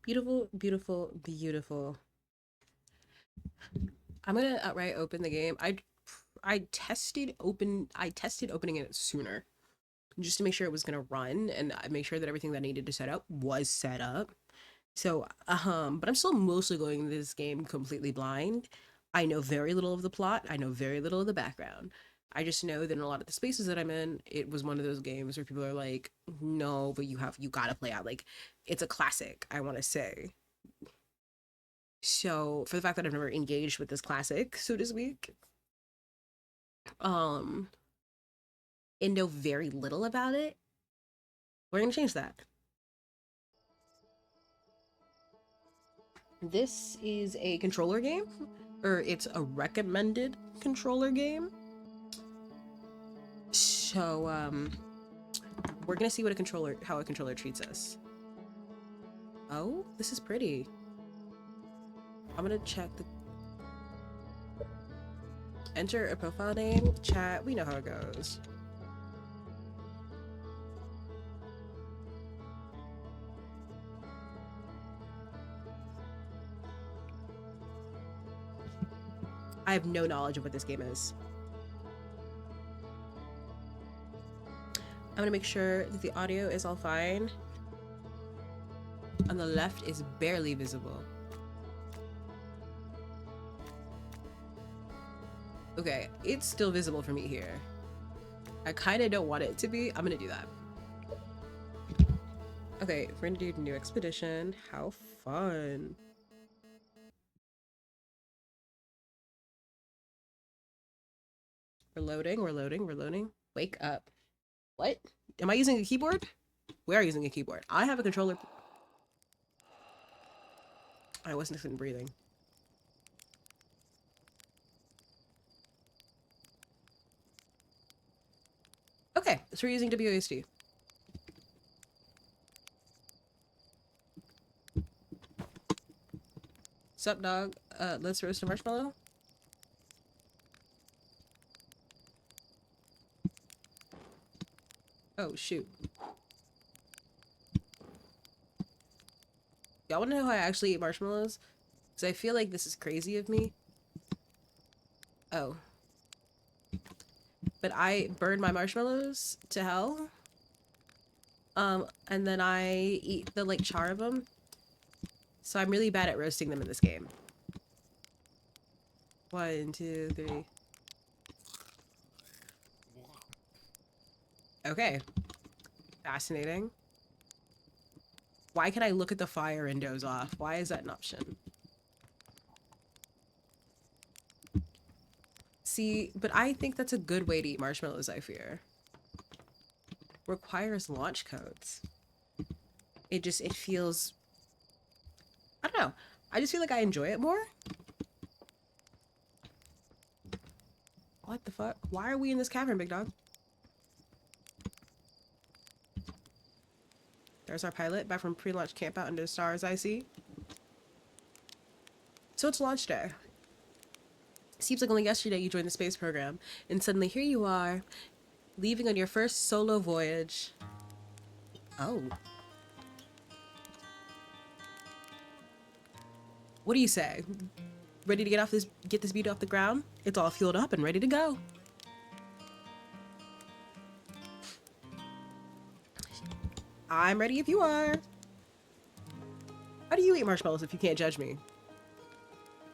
Beautiful, beautiful, beautiful. I'm gonna outright open the game. I tested opening it sooner just to make sure it was gonna run and I make sure that everything that I needed to set up was set up. So, but I'm still mostly going into this game completely blind. I know very little of the plot. I know very little of the background. I just know that in a lot of the spaces that I'm in, it was one of those games where people are like, "No, but you gotta play out." Like, it's a classic. I want to say. So, for the fact that I've never engaged with this classic, so to speak, um, and know very little about it, we're gonna change that. This is a controller game, or it's a recommended controller game. So, we're gonna see how a controller treats us. Oh, this is pretty. I'm gonna check the enter a profile name, chat. We know how it goes. I have no knowledge of what this game is. I'm gonna make sure that the audio is all fine. On the left is barely visible. Okay, it's still visible for me here. I kind of don't want it to be. I'm gonna do that. Okay, we're gonna do new expedition. How fun. We're loading, we're loading, we're loading. Wake up. What? Am I using a keyboard? We are using a keyboard. I have a controller. I wasn't breathing. Okay, so we're using WASD. Sup, dog? Let's roast a marshmallow. Oh, shoot. Y'all wanna know how I actually eat marshmallows? Because I feel like this is crazy of me. Oh. But I burn my marshmallows to hell. And then I eat the, like, char of them. So I'm really bad at roasting them in this game. 1, 2, 3. Okay. Fascinating. Why can I look at the fire and doze off? Why is that an option? See, but I think that's a good way to eat marshmallows, I fear. Requires launch codes. It feels, I don't know. I just feel like I enjoy it more. What the fuck? Why are we in this cavern, big dog? There's our pilot back from pre-launch campout under the stars I see. So it's launch day. Seems like only yesterday you joined the space program, and suddenly here you are, leaving on your first solo voyage. Oh. What do you say? Ready to get this beauty off the ground? It's all fueled up and ready to go. I'm ready if you are. How do you eat marshmallows if you can't judge me?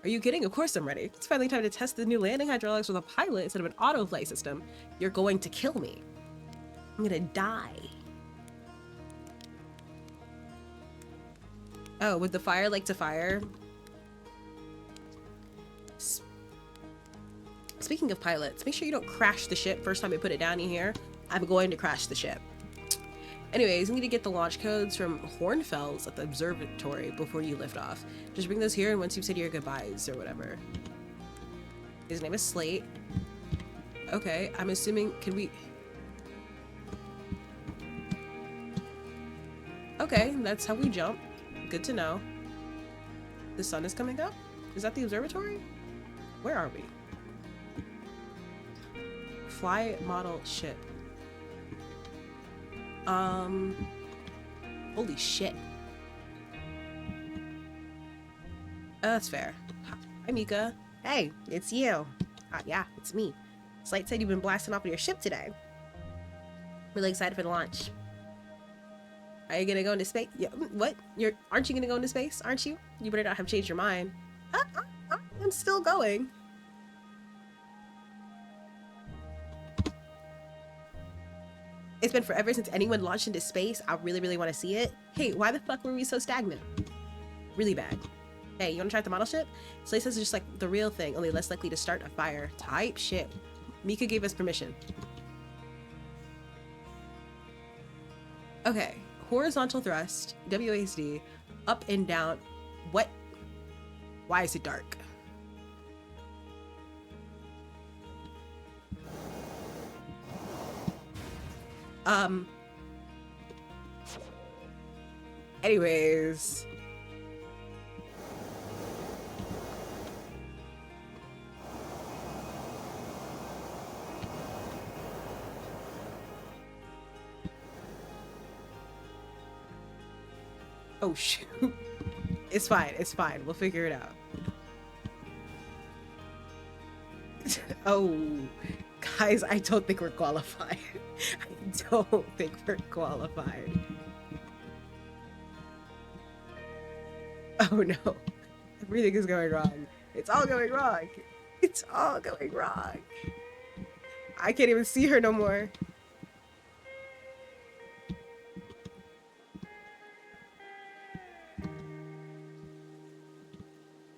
Are you kidding? Of course I'm ready. It's finally time to test the new landing hydraulics with a pilot instead of an auto flight system. You're going to kill me. I'm gonna die. Oh, would the fire like to fire? Speaking of pilots, make sure you don't crash the ship first time I put it down in here. I'm going to crash the ship. Anyways, you need to get the launch codes from Hornfells at the observatory before you lift off. Just bring those here and once you've said your goodbyes or whatever. His name is Slate. Okay, I'm assuming, can we... Okay, that's how we jump. Good to know. The sun is coming up? Is that the observatory? Where are we? Fly model ship. Holy shit. That's fair. Hi, Mika. Hey, it's you. Yeah, it's me. Slate said you've been blasting off on your ship today. Really excited for the launch. Are you gonna go into space? Yeah, what? Aren't you gonna go into space? Aren't you? You better not have changed your mind. I'm still going. It's been forever since anyone launched into space. I really, really want to see it. Hey, why the fuck were we so stagnant? Really bad. Hey, you want to try the model ship? Slay says it's just like the real thing, only less likely to start a fire. Type shit. Mika gave us permission. Okay. Horizontal thrust, WASD, up and down. What? Why is it dark? Anyways. Oh shoot. It's fine, it's fine. We'll figure it out. Oh, guys, I don't think we're qualified. I don't think we're qualified. Oh no. Everything is going wrong. It's all going wrong. It's all going wrong. I can't even see her no more.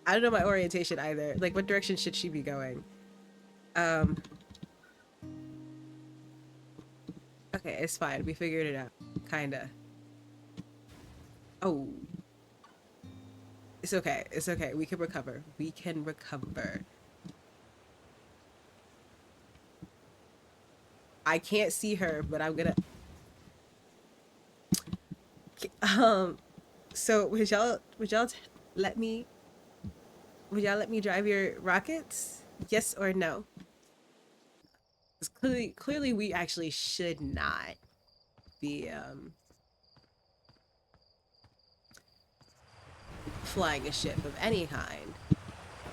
I don't know my orientation either. Like, what direction should she be going? Okay, it's fine. We figured it out. Kinda. Oh. It's okay. It's okay. We can recover. We can recover. I can't see her, but I'm gonna... So would y'all let me... Would y'all let me drive your rockets? Yes or no? Clearly we actually should not be flying a ship of any kind.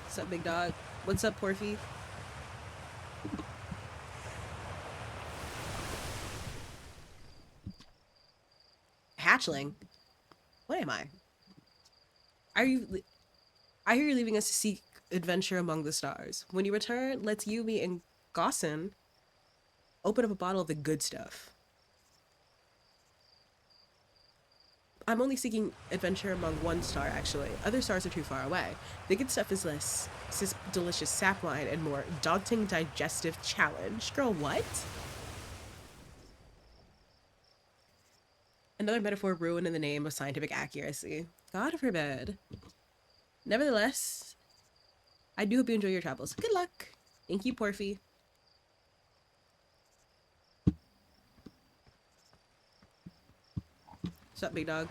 What's up, big dog? What's up, Porfy? Hatchling? What am I? I hear you're leaving us to seek adventure among the stars. When you return, let's you, me, and Gossin open up a bottle of the good stuff. I'm only seeking adventure among one star, actually. Other stars are too far away. The good stuff is less delicious sap wine and more daunting digestive challenge. Girl, what? Another metaphor ruined in the name of scientific accuracy. God forbid. Nevertheless, I do hope you enjoy your travels. Good luck. Thank you, Porfy. What's up, big dog?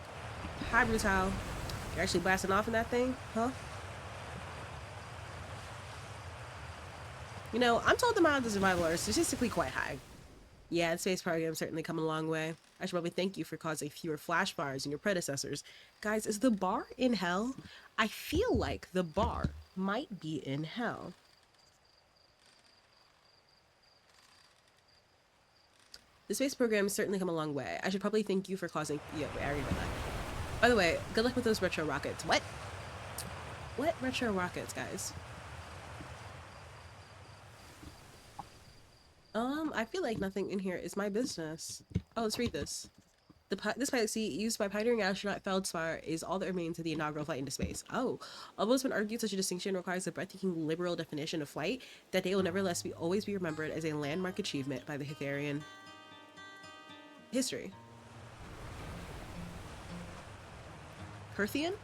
Hi, Brutal. You're actually blasting off in that thing? Huh? You know, I'm told the odds of survival are statistically quite high. Yeah, the space program's certainly come a long way. I should probably thank you for causing fewer flash fires than your predecessors. Guys, is the bar in hell? I feel like the bar might be in hell. The space program has certainly come a long way. I should probably thank you for causing... Yeah, I already read that. By the way, good luck with those retro rockets. What? What retro rockets, guys? I feel like nothing in here is my business. Oh, let's read this. This pilot seat used by pioneering astronaut Feldspar is all that remains of the inaugural flight into space. Oh, although it's been argued such a distinction requires a breathtaking liberal definition of flight, that day will nevertheless always be remembered as a landmark achievement by the Hetherian history. Herthian?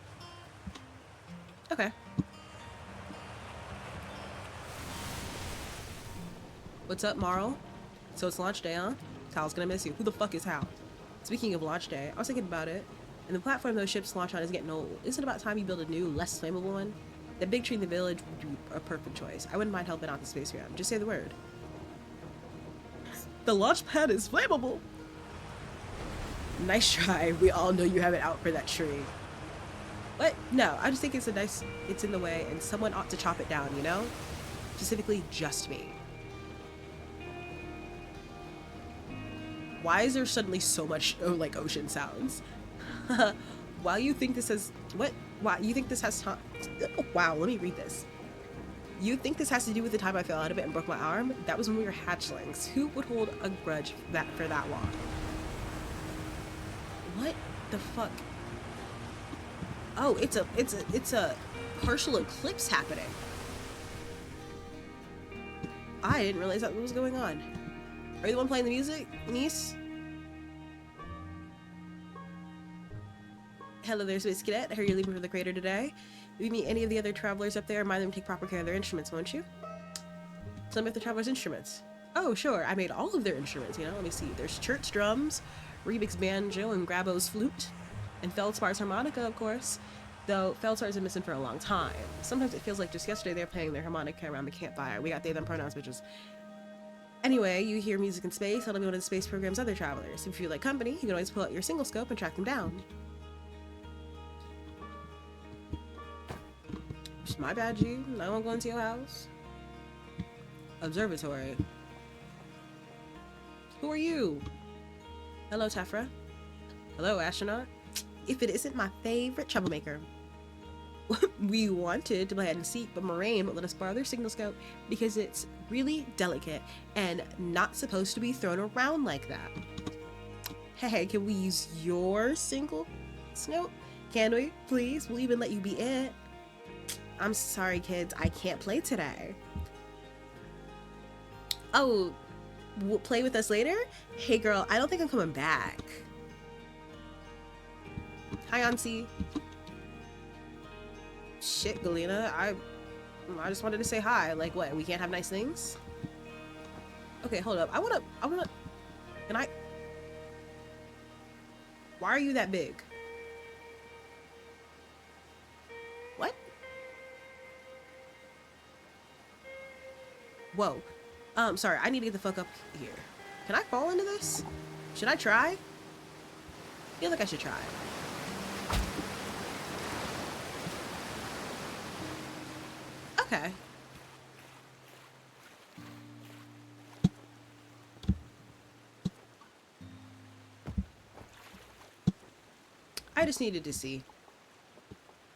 Okay. What's up, Marl? So it's launch day, huh? Hal's gonna miss you. Who the fuck is Hal? Speaking of launch day, I was thinking about it, and the platform those ships launch on is getting old. Isn't it about time you build a new, less flammable one? That big tree in the village would be a perfect choice. I wouldn't mind helping out the space ram. Just say the word. The launch pad is flammable! Nice try. We all know you have it out for that tree. But no, I just think it's a nice, it's in the way, and someone ought to chop it down, you know? Specifically, just me. Why is there suddenly so much, oh, like, ocean sounds? While you think this has, what? Wow, you think this has time? Oh, wow, let me read this. You think this has to do with the time I fell out of it and broke my arm? That was when we were hatchlings. Who would hold a grudge for that long? What the fuck? Oh, it's a partial eclipse happening. I didn't realize that was going on. Are you the one playing the music, niece? Hello there, Space Cadet. I heard you're leaving for the crater today. If you meet any of the other travelers up there, mind them take proper care of their instruments, won't you? Tell me if the travelers' instruments. Oh, sure. I made all of their instruments, you know? Let me see. There's Church drums, Rebik's banjo, and Grabo's flute. And Feldspar's harmonica, of course. Though Feldspar's been missing for a long time. Sometimes it feels like just yesterday they were playing their harmonica around the campfire. We got they them pronouns, bitches. Anyway, you hear music in space. That'll be one of the space program's other travelers. If you like company, you can always pull out your single scope and track them down. It's my bad, G. I won't go into your house. Observatory. Who are you? Hello, Tefra. Hello, astronaut. If it isn't my favorite troublemaker. We wanted to play hide and seek, but Moraine won't let us borrow their signal scope because it's really delicate and not supposed to be thrown around like that. Hey, can we use your single scope? Can we, please? We'll even let you be it. I'm sorry, kids. I can't play today. Oh, we'll play with us later? Hey, girl, I don't think I'm coming back. Hi, Auntie. Shit, Galena. I just wanted to say hi. Like, what? We can't have nice things? Okay, hold up. I wanna... Can I... Why are you that big? What? Whoa. Sorry. I need to get the fuck up here. Can I fall into this? Should I try? I feel like I should try. Okay. I just needed to see.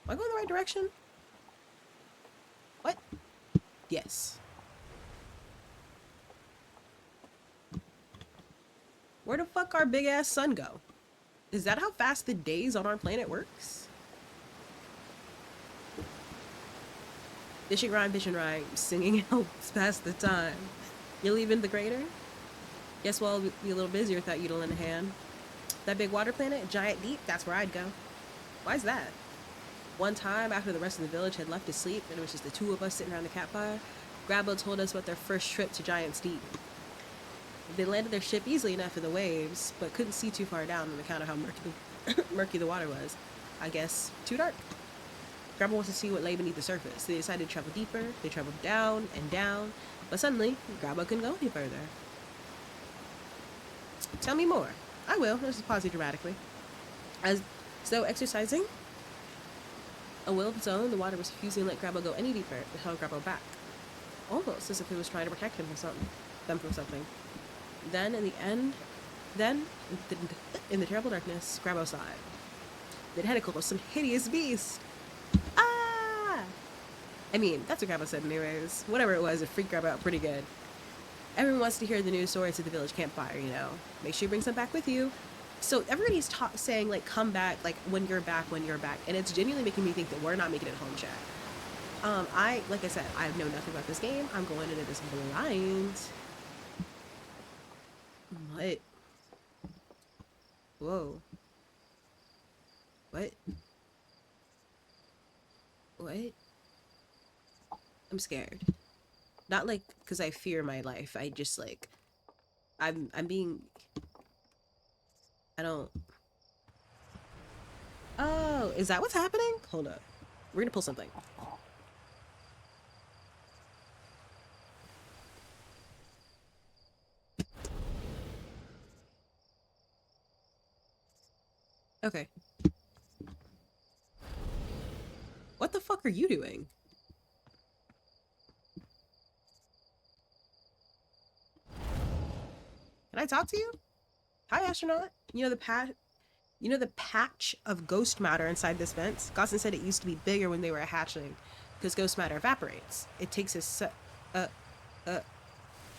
Am I going the right direction? What? Yes. Where the fuck our big ass sun go? Is that how fast the days on our planet works? Fishing rhyme, singing helps pass the time. You leaving the crater? Guess we'll be a little busier without you to lend a hand. That big water planet, giant deep, that's where I'd go. Why's that? One time, after the rest of the village had left to sleep, and it was just the two of us sitting around the campfire, Grabo told us about their first trip to Giant's Deep. They landed their ship easily enough in the waves, but couldn't see too far down on account of how murky the water was. I guess, too dark. Grabo wants to see what lay beneath the surface. They decided to travel deeper. They traveled down and down, but suddenly, Grabo couldn't go any further. Tell me more. I will. Let's just pause you dramatically. As though exercising a will of its own, the water was refusing to let Grabo go any deeper. It held Grabo back. Almost as if it was trying to protect him from something. Then, in the terrible darkness, Grabo sighed. The tentacle was some hideous beast. Ah! I mean, that's what Grabo said anyways. Whatever it was, it freaked Grabo out pretty good. Everyone wants to hear the news stories at the village campfire, you know. Make sure you bring some back with you. So everybody's saying, like, come back, like, when you're back. And it's genuinely making me think that we're not making it home, chat. Like I said, I know nothing about this game. I'm going into this blind. What? Whoa. What? What? I'm scared. Not like because I fear my life. I just like I'm being I don't Oh, is that what's happening? Hold up. We're gonna pull something. Okay. What the fuck are you doing? Can I talk to you? Hi, astronaut. You know the patch of ghost matter inside this vent? Gosson said it used to be bigger when they were hatchling, because ghost matter evaporates. It takes a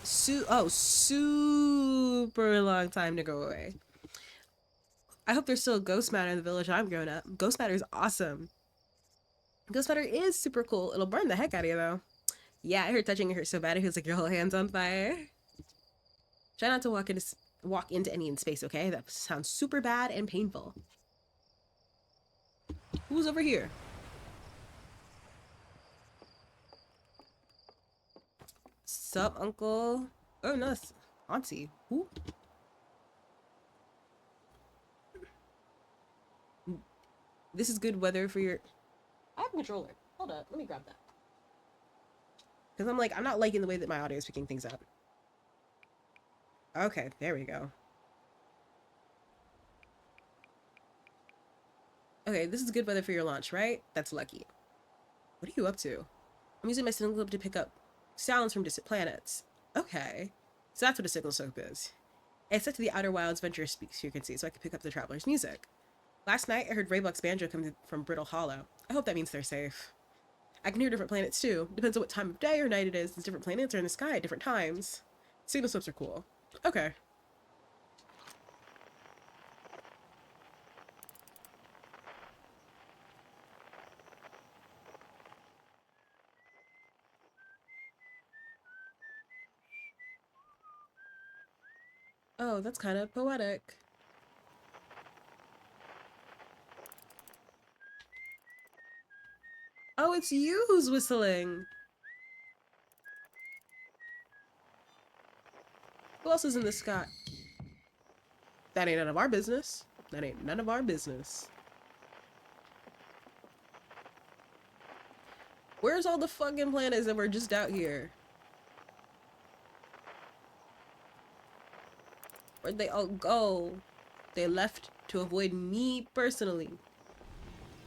super long time to go away. I hope there's still ghost matter in the village I'm growing up. Ghost matter is awesome. Ghost matter is super cool. It'll burn the heck out of you though. Yeah, I heard touching it hurt so bad it feels like your whole hand's on fire. Try not to walk into any in space, okay? That sounds super bad and painful. Who's over here? Sup, uncle? Oh no, it's auntie. Who? This is good weather for your... I have a controller. Hold up, let me grab that. Because I'm not liking the way that my audio is picking things up. Okay, there we go. Okay, this is good weather for your launch, right? That's lucky. What are you up to? I'm using my signal globe to pick up sounds from distant planets. Okay. So that's what a signal scope is. It's set to the outer wilds venture frequency so I can pick up the traveler's music. Last night, I heard Raybuck's banjo coming from Brittle Hollow. I hope that means they're safe. I can hear different planets too. Depends on what time of day or night it is, since different planets are in the sky at different times. Signal scopes are cool. Okay. Oh, that's kind of poetic. Oh, it's you who's whistling. Who else is in the sky? That ain't none of our business. That ain't none of our business. Where's all the fucking planets that were just out here? Where'd they all go? They left to avoid me personally.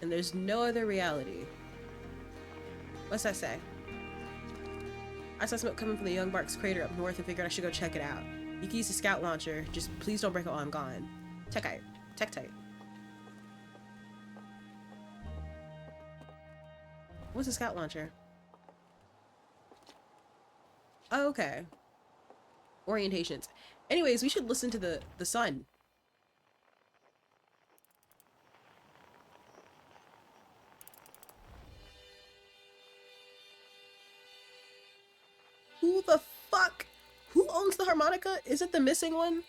And there's no other reality. What's that say? I saw smoke coming from the Young Barks crater up north and figured I should go check it out. You can use the scout launcher. Just please don't break it while I'm gone. Tech tight. Tech tight. What's a scout launcher? Oh, okay. Orientations. Anyways, we should listen to the sun. Who the fuck? Who owns the harmonica? Is it the missing one?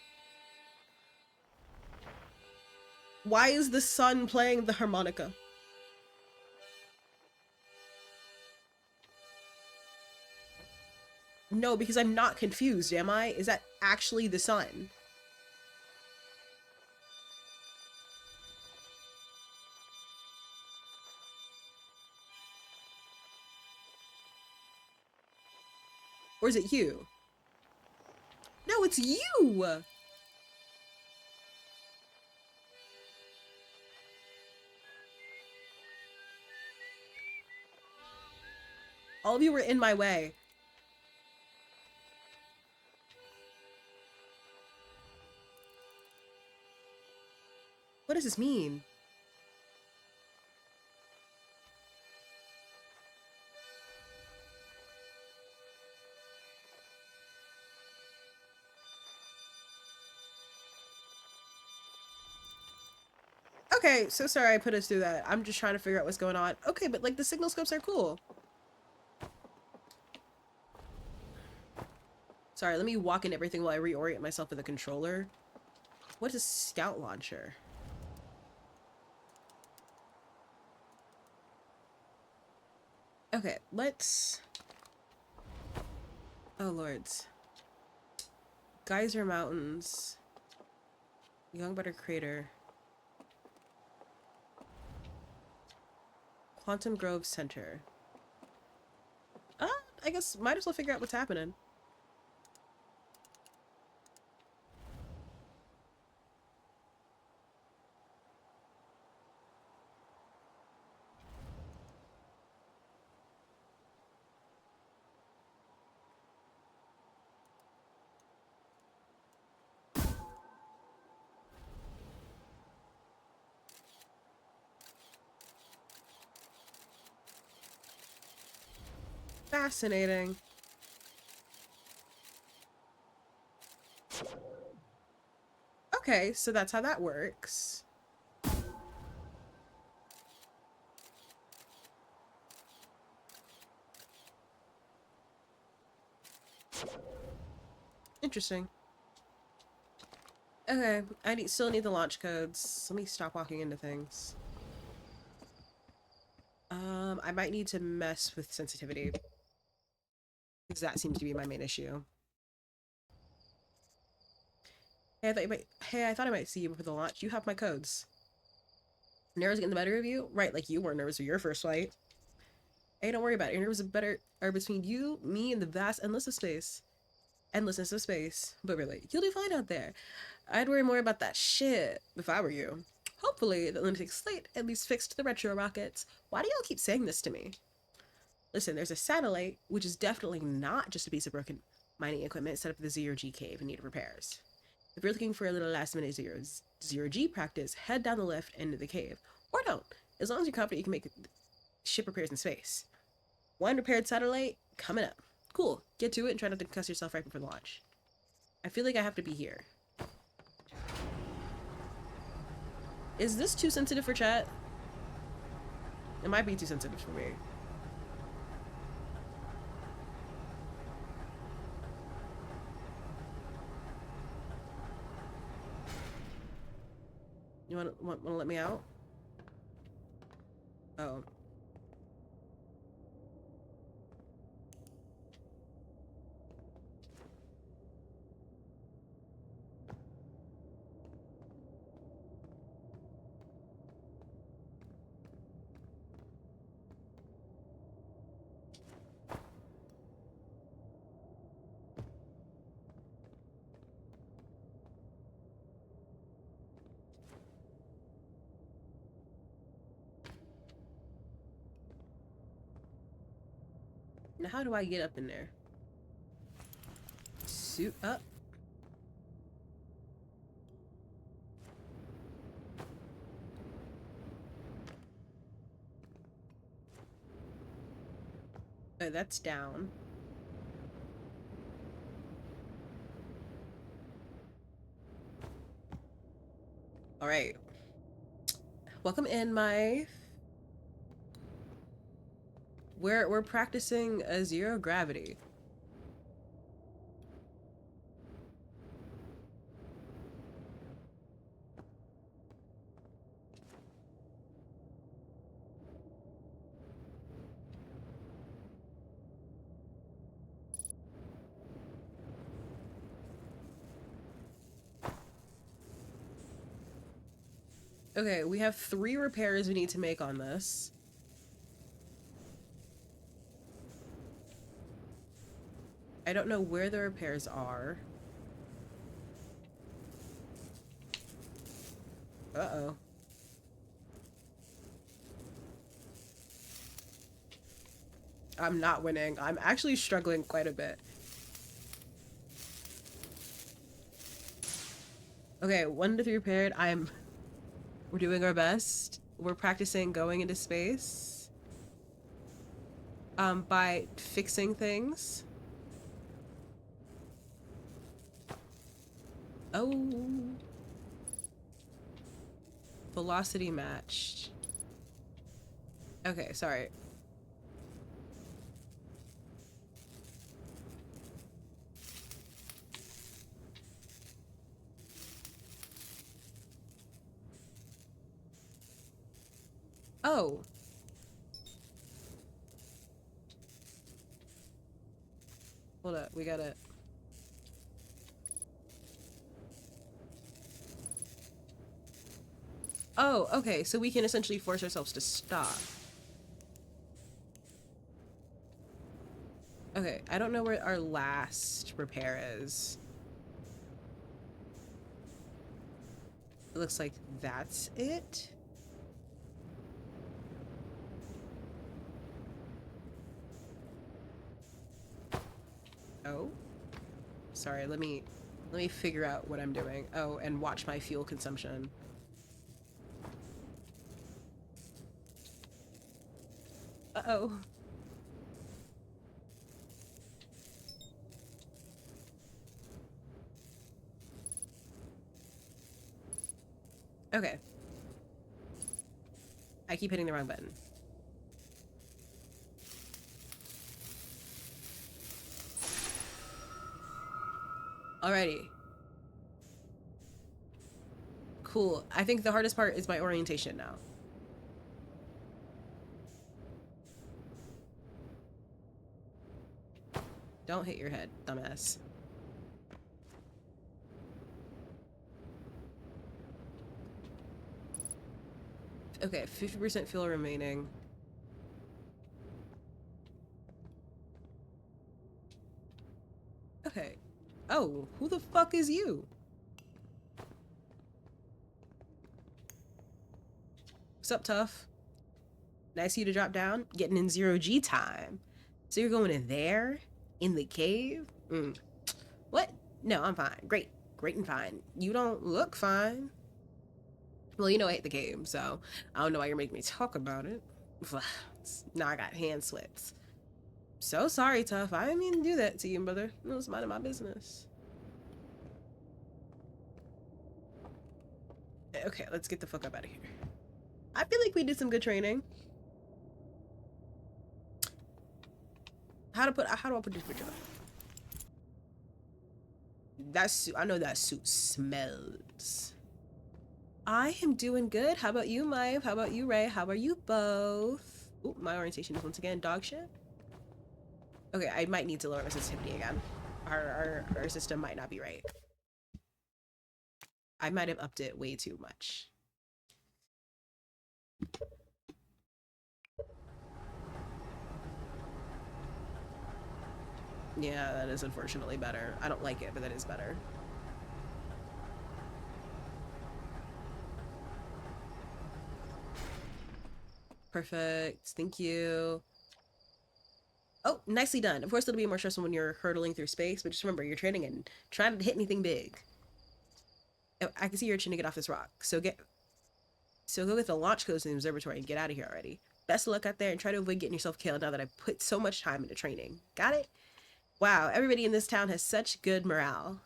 Why is the sun playing the harmonica? No, because I'm not confused, am I? Is that actually the sun? Or is it you? No, it's you! All of you were in my way. What does this mean? Okay, so sorry I put us through that. I'm just trying to figure out what's going on. Okay, but like the signal scopes are cool. Sorry, let me walk in everything while I reorient myself with the controller. What is scout launcher? Okay, let's... Oh lords. Geyser Mountains. Young Butter Crater. Quantum Grove Center. I guess might as well figure out what's happening. Fascinating. Okay, so that's how that works. Interesting. Okay, still need the launch codes. Let me stop walking into things. I might need to mess with sensitivity, because that seems to be my main issue. Hey, I thought I might see you before the launch. You have my codes. Nerves getting the better of you? Right, like you weren't nervous for your first flight. Hey, don't worry about it. Your nerves are between you, me, and the vast endlessness of space. But really, you'll do fine out there. I'd worry more about that shit if I were you. Hopefully, the lunatic slate at least fixed the retro rockets. Why do y'all keep saying this to me? Listen, there's a satellite, which is definitely not just a piece of broken mining equipment set up at the zero-G cave and needed repairs. If you're looking for a little last-minute zero-G practice, head down the lift into the cave. Or don't, as long as you're confident you can make ship repairs in space. One repaired satellite, coming up. Cool, get to it and try not to cuss yourself right before the launch. I feel like I have to be here. Is this too sensitive for chat? It might be too sensitive for me. You want to let me out? Oh. Now how do I get up in there? Suit up. Oh, that's down. Alright. Welcome in, my... We're practicing a zero gravity. Okay, we have 3 repairs we need to make on this. I don't know where the repairs are. Uh-oh. I'm not winning. I'm actually struggling quite a bit. Okay, 1 to 3 repaired. We're doing our best. We're practicing going into space. By fixing things. Oh. Velocity matched. Okay, sorry. Oh. Hold up, we gotta... Oh, okay, so we can essentially force ourselves to stop. Okay, I don't know where our last repair is. It looks like that's it. Oh. Sorry, let me figure out what I'm doing. Oh, and watch my fuel consumption. Uh-oh. Okay. I keep hitting the wrong button. Alrighty. Cool. I think the hardest part is my orientation now. Don't hit your head, dumbass. Okay, 50% fuel remaining. Okay. Oh, who the fuck is you? What's up, tough? Nice of you to drop down. Getting in 0G time. So you're going in there? In the cave? What? No, I'm fine. Great. Great and fine. You don't look fine. Well, you know I hate the game, so I don't know why you're making me talk about it. Now I got hand sweats. So sorry, tough. I didn't mean to do that to you, brother. It was minding my business. Okay, let's get the fuck up out of here. I feel like we did some good training. How do I put this picture up? I know that suit smells. I am doing good. How about you, Maya? How about you, Ray? How are you both? Ooh, my orientation is once again dog shit. Okay, I might need to lower my sensitivity again. Our system might not be right. I might have upped it way too much. Yeah, that is unfortunately better. I don't like it, but that is better. Perfect. Thank you. Oh, nicely done. Of course, it'll be more stressful when you're hurtling through space, but just remember, you're training and trying to hit anything big. Oh, I can see you're trying to get off this rock. So go get the launch codes in the observatory and get out of here already. Best of luck out there and try to avoid getting yourself killed now that I've put so much time into training. Got it? Wow, everybody in this town has such good morale.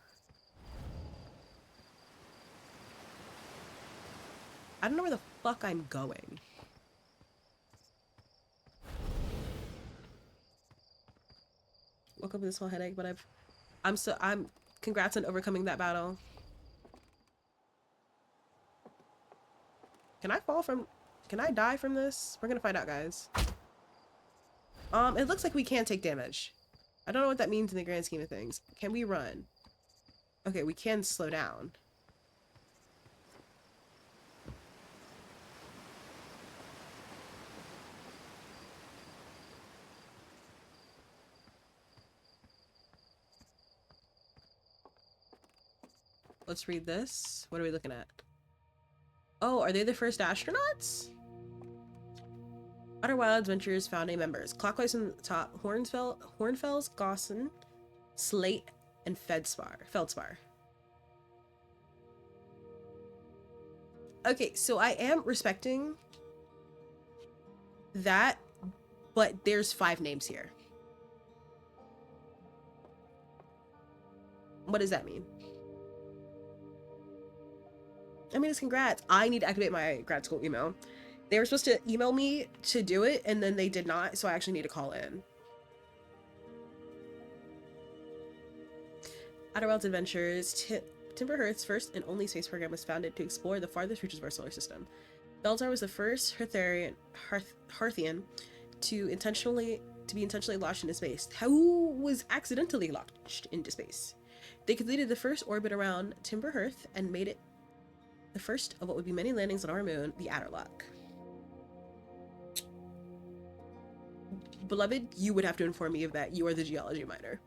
I don't know where the fuck I'm going. Woke up with this whole headache, but I'm congrats on overcoming that battle. Can I die from this? We're gonna find out, guys. It looks like we can take damage. I don't know what that means in the grand scheme of things. Can we run? Okay, we can slow down. Let's read this. What are we looking at? Oh, are they the first astronauts? Outerwilds Ventures founding members. Clockwise from the top, Hornfels, Gosson, Slate, and Feldspar. Okay, so I am respecting that, but there's 5 names here. What does that mean? I mean, it's congrats. I need to activate my grad school email. They were supposed to email me to do it, and then they did not, so I actually need to call in. Outerwilds Adventures. Timber Hearth's first and only space program was founded to explore the farthest reaches of our solar system. Beldar was the first Hearthian to be intentionally launched into space. Who was accidentally launched into space? They completed the first orbit around Timber Hearth and made it the first of what would be many landings on our moon, the Adderlock. Beloved, you would have to inform me of that. You are the geology minor.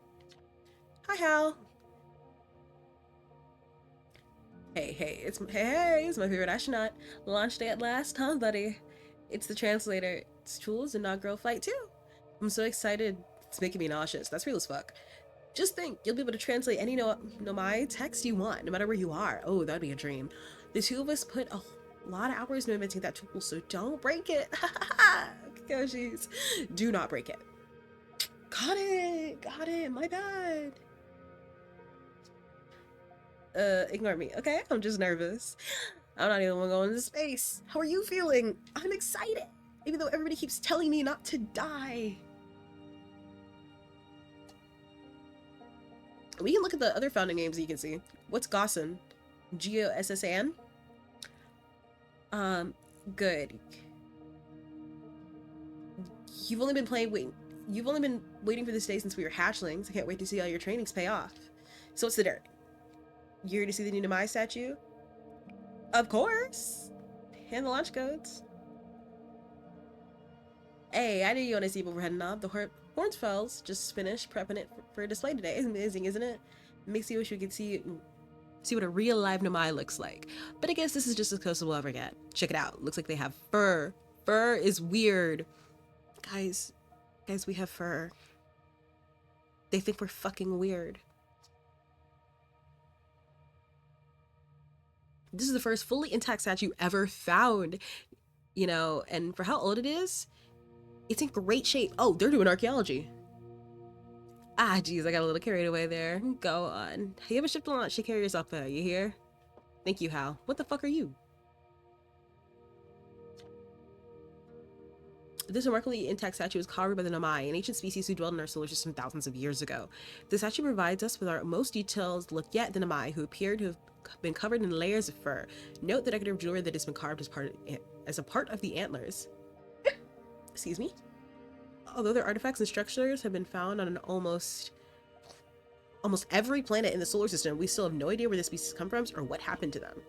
Hi, Hal. Hey, it's my favorite astronaut. Launch day at last, huh, buddy? It's the translator. It's Jules' inaugural flight, too. I'm so excited. It's making me nauseous. That's real as fuck. Just think, you'll be able to translate any Nomai text you want, no matter where you are. Oh, that'd be a dream. The 2 of us put a lot of hours into inventing that tool, so don't break it. Koshis. Do not break it. Got it, my bad. Ignore me, okay? I'm just nervous. I'm not even gonna go into space. How are you feeling? I'm excited, even though everybody keeps telling me not to die. We can look at the other founding names you can see. What's Gossan? G-O-S-S-A-N? Good. You've only been waiting for this day since we were hatchlings. I can't wait to see all your trainings pay off. So what's the dirt? You're here to see the new Nomai statue? Of course! And the launch codes. Hey, I knew you want to see what we're heading off. The Hornsfells just finished prepping it for a display today. It's amazing, isn't it? It makes you wish we could see what a real live Nomai looks like. But I guess this is just as close as we'll ever get. Check it out. Looks like they have fur. Fur is weird. Guys, we have fur. They think we're fucking weird. This is the first fully intact statue ever found, you know, and for how old it is, it's in great shape. Oh, they're doing archaeology. Ah, geez, I got a little carried away there. Go on. You have a ship to launch. Take care of yourself, though. You hear? Thank you, Hal. What the fuck are you? This remarkably intact statue was carved by the Nomai, an ancient species who dwelled in our solar system thousands of years ago. The statue provides us with our most detailed look yet at the Nomai, who appear to have been covered in layers of fur. Note the decorative jewelry that has been carved as a part of the antlers. Excuse me? Although their artifacts and structures have been found on almost every planet in the solar system, we still have no idea where this species come from or what happened to them.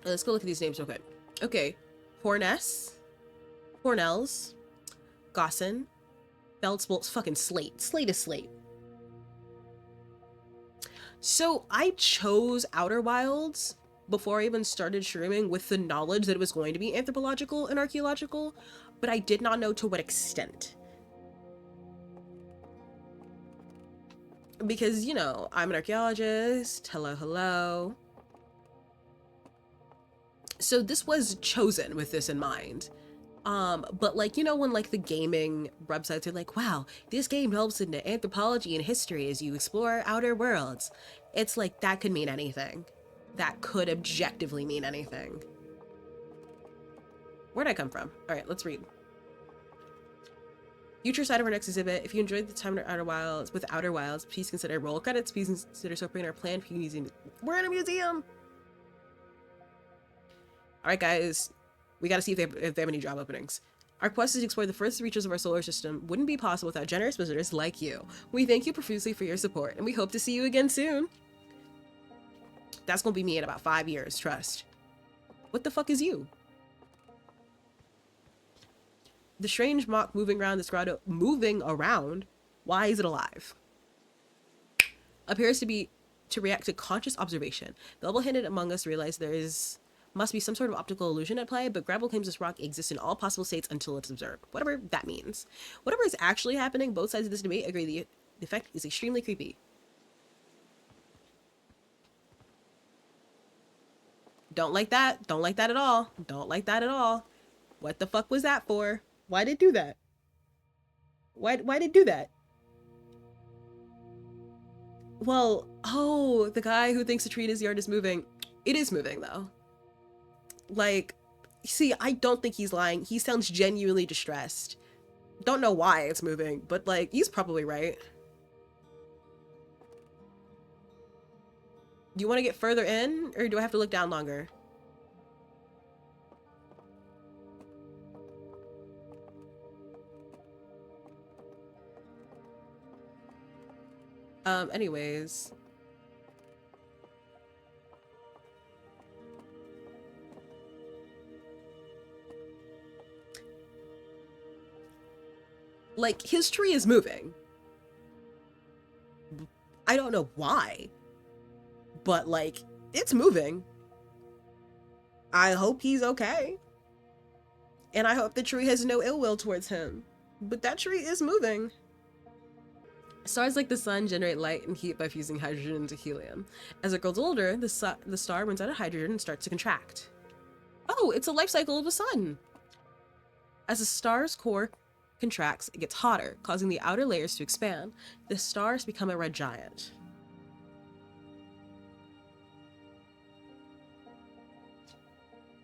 Let's go look at these names real quick. Okay, Hornells, Gossan, Feldspolt's fucking Slate. Slate is Slate. So I chose Outer Wilds before I even started streaming with the knowledge that it was going to be anthropological and archaeological, but I did not know to what extent. Because, you know, I'm an archaeologist. Hello, hello. So this was chosen with this in mind. But like, you know, when like the gaming websites are like, wow, this game delves into anthropology and history as you explore outer worlds. It's like, that could mean anything. That could objectively mean anything. Where'd I come from? All right, let's read. Future side of our next exhibit. If you enjoyed the time in Outer Wilds, please consider roll credits. Please consider supporting our plan for museum. We're in a museum. All right, guys. We gotta see if they have any job openings. Our quest is to explore the furthest reaches of our solar system. Wouldn't be possible without generous visitors like you. We thank you profusely for your support, and we hope to see you again soon. That's gonna be me in about 5 years, trust. What the fuck is you? The strange mock moving around this grotto, why is it alive? Appears to react to conscious observation. The level-handed among us realize must be some sort of optical illusion at play, but Grapple claims this rock exists in all possible states until it's observed. Whatever that means. Whatever is actually happening, both sides of this debate agree the effect is extremely creepy. Don't like that. Don't like that at all. Don't like that at all. What the fuck was that for? Why did it do that? Why did it do that? Well, oh, the guy who thinks the tree in his yard is moving. It is moving, though. Like, see, I don't think he's lying. He sounds genuinely distressed. Don't know why it's moving, but like, he's probably right. Do you want to get further in, or do I have to look down longer? Anyways. Like, his tree is moving. I don't know why, but like, it's moving. I hope he's okay. And I hope the tree has no ill will towards him. But that tree is moving. Stars like the sun generate light and heat by fusing hydrogen into helium. As it grows older, the star runs out of hydrogen and starts to contract. Oh, it's a life cycle of the sun. As the star's core contracts, it gets hotter, causing the outer layers to expand. The stars become a red giant.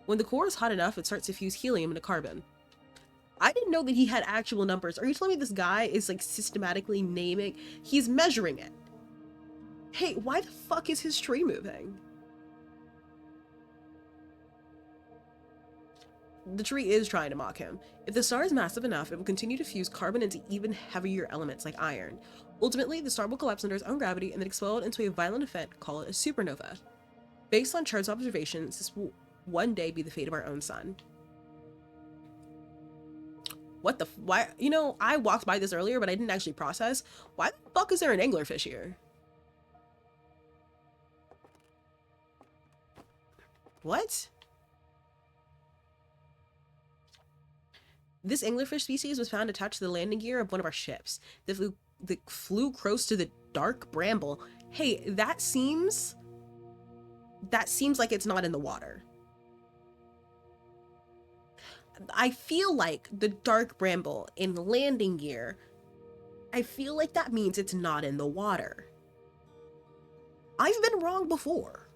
When the core is hot enough, it starts to fuse helium into carbon. I didn't know that he had actual numbers. Are you telling me this guy is like systematically naming? He's measuring it. Hey, why the fuck is his tree moving? The tree is trying to mock him. If the star is massive enough, it will continue to fuse carbon into even heavier elements like iron. Ultimately, the star will collapse under its own gravity and then explode into a violent event called a supernova. Based on Chart's observations, this will one day be the fate of our own sun. What the why? You know, I walked by this earlier, but I didn't actually process. Why the fuck is there an anglerfish here? What? This anglerfish species was found attached to the landing gear of one of our ships that flew close to the dark bramble. Hey, that seems like it's not in the water. I feel like the dark bramble in landing gear, I feel like that means it's not in the water. I've been wrong before.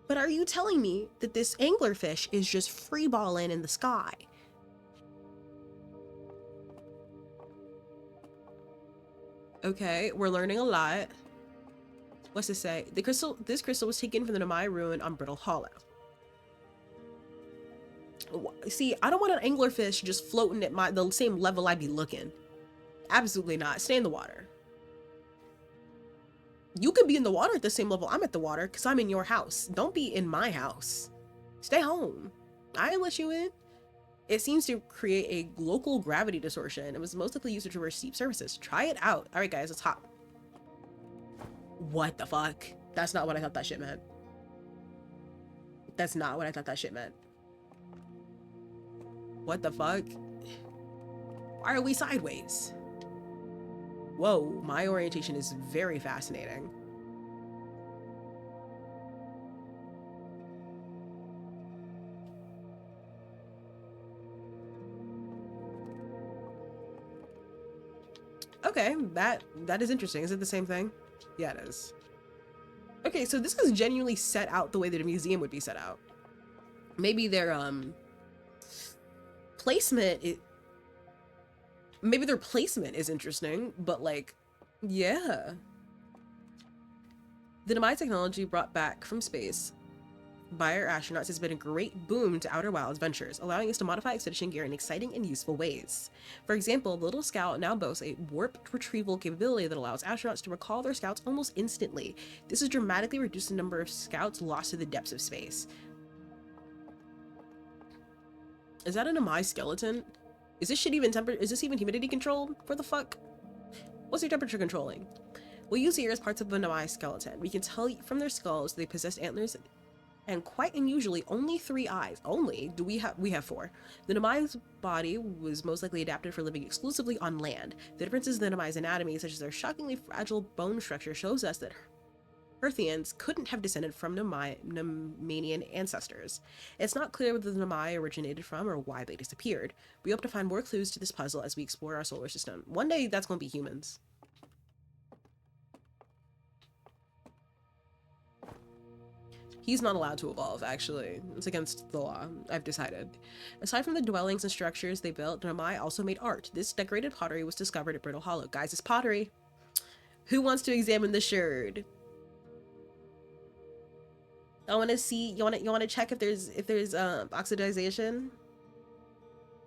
But are you telling me that this anglerfish is just freeballing in the sky? Okay, we're learning a lot. What's this say? This crystal was taken from the Nomai ruin on Brittle Hollow. See, I don't want an anglerfish just floating at the same level I'd be looking. Absolutely not. Stay in the water. You could be in the water at the same level I'm at the water because I'm in your house. Don't be in my house. Stay home. I didn't let you in. It seems to create a local gravity distortion. It was most likely used to traverse steep surfaces. Try it out. All right, guys, let's hop. What the fuck? That's not what I thought that shit meant. That's not what I thought that shit meant. What the fuck? Why are we sideways? Whoa, my orientation is very fascinating. Okay, that is interesting. Is it the same thing? Yeah, it is. Okay, so this is genuinely set out the way that a museum would be set out. Maybe their placement is interesting, but like, yeah. The Nomai technology brought back from space by our astronauts has been a great boom to Outer Wilds ventures, allowing us to modify expedition gear in exciting and useful ways. For example, the Little Scout now boasts a warp retrieval capability that allows astronauts to recall their scouts almost instantly. This has dramatically reduced the number of scouts lost to the depths of space. Is that a Nomai skeleton? Is this shit even is this even humidity controlled? For the fuck? What's your temperature controlling? We'll use ears parts of a Nomai skeleton. We can tell from their skulls they possess antlers and quite unusually only 3 eyes. Only? We have 4. The Nomai's body was most likely adapted for living exclusively on land. The differences in the Nomai's anatomy, such as their shockingly fragile bone structure, shows us that Earthians couldn't have descended from Nomanian ancestors. It's not clear whether the Nomai originated from or why they disappeared. We hope to find more clues to this puzzle as we explore our solar system. One day, that's going to be humans. He's not allowed to evolve, actually. It's against the law, I've decided. Aside from the dwellings and structures they built, Nomai also made art. This decorated pottery was discovered at Brittle Hollow. Guys, it's pottery. Who wants to examine the sherd? I want to see. You want to check if there's oxidization.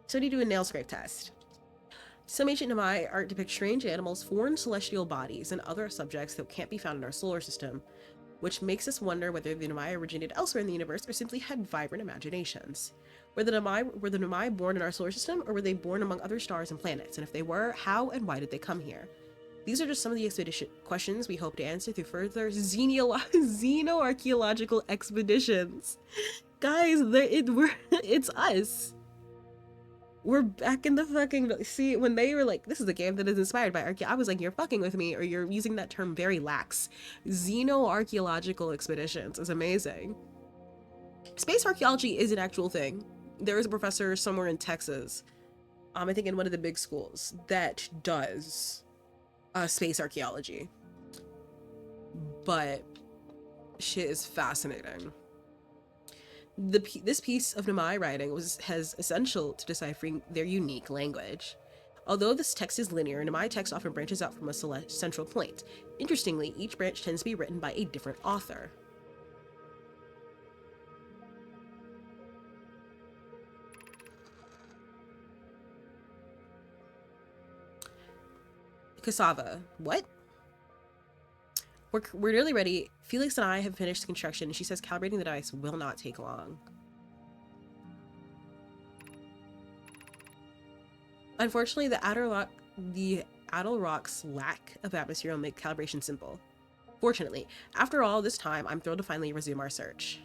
Somebody do a nail scrape test. Some ancient Nomai art depicts strange animals, foreign celestial bodies, and other subjects that can't be found in our solar system, which makes us wonder whether the Nomai originated elsewhere in the universe or simply had vibrant imaginations. Were the Nomai born in our solar system, or were they born among other stars and planets? And if they were, how and why did they come here? These are just some of the expedition questions we hope to answer through further xenoarchaeological expeditions. Guys, it's us. We're back in the fucking... See, when they were like, this is a game that is inspired by archaeology, I was like, you're fucking with me, or you're using that term very lax. Xenoarchaeological expeditions is amazing. Space archaeology is an actual thing. There is a professor somewhere in Texas, I think in one of the big schools, that does space archaeology. But shit is fascinating. This piece of Nomai writing has essential to deciphering their unique language. Although this text is linear, Nomai text often branches out from a central point. Interestingly, each branch tends to be written by a different author. Cassava. What? We're nearly ready. Felix and I have finished the construction, and she says calibrating the dice will not take long. Unfortunately, the Adelrock's lack of atmosphere will make calibration simple. Fortunately, after all this time, I'm thrilled to finally resume our search.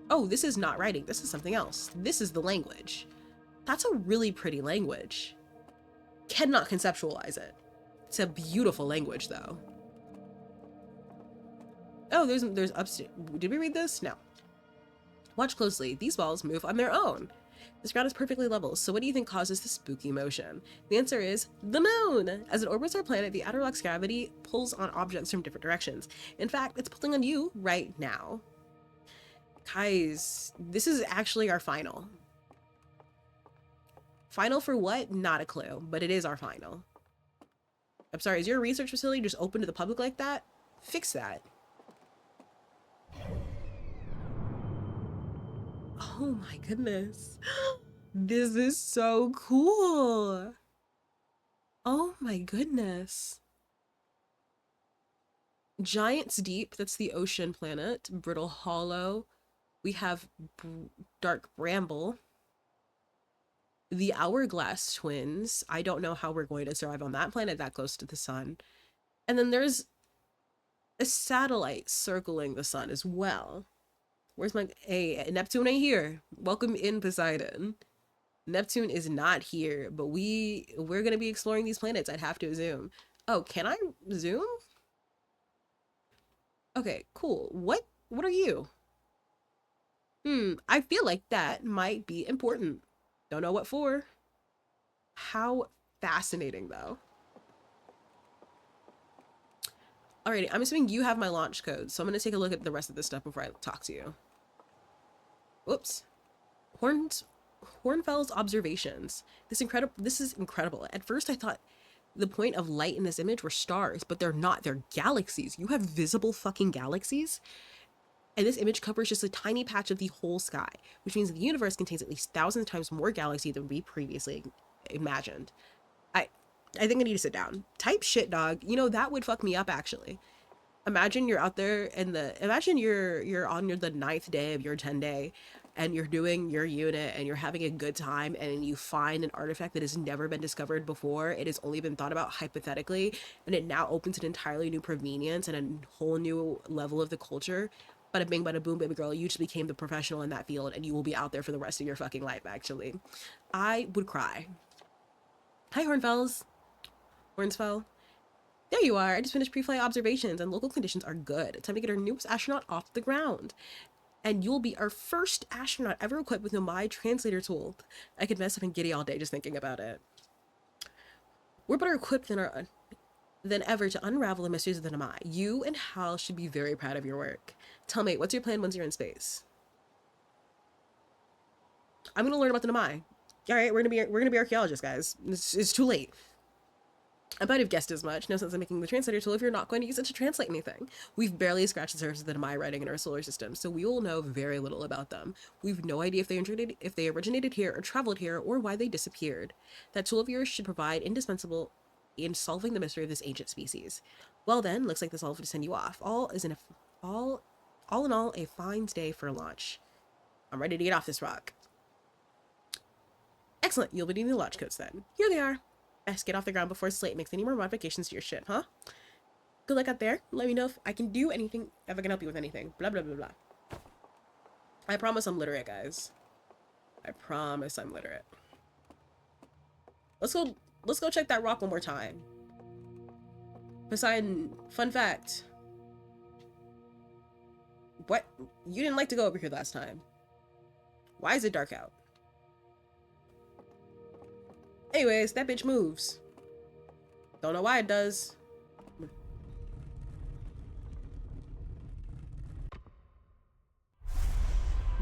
Oh, this is not writing. This is something else. This is the language. That's a really pretty language. Cannot conceptualize it. It's a beautiful language, though. Oh, there's upstairs. Did we read this? No. Watch closely. These balls move on their own. This ground is perfectly level, so what do you think causes the spooky motion? The answer is the moon! As it orbits our planet, the outer rock's gravity pulls on objects from different directions. In fact, it's pulling on you right now. Guys, this is actually our final. Final for what? Not a clue, but it is our final. I'm sorry, is your research facility just open to the public like that? Fix that. Oh my goodness. This is so cool. Oh my goodness. Giant's Deep, that's the ocean planet. Brittle Hollow. We have Dark Bramble. The Hourglass Twins. I don't know how we're going to survive on that planet that close to the sun. And then there's a satellite circling the sun as well. Where's my... Hey, Neptune ain't here. Welcome in, Poseidon. Neptune is not here, but we're going to be exploring these planets. I'd have to zoom. Oh, can I zoom? Okay, cool. What are you? I feel like that might be important. Don't know what for. How fascinating, though. Alrighty, I'm assuming you have my launch code, so I'm going to take a look at the rest of this stuff before I talk to you. Whoops. Hornfell's observations. This is incredible. At first I thought the point of light in this image were stars, but they're not. They're galaxies. You have visible fucking galaxies? And this image covers just a tiny patch of the whole sky, which means the universe contains at least thousands of times more galaxies than we previously imagined. I think I need to sit down. Type shit, dog. You know, that would fuck me up, actually. Imagine you're out there imagine you're on the 9th day of your 10-day and you're doing your unit and you're having a good time and you find an artifact that has never been discovered before. It has only been thought about hypothetically, and it now opens an entirely new provenience and a whole new level of the culture. Bada bing, bada boom, baby girl, you just became the professional in that field and you will be out there for the rest of your fucking life, actually. I would cry. Hi, Hornfell. There you are. I just finished pre-flight observations and local conditions are good. It's time to get our newest astronaut off the ground. And you'll be our first astronaut ever equipped with Nomai translator tool. I could mess up and giddy all day just thinking about it. We're better equipped than ever to unravel the mysteries of the Nomai. You and Hal should be very proud of your work. Tell me, what's your plan once you're in space? I'm gonna learn about the Nomai. All right, we're gonna be archaeologists, guys. It's too late. I might have guessed as much. No sense in making the translator tool if you're not going to use it to translate anything. We've barely scratched the surface of the Nomai writing in our solar system, so we will know very little about them. We've no idea if they originated here or traveled here or why they disappeared. That tool of yours should provide indispensable in solving the mystery of this ancient species. Well then, looks like this all to send you off. All in all, a fine day for launch. I'm ready to get off this rock. Excellent, you'll be needing the launch codes then. Here they are. Best get off the ground before Slate makes any more modifications to your ship, huh? Good luck out there. Let me know if I can do anything, if I can help you with anything. Blah, blah, blah, blah. I promise I'm literate, guys. I promise I'm literate. Let's go check that rock one more time. Poseidon, fun fact. What? You didn't like to go over here last time. Why is it dark out? Anyways, that bitch moves. Don't know why it does.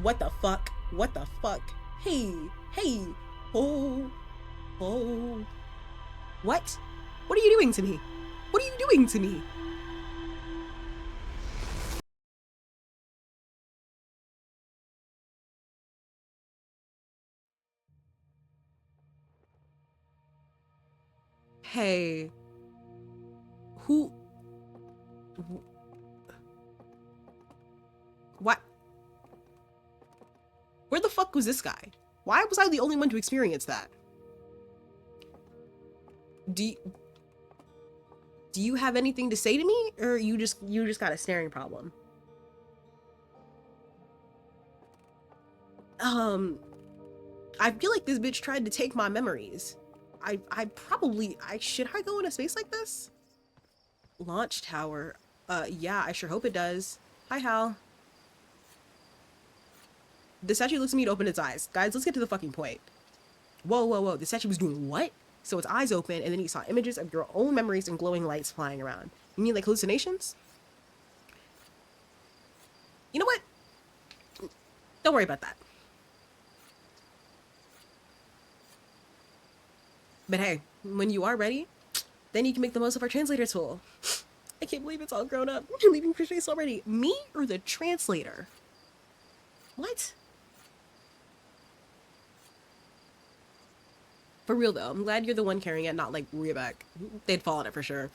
What the fuck? What the fuck? Hey, hey, oh, oh. What? What are you doing to me? What are you doing to me? Hey, who? What? Where the fuck was this guy? Why was I the only one to experience that? Do you have anything to say to me, or you just got a staring problem? I feel like this bitch tried to take my memories. Should I go in a space like this? Launch tower. Yeah, I sure hope it does. Hi, Hal. The statue looks at me to open its eyes. Guys, let's get to the fucking point. Whoa, whoa, whoa. The statue was doing what? So its eyes open, and then you saw images of your own memories and glowing lights flying around. You mean like hallucinations? You know what? Don't worry about that. But hey, when you are ready, then you can make the most of our translator tool. I can't believe it's all grown up. You're leaving for space already. Me or the translator? What? For real though, I'm glad you're the one carrying it, not like Ryabek. They'd fall on it for sure.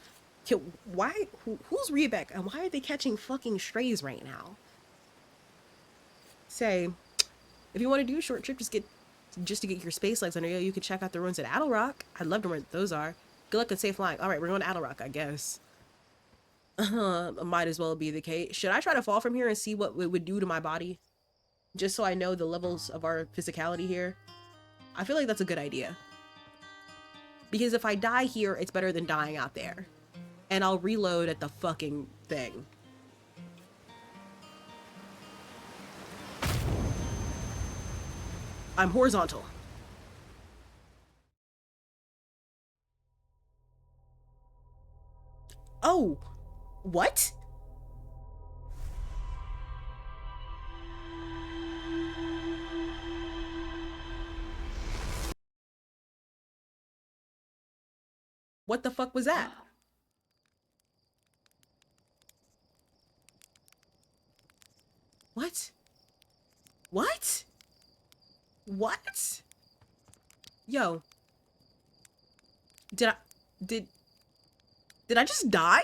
Why? Who's Ryabek, and why are they catching fucking strays right now? Say, if you want to do a short trip, just to get your space legs under you, you could check out the ruins at Addle Rock. I'd love to know what those are. Good luck and safe flying. All right, we're going to Addle Rock, I guess. Might as well be the case. Should I try to fall from here and see what it would do to my body? Just so I know the levels of our physicality here. I feel like that's a good idea. Because if I die here, it's better than dying out there. And I'll reload at the fucking thing. I'm horizontal. Oh, what? What the fuck was that? What? What? What? Yo. Did I just die?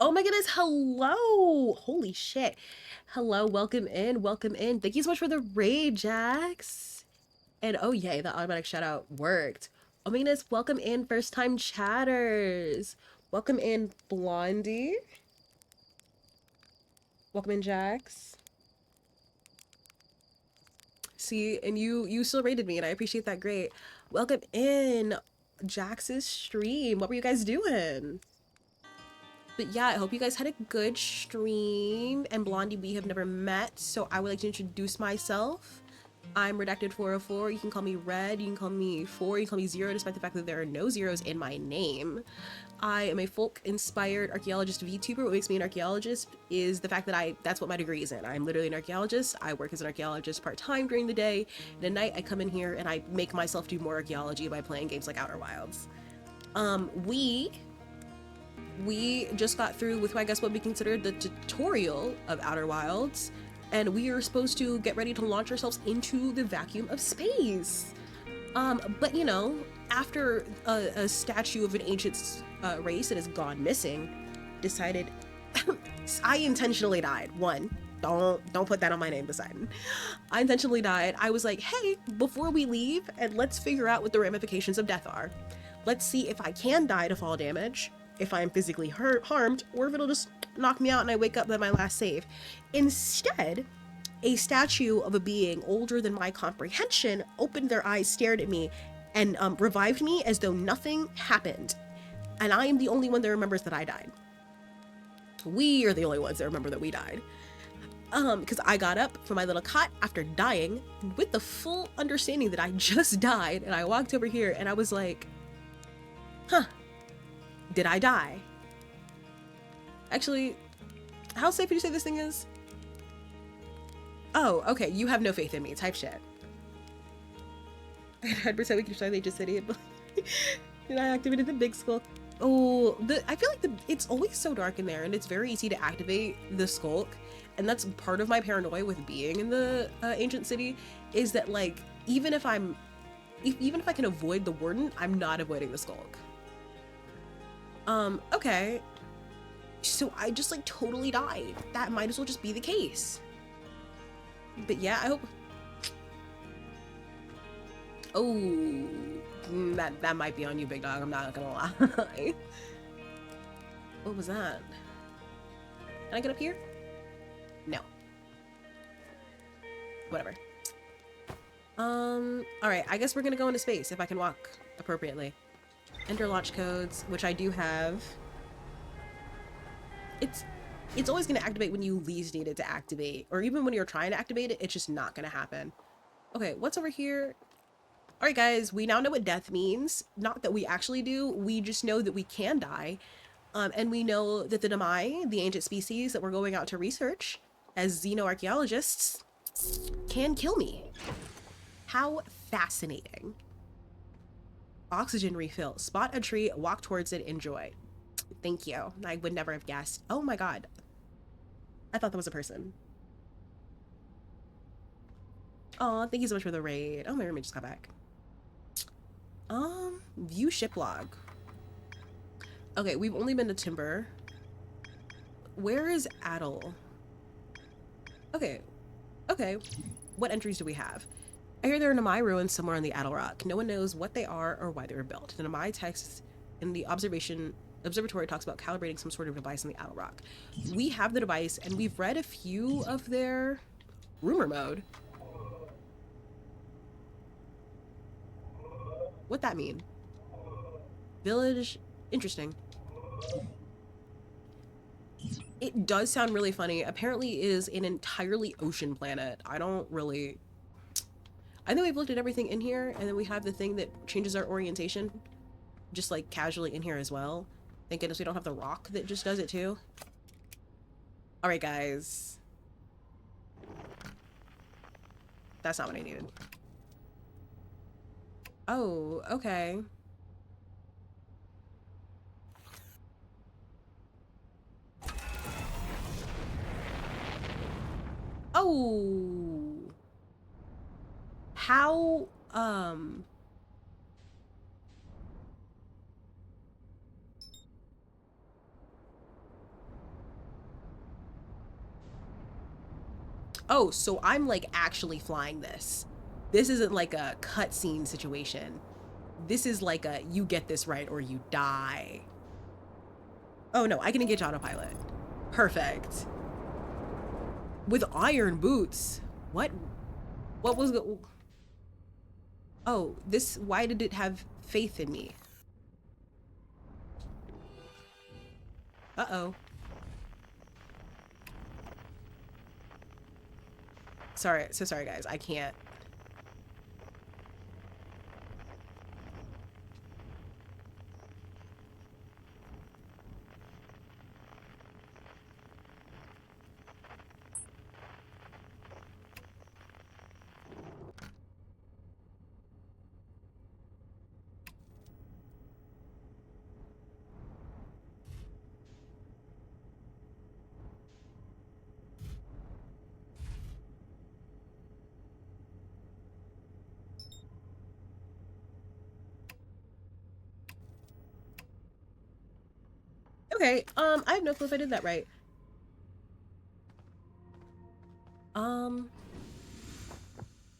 Oh my goodness, hello! Holy shit. Hello, welcome in, welcome in. Thank you so much for the raid, Jax. And oh yay, the automatic shout out worked. Oh my goodness, welcome in first time chatters. Welcome in Blondie. Welcome in Jax. See, and you still rated me and I appreciate that great. Welcome in Jax's stream. What were you guys doing? But yeah, I hope you guys had a good stream. And Blondie, we have never met, so I would like to introduce myself. I'm Redacted 404. You can call me Red, you can call me 4, you can call me 0, despite the fact that there are no zeros in my name. I am a folk-inspired archaeologist VTuber. What makes me an archaeologist is the fact that that's what my degree is in. I'm literally an archaeologist. I work as an archaeologist part-time during the day, and at night I come in here and I make myself do more archaeology by playing games like Outer Wilds. We just got through with, I guess, what we consider the tutorial of Outer Wilds, and we are supposed to get ready to launch ourselves into the vacuum of space. But you know, after a statue of an ancient race that has gone missing decided, I intentionally died. One, don't put that on my name, Poseidon. I intentionally died. I was like, hey, before we leave, and let's figure out what the ramifications of death are. Let's see if I can die to fall damage, if I'm physically harmed, or if it'll just knock me out and I wake up at my last save. Instead, a statue of a being older than my comprehension opened their eyes, stared at me, and revived me as though nothing happened. And I am the only one that remembers that I died. We are the only ones that remember that we died. Because I got up from my little cot after dying with the full understanding that I just died, and I walked over here and I was like, huh, Did I die? Actually, how safe would you say this thing is? Oh, okay. You have no faith in me. Type shit. 100% we can try they just said it. Did I activate the big skull? Oh, I feel like it's always so dark in there, and it's very easy to activate the skulk. And that's part of my paranoia with being in the ancient city, is that like even if I can avoid the warden, I'm not avoiding the skulk. Okay. So I just like totally died. That might as well just be the case. But yeah, I hope. Oh, that might be on you, big dog. I'm not gonna lie. What was that? Can I get up here? No. Whatever. Alright, I guess we're gonna go into space if I can walk appropriately. Enter launch codes, which I do have. It's always gonna activate when you least need it to activate, or even when you're trying to activate it, it's just not gonna happen. Okay, what's over here? Alright guys, we now know what death means. Not that we actually do, we just know that we can die. And we know that the Nomai, the ancient species that we're going out to research as xenoarchaeologists, can kill me. How fascinating. Oxygen refill. Spot a tree, walk towards it, enjoy. Thank you. I would never have guessed. Oh my god. I thought that was a person. Aw, thank you so much for the raid. Oh, my roommate just got back. View ship log. Okay, we've only been to Timber. Where is Adel? Okay. Okay. What entries do we have? I hear there are Nomai ruins somewhere on the Adel Rock. No one knows what they are or why they were built. The Nomai text in the observatory talks about calibrating some sort of device on the Adel Rock. We have the device, and we've read a few of their rumor mode. What'd that mean? Village. Interesting. It does sound really funny. Apparently it is an entirely ocean planet. I think we've looked at everything in here, and then we have the thing that changes our orientation. Just like casually in here as well. Thank goodness we don't have the rock that just does it too. Alright guys. That's not what I needed. Oh, okay. Oh. How, Oh, so I'm like actually flying this. This isn't like a cutscene situation. This is like a you get this right or you die. Oh no, I can engage autopilot. Perfect. With iron boots. What? What was the... Oh, this... Why did it have faith in me? Uh-oh. Sorry, so sorry guys, I can't. Okay, I have no clue if I did that right.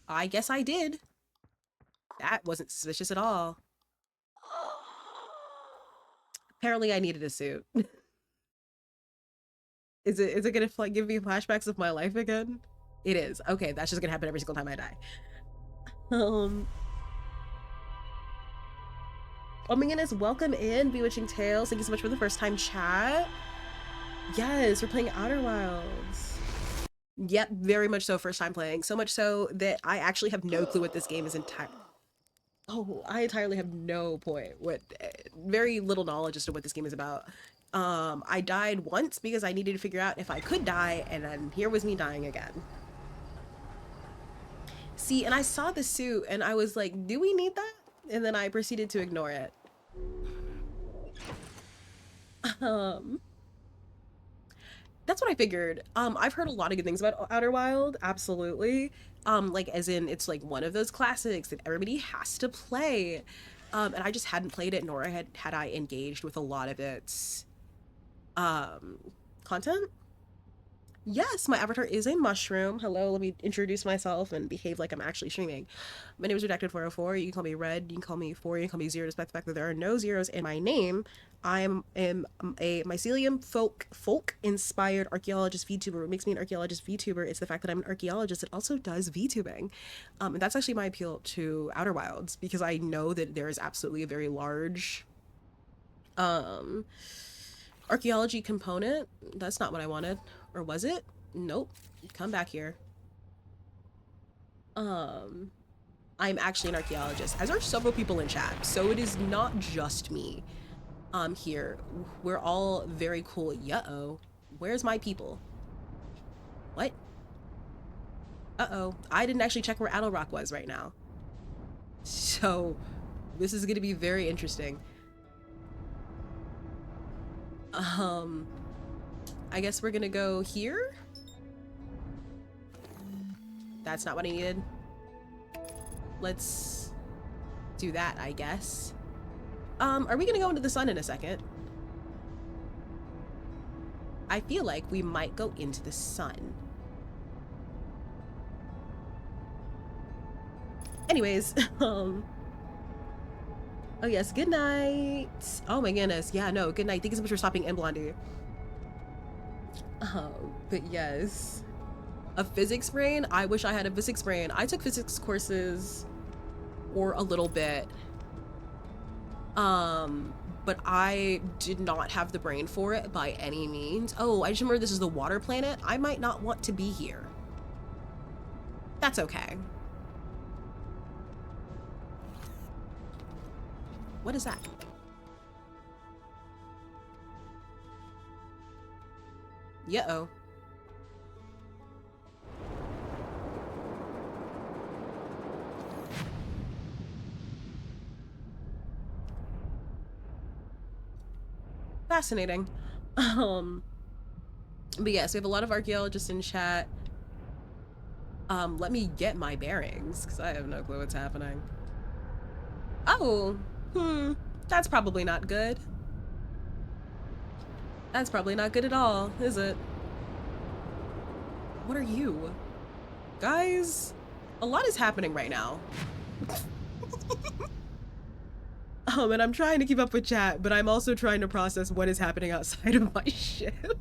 I guess I did. That wasn't suspicious at all. Apparently I needed a suit. Is it gonna like give me flashbacks of my life again? It is. Okay, that's just gonna happen every single time I die. Oh my goodness, welcome in, Bewitching Tales. Thank you so much for the first time chat. Yes, we're playing Outer Wilds. Yep, very much so first time playing. So much so that I actually have no clue what this game is Oh, I entirely have no point. What very little knowledge as to what this game is about. I died once because I needed to figure out if I could die, and then here was me dying again. See, and I saw the suit and I was like, do we need that? And then I proceeded to ignore it. Um, that's what I figured. I've heard a lot of good things about Outer Wild, absolutely. Like as in it's like one of those classics that everybody has to play. And I just hadn't played it, nor had I engaged with a lot of its um content. Yes, my avatar is a mushroom. Hello, let me introduce myself and behave like I'm actually streaming. My name is Redacted404. You can call me Red, you can call me 4, you can call me 0, despite the fact that there are no zeros in my name. I am a mycelium folk inspired archaeologist VTuber. What makes me an archaeologist VTuber is the fact that I'm an archaeologist that also does VTubing. And that's actually my appeal to Outer Wilds, because I know that there is absolutely a very large um archaeology component. That's not what I wanted. Or was it? Nope. Come back here. Um, I'm actually an archaeologist, as are several people in chat, so it is not just me. Here. We're all very cool. Uh-oh. Where's my people? What? Uh-oh. I didn't actually check where Adel Rock was right now. So, this is gonna be very interesting. I guess we're gonna go here. That's not what I needed. Let's do that, I guess. Are we gonna go into the sun in a second? I feel like we might go into the sun. Anyways, oh yes, good night. Oh my goodness, yeah, no, good night. Thank you so much for stopping in, Blondie. But yes. A physics brain? I wish I had a physics brain. I took physics courses for a little bit. But I did not have the brain for it by any means. Oh, I just remember this is the water planet. I might not want to be here. That's okay. What is that? Yeah-oh. Fascinating. But yes, we have a lot of archaeologists in chat. Let me get my bearings, because I have no clue what's happening. Oh, that's probably not good. That's probably not good at all, is it? What are you? Guys, a lot is happening right now. And I'm trying to keep up with chat, but I'm also trying to process what is happening outside of my ship.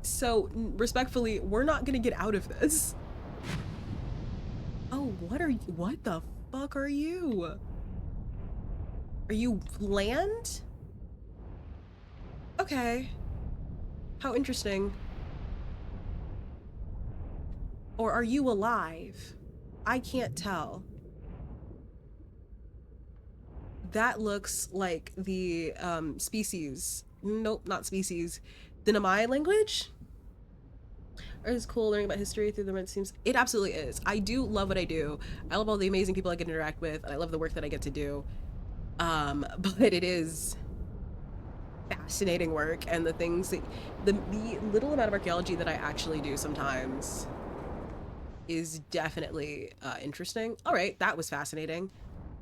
So, respectfully, we're not gonna get out of this. Oh, what the fuck are you? Are you land? Okay. How interesting. Or are you alive? I can't tell. That looks like the species. Nope, not species. The Nomai language? It's cool learning about history through them. It seems it absolutely is. I do love what I do. I love all the amazing people I get to interact with, and I love the work that I get to do. But it is fascinating work, and the things that the little amount of archaeology that I actually do sometimes is definitely interesting. All right, that was fascinating.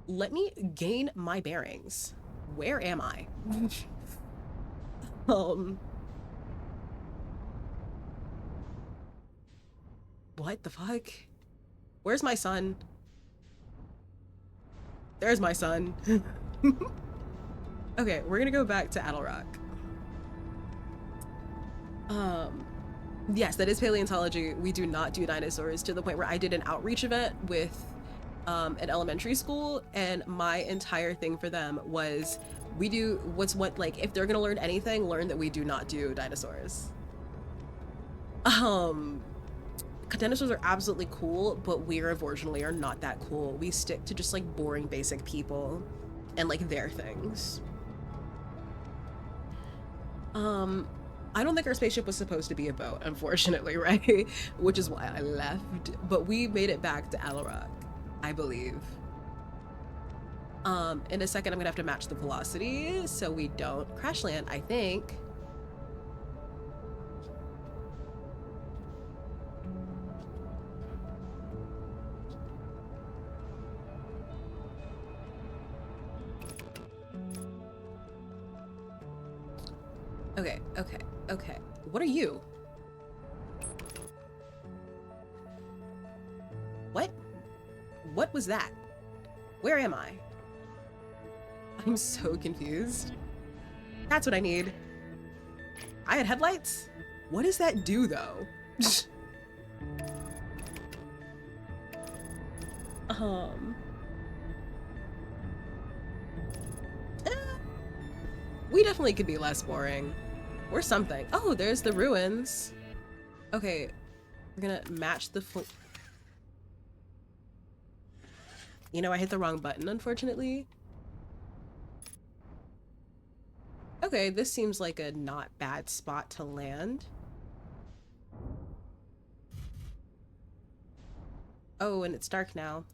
Let me gain my bearings. Where am I? What the fuck? Where's my son? There's my son. Okay, we're gonna go back to Adelrock. Yes, that is paleontology. We do not do dinosaurs, to the point where I did an outreach event with an elementary school, and my entire thing for them was we do like if they're gonna learn anything, learn that we do not do dinosaurs. dinosaurs are absolutely cool, but we unfortunately are not that cool. We stick to just like boring basic people and like their things. Um, I don't think our spaceship was supposed to be a boat, unfortunately, right? Which is why I left. But we made it back to Alarak, I believe. In a second, I'm gonna have to match the velocity so we don't crash land, I think. Okay, okay, okay. What are you? What? What was that? Where am I? I'm so confused. That's what I need. I had headlights? What does that do, though? um... eh, we definitely could be less boring. Or something. Oh, there's the ruins. Okay, we're gonna match the full... You know, I hit the wrong button, unfortunately. Okay, this seems like a not bad spot to land. Oh, and it's dark now.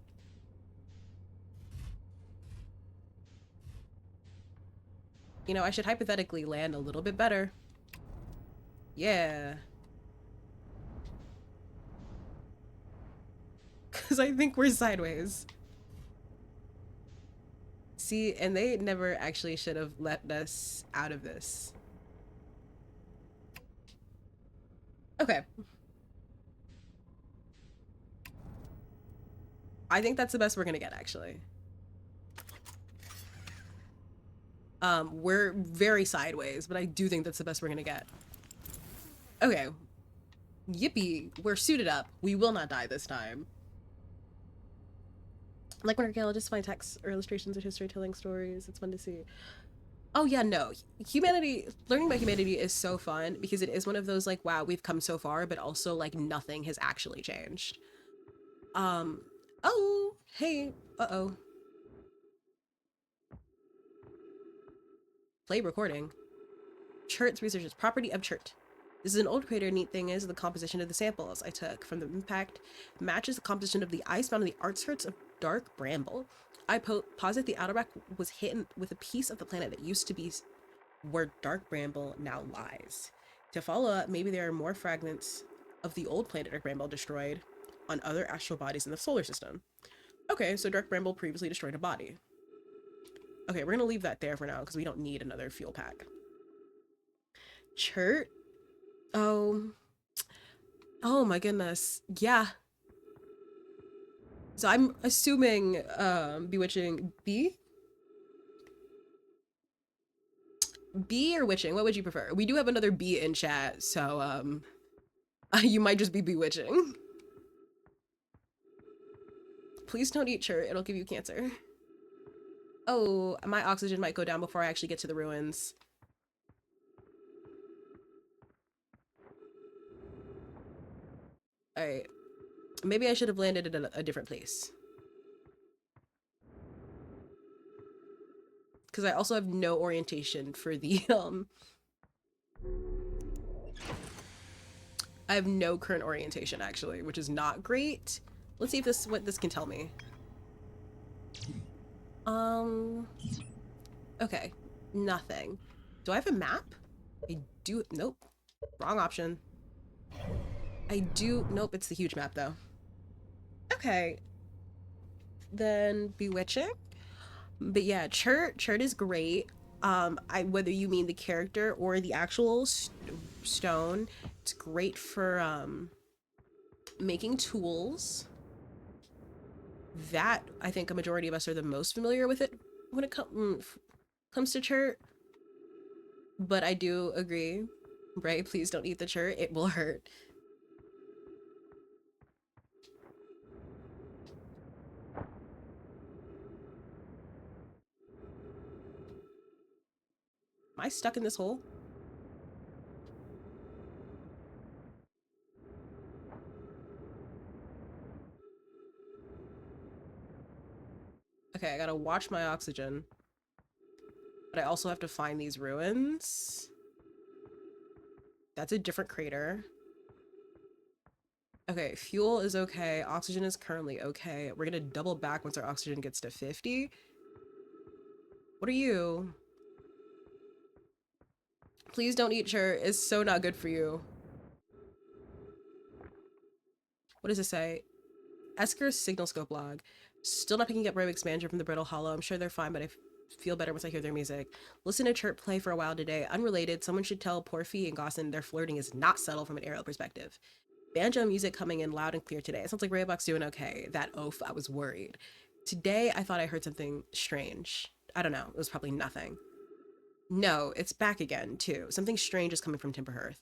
You know, I should hypothetically land a little bit better. Yeah. Because I think we're sideways. See, and they never actually should have let us out of this. Okay. I think that's the best we're gonna get, actually. We're very sideways, but I do think that's the best we're gonna get. Okay. Yippee, we're suited up. We will not die this time. Like when archaeologists find texts or illustrations of history telling stories, it's fun to see. Oh yeah, no. Humanity, learning about humanity is so fun because it is one of those like, wow, we've come so far, but also like nothing has actually changed. Oh, hey, uh-oh. Play recording. Chert's researchers, property of Chert. This is an old crater. Neat thing is the composition of the samples I took from the impact matches the composition of the ice found on the outskirts of dark bramble. I posit the outer back was hit with a piece of the planet that used to be where dark bramble now lies. To follow up, maybe there are more fragments of the old planet Dark Bramble destroyed on other astral bodies in the solar system. Okay, so Dark Bramble previously destroyed a body. Okay, we're gonna leave that there for now because we don't need another fuel pack. Chert? Oh. Oh my goodness. Yeah. So I'm assuming bewitching B? B or witching? What would you prefer? We do have another B in chat, so you might just be bewitching. Please don't eat chert, it'll give you cancer. Oh, my oxygen might go down before I actually get to the ruins. Alright. Maybe I should have landed in a different place. Because I also have no orientation for the, I have no current orientation, actually, which is not great. Let's see if what this can tell me. Okay. Nothing. Do I have a map? I do. Nope. Wrong option. I do. Nope, it's the huge map, though. Okay. Then bewitching. But yeah, Chert is great. Whether you mean the character or the actual stone, it's great for making tools. That I think a majority of us are the most familiar with it when it comes to Chert. But I do agree, right? Please don't eat the Chert; it will hurt. Am I stuck in this hole? Okay, I gotta watch my oxygen. But I also have to find these ruins. That's a different crater. Okay, fuel is okay. Oxygen is currently okay. We're gonna double back once our oxygen gets to 50. What are you? Please don't eat shirt. It's so not good for you. What does it say? Esker's signal scope log. Still not picking up Brave Expander from the Brittle Hollow. I'm sure they're fine, but I feel better once I hear their music. Listen to Chirp play for a while today. Unrelated, someone should tell Porphy and Gossin their flirting is not subtle from an aerial perspective. Banjo music coming in loud and clear today. It sounds like Raybox doing okay. That oaf, I was worried. Today, I thought I heard something strange. I don't know. It was probably nothing. No, it's back again, too. Something strange is coming from Timberhearth.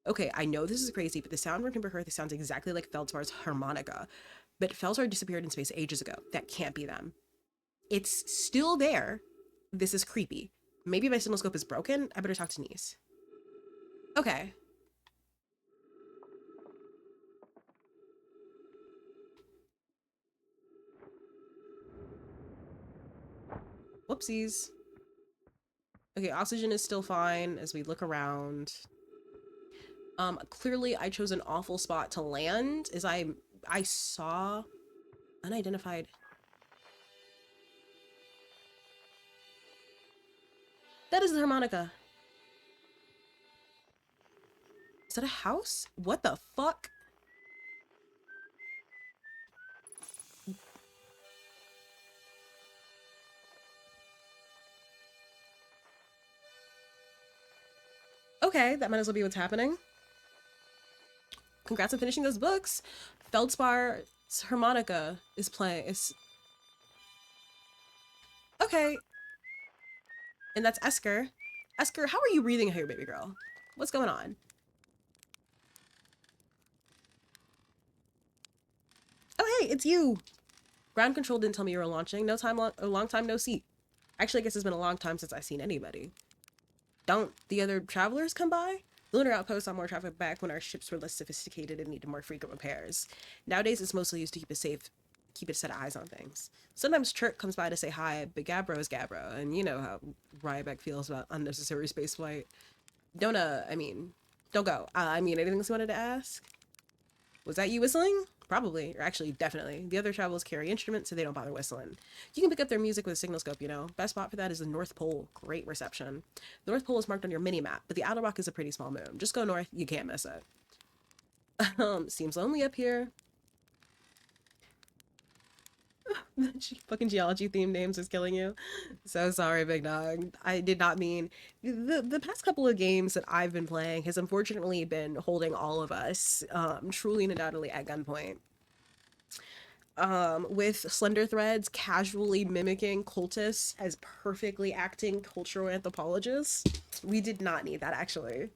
Okay, I know this is crazy, but the sound from Timberhearth sounds exactly like Feldspar's harmonica. But Feldsar disappeared in space ages ago. That can't be them. It's still there. This is creepy. Maybe my signal is broken. I better talk to Nice. Okay. Whoopsies. Okay, oxygen is still fine as we look around. Clearly I chose an awful spot to land as I saw unidentified. That is the harmonica. Is that a house? What the fuck? Okay, that might as well be what's happening. Congrats on finishing those books. Feldspar's harmonica is playing. Okay, and that's Esker. Esker, how are you breathing here, baby girl? What's going on? Oh, hey, it's you. Ground control didn't tell me you were launching. A long time no see. Actually, I guess it's been a long time since I've seen anybody. Don't the other travelers come by? The lunar outpost saw more traffic back when our ships were less sophisticated and needed more frequent repairs. Nowadays, it's mostly used to keep a set of eyes on things. Sometimes Chirk comes by to say hi, but Gabbro is Gabbro, and you know how Ryback feels about unnecessary spaceflight. Don't go. Anything else you wanted to ask? Was that you whistling? Probably, or actually, definitely. The other travelers carry instruments, so they don't bother whistling. You can pick up their music with a signal scope, you know. Best spot for that is the North Pole. Great reception. The North Pole is marked on your mini-map, but the outer rock is a pretty small moon. Just go north, you can't miss it. Seems lonely up here. The fucking geology themed names is killing you. So sorry, big dog. I did not mean the past couple of games that I've been playing has unfortunately been holding all of us truly and undoubtedly at gunpoint. With slender threads casually mimicking cultists as perfectly acting cultural anthropologists. We did not need that actually.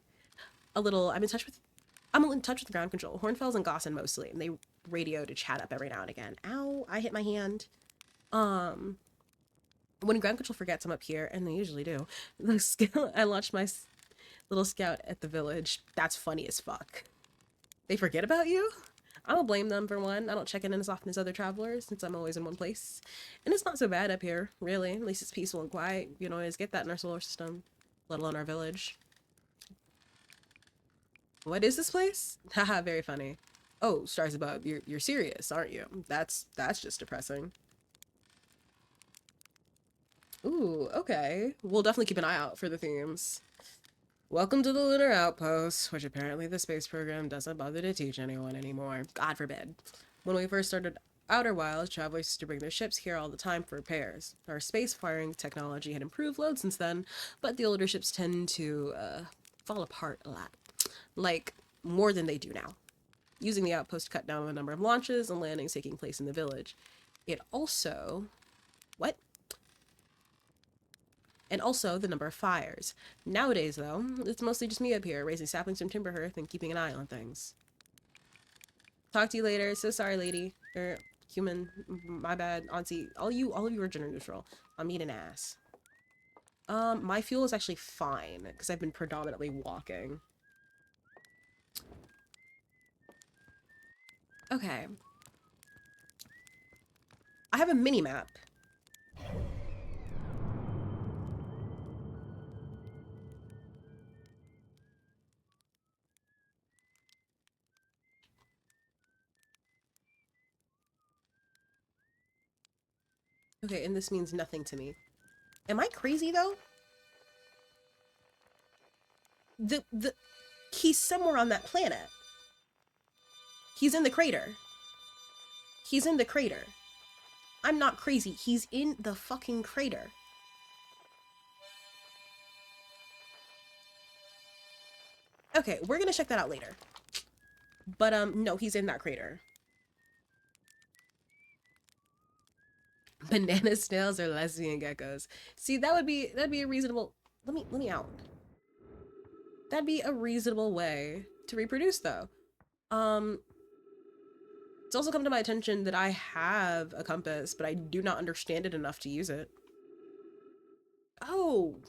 A little I'm in touch with ground control. Hornfells and Gossin mostly, and they radio to chat up every now and again. Ow, I hit my hand. When ground control forgets I'm up here, and they usually do, I launched my little scout at the village. That's funny as fuck. They forget about you? I don't blame them for one. I don't check in as often as other travelers since I'm always in one place. And it's not so bad up here, really. At least it's peaceful and quiet. You don't always get that in our solar system, let alone our village. What is this place? Haha, very funny. Oh, stars above. You're serious, aren't you? That's just depressing. Ooh, okay. We'll definitely keep an eye out for the themes. Welcome to the Lunar Outpost, which apparently the space program doesn't bother to teach anyone anymore. God forbid. When we first started Outer Wilds, travelers used to bring their ships here all the time for repairs. Our space firing technology had improved loads since then, but the older ships tend to fall apart a lot. Like, more than they do now. Using the outpost cut down the number of launches and landings taking place in the village. It also... What? And also the number of fires. Nowadays, though, it's mostly just me up here, raising saplings from Timberhearth and keeping an eye on things. Talk to you later. So sorry, lady. Human. My bad. Auntie. All of you are gender neutral. I'm eating ass. My fuel is actually fine, because I've been predominantly walking. Okay. I have a mini-map. Okay, and this means nothing to me. Am I crazy though? The he's somewhere on that planet. He's in the crater. He's in the crater. I'm not crazy. He's in the fucking crater. Okay, we're gonna check that out later. But no, he's in that crater. Banana snails or lesbian geckos. See, that'd be a reasonable. Let me out. That'd be a reasonable way to reproduce, though. It's also come to my attention that I have a compass, but I do not understand it enough to use it. Oh,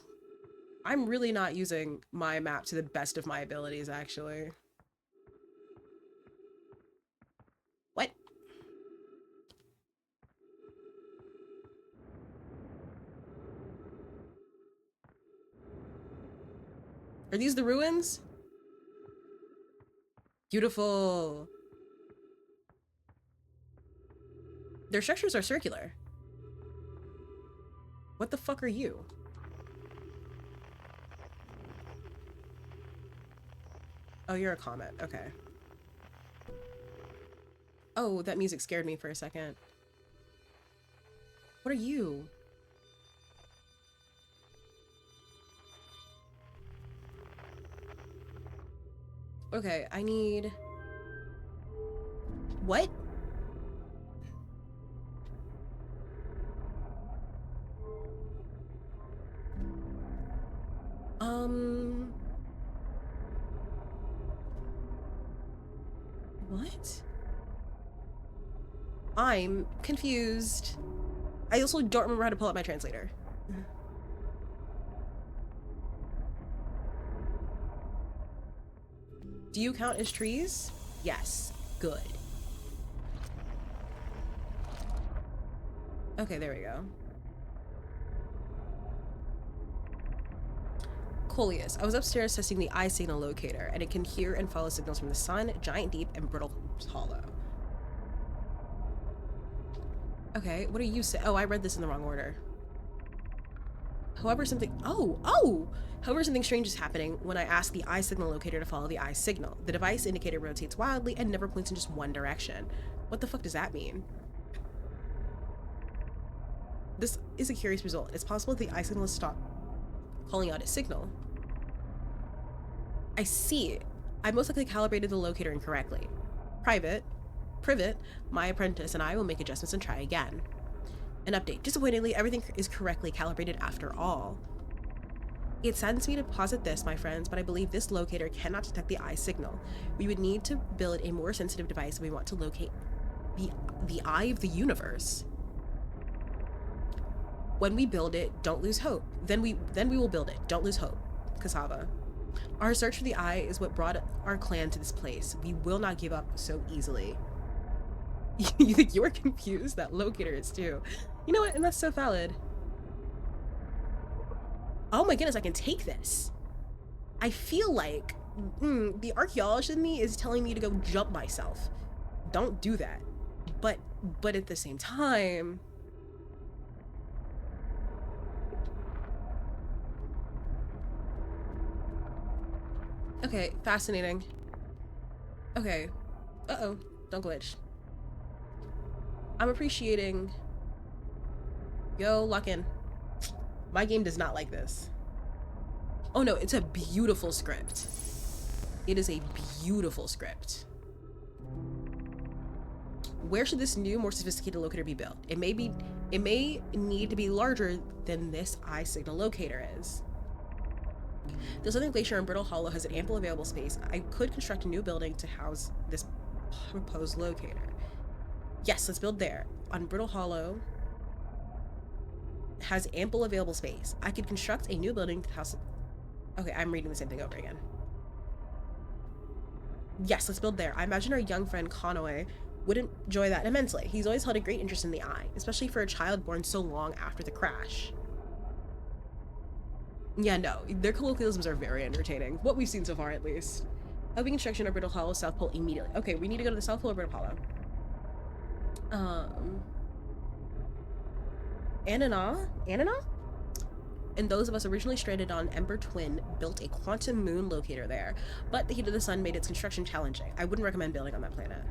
I'm really not using my map to the best of my abilities, actually. What? Are these the ruins? Beautiful. Their structures are circular. What the fuck are you? Oh, you're a comet. Okay. Oh, that music scared me for a second. What are you? Okay, I need... What? What? I'm confused. I also don't remember how to pull up my translator. Do you count as trees? Yes. Good. Okay, there we go. Coleus. I was upstairs testing the eye signal locator, and it can hear and follow signals from the sun, giant deep, and brittle hollow. Okay, what are you saying? Oh, I read this in the wrong order. However, something... Oh! However, something strange is happening when I ask the eye signal locator to follow the eye signal. The device indicator rotates wildly and never points in just one direction. What the fuck does that mean? This is a curious result. It's possible the eye signal has stopped calling out its signal. I see. I most likely calibrated the locator incorrectly. Privet, my apprentice, and I will make adjustments and try again. An update. Disappointingly, everything is correctly calibrated after all. It saddens me to posit this, my friends, but I believe this locator cannot detect the eye signal. We would need to build a more sensitive device if we want to locate the eye of the universe. When we build it, don't lose hope. Then we will build it. Don't lose hope. Cassava. Our search for the eye is what brought our clan to this place. We will not give up so easily. You think you're confused? That locator is too. You know what? And that's so valid. Oh my goodness, I can take this. I feel like the archaeologist in me is telling me to go jump myself. Don't do that. But at the same time... Okay, fascinating. Okay. Uh-oh, don't glitch. I'm appreciating... Yo, lock in. My game does not like this. Oh no, it's a beautiful script. It is a beautiful script. Where should this new, more sophisticated locator be built? It may need to be larger than this eye signal locator is. The Southern Glacier in Brittle Hollow has an ample available space. I could construct a new building to house this proposed locator. Yes, let's build there. On Brittle Hollow has ample available space. I could construct a new building to house... Okay, I'm reading the same thing over again. Yes, let's build there. I imagine our young friend Conway would enjoy that immensely. He's always held a great interest in the eye, especially for a child born so long after the crash. Yeah, no, their colloquialisms are very entertaining. What we've seen so far, at least. Helping construction of Brittle Hollow, South Pole immediately. Okay, we need to go to the South Pole of Brittle Hollow. Anana? And those of us originally stranded on Ember Twin built a quantum moon locator there, but the heat of the sun made its construction challenging. I wouldn't recommend building on that planet.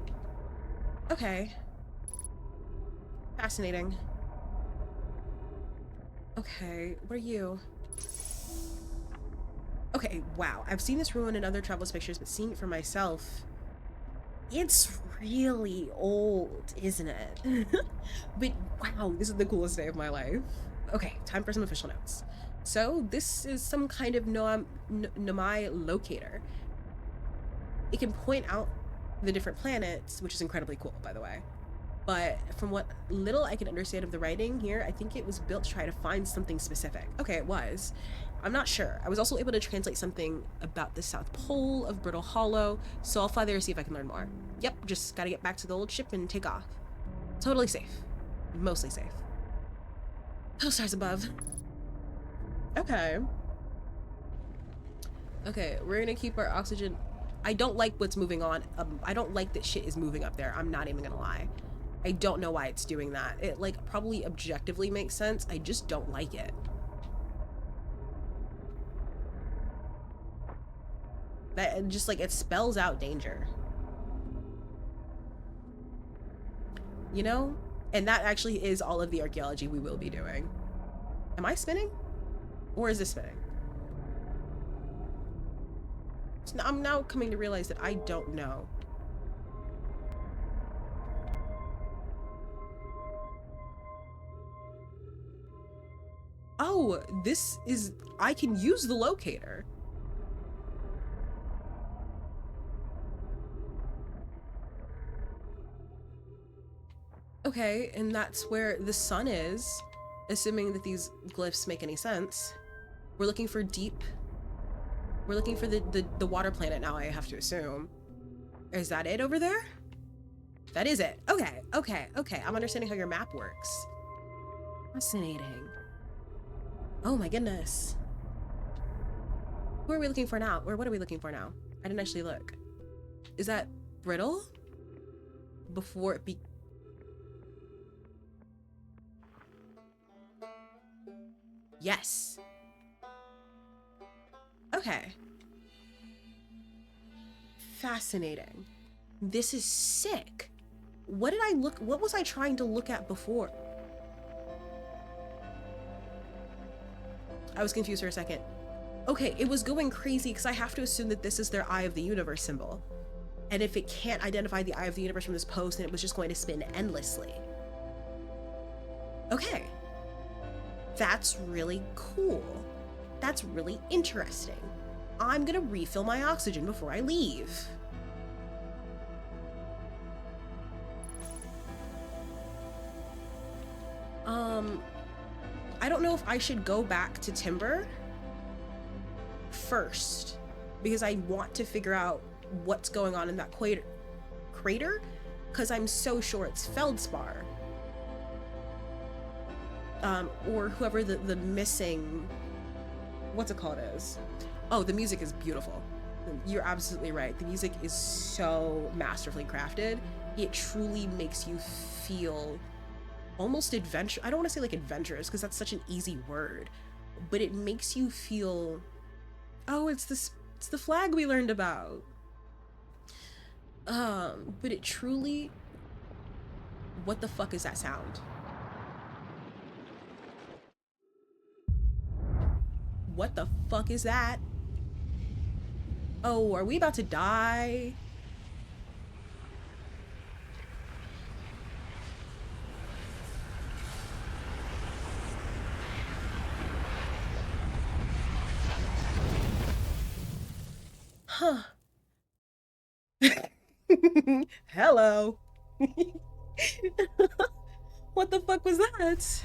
Okay. Fascinating. Okay, what are you? Okay, wow. I've seen this ruin in other Travelers pictures, but seeing it for myself, it's really old, isn't it? But wow, this is the coolest day of my life. Okay, time for some official notes. So this is some kind of Nomai locator. It can point out the different planets, which is incredibly cool, by the way. But from what little I can understand of the writing here, I think it was built to try to find something specific. Okay, it was. I'm not sure. I was also able to translate something about the South Pole of Brittle Hollow, so I'll fly there to see if I can learn more. Yep, just gotta get back to the old ship and take off. Totally safe. Mostly safe. Oh, stars above. Okay. Okay, we're gonna keep our oxygen. I don't like what's moving on. I don't like that shit is moving up there. I'm not even gonna lie. I don't know why it's doing that. It, like, probably objectively makes sense. I just don't like it. That just, like, it spells out danger. You know? And that actually is all of the archaeology we will be doing. Am I spinning? Or is this spinning? So I'm now coming to realize that I don't know. Oh, this is... I can use the locator. Okay, and that's where the sun is, assuming that these glyphs make any sense. We're looking for deep... We're looking for the water planet now, I have to assume. Is that it over there? That is it. Okay, okay, okay. I'm understanding how your map works. Fascinating. Oh my goodness. Who are we looking for now? Or what are we looking for now? I didn't actually look. Is that brittle? Before it be... Yes. Okay. Fascinating. This is sick. What did I look... What was I trying to look at before? I was confused for a second. Okay, it was going crazy because I have to assume that this is their Eye of the Universe symbol. And if it can't identify the Eye of the Universe from this post, then it was just going to spin endlessly. Okay. That's really cool. That's really interesting. I'm gonna refill my oxygen before I leave. I don't know if I should go back to Timber first, because I want to figure out what's going on in that crater, because I'm so sure it's Feldspar. Or whoever the missing, what's it called is. Oh, the music is beautiful. You're absolutely right. The music is so masterfully crafted. It truly makes you feel almost adventure. I don't want to say like adventurous because that's such an easy word, but it makes you feel, oh, it's the flag we learned about. But it truly, what the fuck is that sound? What the fuck is that? Oh, are we about to die? Huh. Hello. What the fuck was that?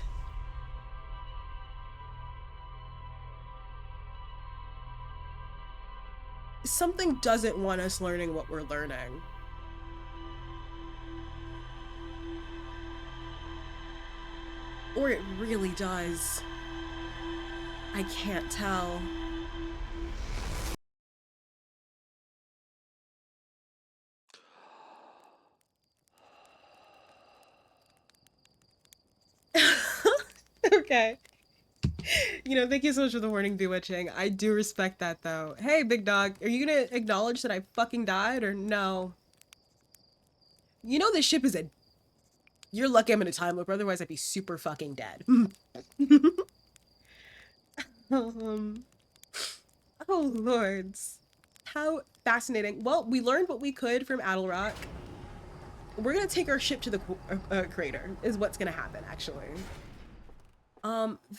Something doesn't want us learning what we're learning. Or it really does. I can't tell. Okay. You know, thank you so much for the warning, bewitching. I do respect that, though. Hey, big dog, are you gonna acknowledge that I fucking died, or no? You know this ship is a... You're lucky I'm in a time loop, otherwise I'd be super fucking dead. um, oh, lords. How fascinating. Well, we learned what we could from Adelrock. We're gonna take our ship to the crater, is what's gonna happen, actually.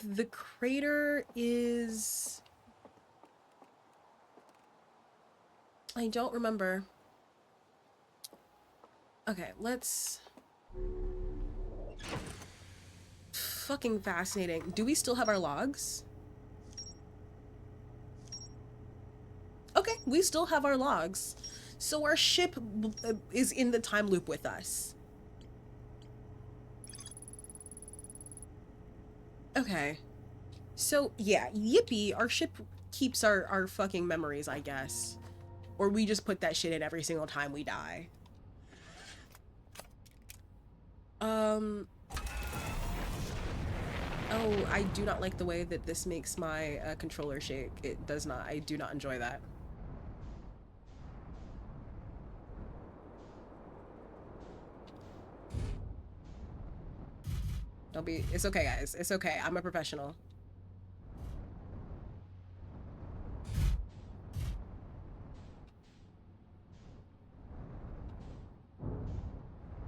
The crater is... I don't remember. Okay, let's... Fucking fascinating. Do we still have our logs? Okay, we still have our logs. So our ship is in the time loop with us. Okay. So, yeah, yippee, our ship keeps our fucking memories, I guess. Or we just put that shit in every single time we die. Oh, I do not like the way that this makes my controller shake. It does not. I do not enjoy that. Don't be... It's okay, guys. It's okay. I'm a professional.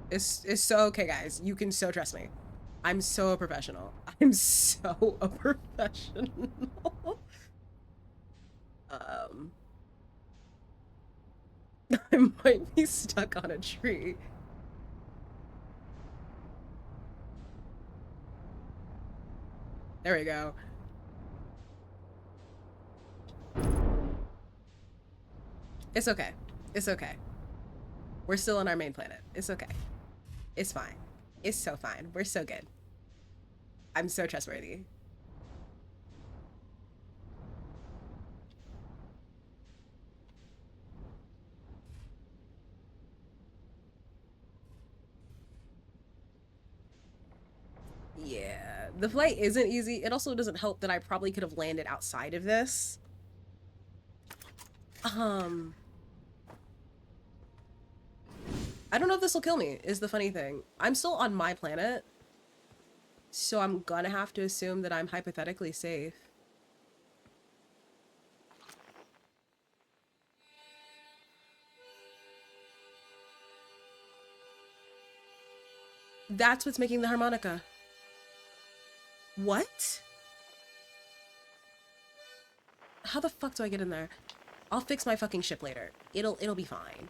It's so okay, guys. You can so trust me. I'm so a professional. I'm so a professional. um, I might be stuck on a tree. There we go. It's okay. It's okay. We're still on our main planet. It's okay. It's fine. It's so fine. We're so good. I'm so trustworthy. Yeah, the flight isn't easy. It also doesn't help that I probably could have landed outside of this. I don't know if this will kill me, is the funny thing. I'm still on my planet, so I'm gonna have to assume that I'm hypothetically safe. That's what's making the harmonica. What? How the fuck do I get in there? I'll fix my fucking ship later. It'll be fine.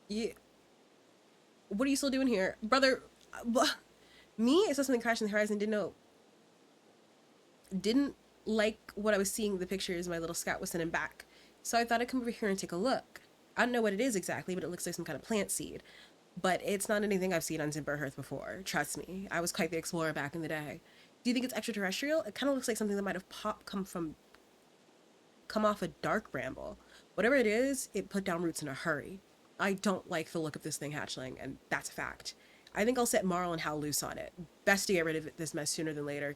Yeah. What are you still doing here? Brother, me? I saw something crash in the horizon, didn't like what I was seeing, the pictures my little scout was sending back. So I thought I'd come over here and take a look. I don't know what it is exactly, but it looks like some kind of plant seed. But it's not anything I've seen on Zimberhearth before. Trust me, I was quite the explorer back in the day. Do you think it's extraterrestrial? It kind of looks like something that might have come off a dark bramble. Whatever it is, it put down roots in a hurry. I don't like the look of this thing hatchling, and that's a fact. I think I'll set Marl and Hal loose on it. Best to get rid of this mess sooner than later.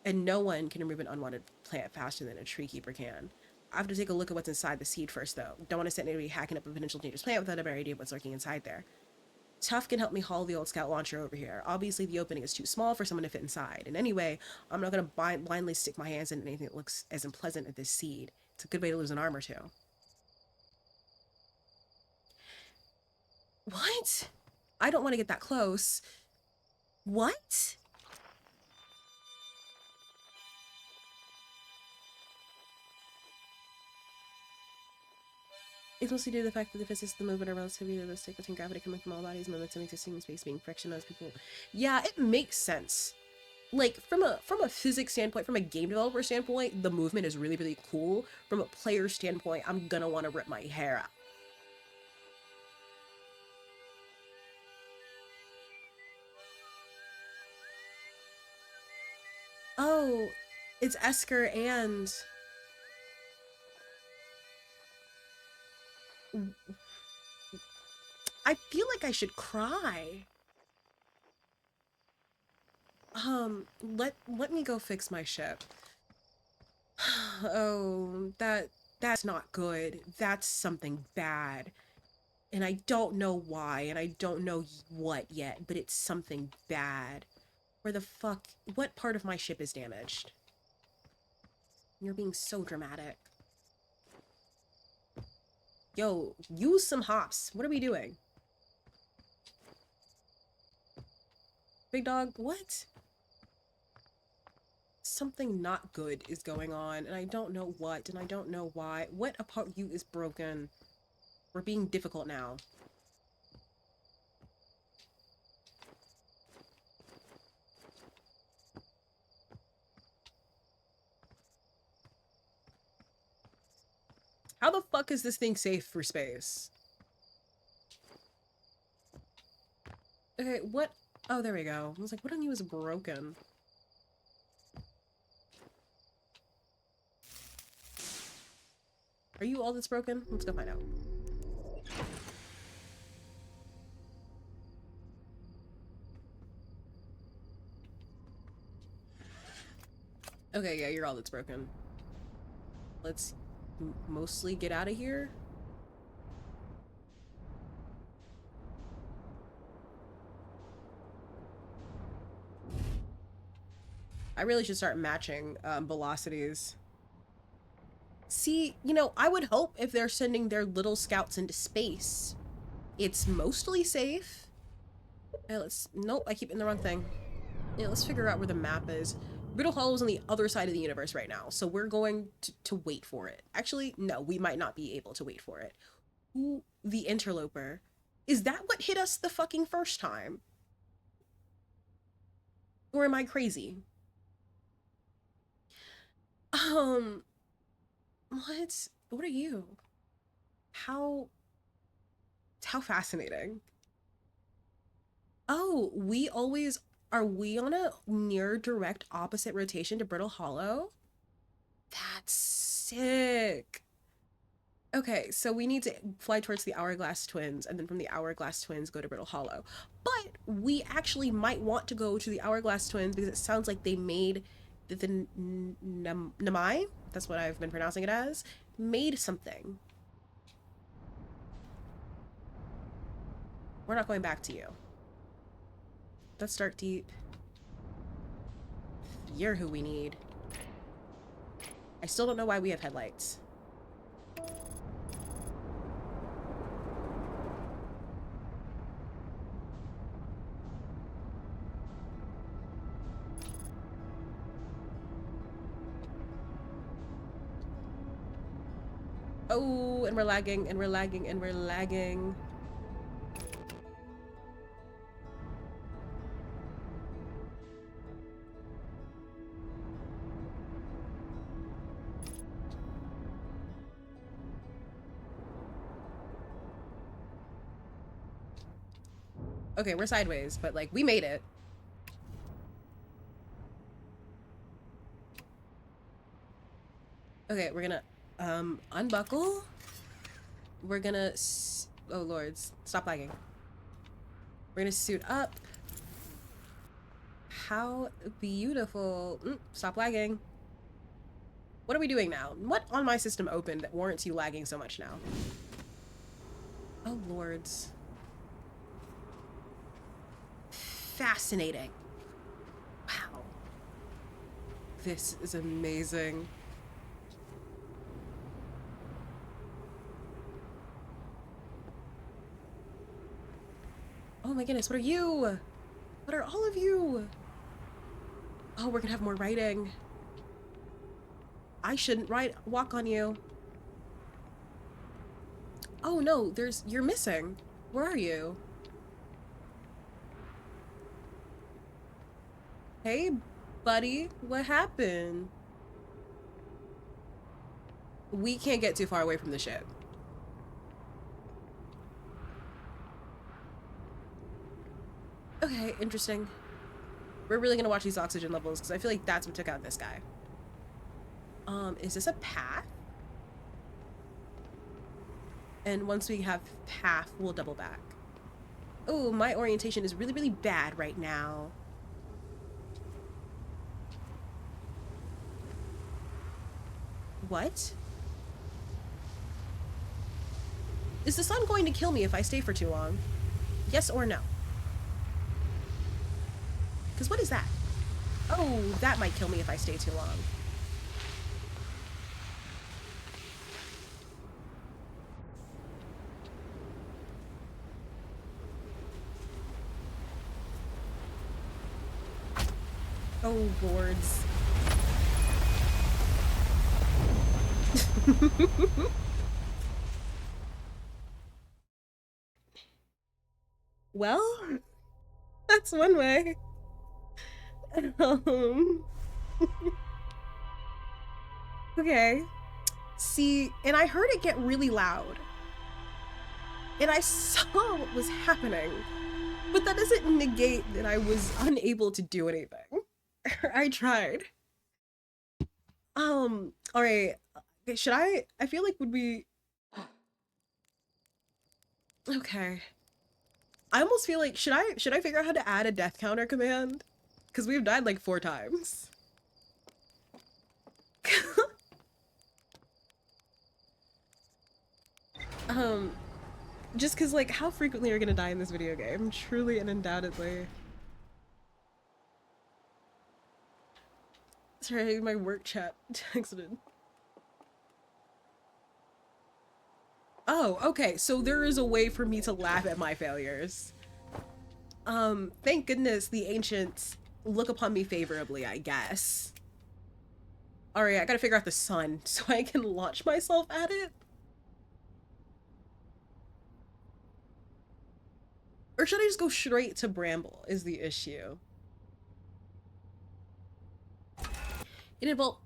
And no one can remove an unwanted plant faster than a tree keeper can. I have to take a look at what's inside the seed first, though. Don't want to set anybody hacking up a potential dangerous plant without a better idea of what's lurking inside there. Tuff can help me haul the old scout launcher over here. Obviously, the opening is too small for someone to fit inside. And anyway, I'm not going to blindly stick my hands in anything that looks as unpleasant as this seed. It's a good way to lose an arm or two. What? I don't want to get that close. What? It's mostly due to the fact that the physics of the movement are relatively realistic, between gravity coming from all bodies, momentum existing in space being friction as people. Yeah, it makes sense. Like from a physics standpoint, from a game developer standpoint, the movement is really, really cool. From a player standpoint, I'm gonna want to rip my hair out. Oh, it's Esker and... I feel like I should cry. Let me go fix my ship. Oh, that's not good. That's something bad. And I don't know why, and I don't know what yet, but it's something bad. Where the fuck, what part of my ship is damaged? You're being so dramatic. Yo, use some hops. What are we doing? Big dog, what? Something not good is going on, and I don't know what, and I don't know why. What about you is broken? We're being difficult now. How the fuck is this thing safe for space? Okay, what? Oh, there we go. I was like, what on you is broken? Are you all that's broken? Let's go find out. Okay, yeah, you're all that's broken. Let's mostly get out of here. I really should start matching velocities. See, you know, I would hope if they're sending their little scouts into space, it's mostly safe. Hey, nope, I keep in the wrong thing. Yeah, let's figure out where the map is. Brittle Hollow is on the other side of the universe right now, so we're going to wait for it. Actually, no, we might not be able to wait for it. Ooh, the interloper. Is that what hit us the fucking first time? Or am I crazy? Um, what? What are you? How fascinating. Oh, we always are we on a near direct opposite rotation to Brittle Hollow? That's sick. Okay, so we need to fly towards the Hourglass Twins, and then from the Hourglass Twins go to Brittle Hollow. But we actually might want to go to the Hourglass Twins because it sounds like they made the Nomai, that's what I've been pronouncing it as, made something. We're not going back to you. Let's start deep. You're who we need. I still don't know why we have headlights. Oh, and we're lagging, and we're lagging, and we're lagging. Okay, we're sideways, but like, we made it. Okay, we're gonna, unbuckle. We're gonna, oh lords, stop lagging. We're gonna suit up. How beautiful. Stop lagging. What are we doing now? What on my system opened that warrants you lagging so much now? Oh lords. Fascinating. Wow. This is amazing. Oh my goodness, what are you? What are all of you? Oh, we're gonna have more writing. I shouldn't walk on you. Oh no, you're missing. Where are you? Hey, buddy, what happened? We can't get too far away from the ship. Okay, interesting. We're really gonna watch these oxygen levels because I feel like that's what took out this guy. Is this a path? And once we have path, we'll double back. Oh, my orientation is really, really bad right now. What? Is the sun going to kill me if I stay for too long? Yes or no? Because what is that? Oh, that might kill me if I stay too long. Oh, lords. Well, that's one way. Okay. See, and I heard it get really loud. And I saw what was happening. But that doesn't negate that I was unable to do anything. I tried. Alright. Should I feel like would we Okay. I almost feel like should I figure out how to add a death counter command? Because we've died like 4 times. Just because like how frequently are we gonna die in this video game? Truly and undoubtedly. Sorry, my work chat texted. Oh, okay, so there is a way for me to laugh at my failures. Thank goodness the ancients look upon me favorably, I guess. Alright, I gotta figure out the sun so I can launch myself at it. Or should I just go straight to Bramble is the issue. It involves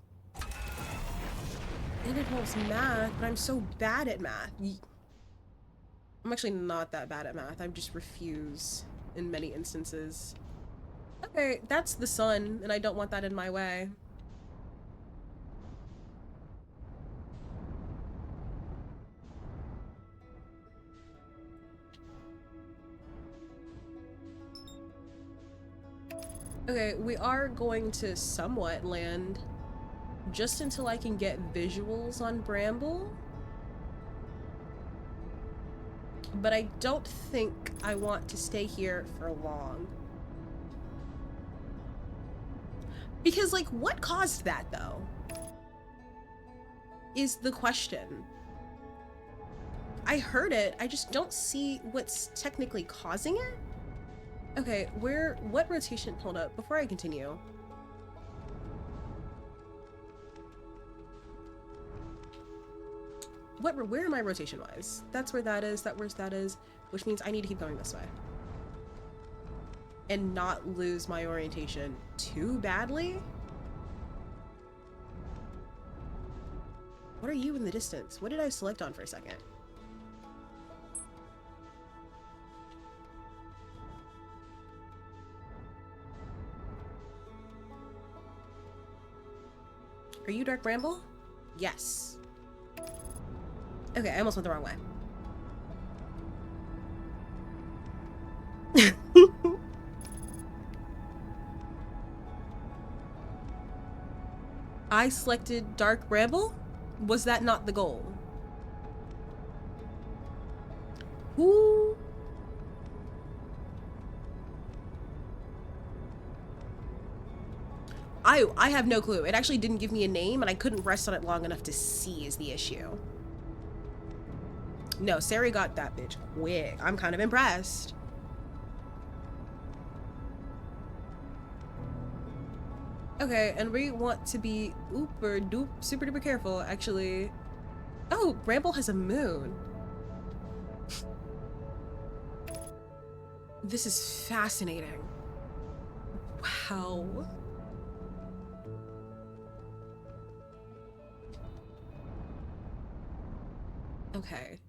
math, but I'm so bad at math. I'm actually not that bad at math. I just refuse in many instances. Okay, that's the sun, and I don't want that in my way. Okay, we are going to somewhat land just until I can get visuals on Bramble. But I don't think I want to stay here for long. Because, like, what caused that, though? Is the question. I heard it, I just don't see what's technically causing it. Okay, what rotation, hold up, before I continue. Where am I rotation-wise? That's where that is, where's that is, which means I need to keep going this way. And not lose my orientation too badly? What are you in the distance? What did I select on for a second? Are you Dark Bramble? Yes. Okay, I almost went the wrong way. I selected Dark Bramble? Was that not the goal? Who? I have no clue. It actually didn't give me a name, and I couldn't rest on it long enough to see is the issue. No, Sari got that bitch quick. I'm kind of impressed. Okay, and we want to be super duper careful, actually. Oh, Bramble has a moon. This is fascinating. Wow. Okay.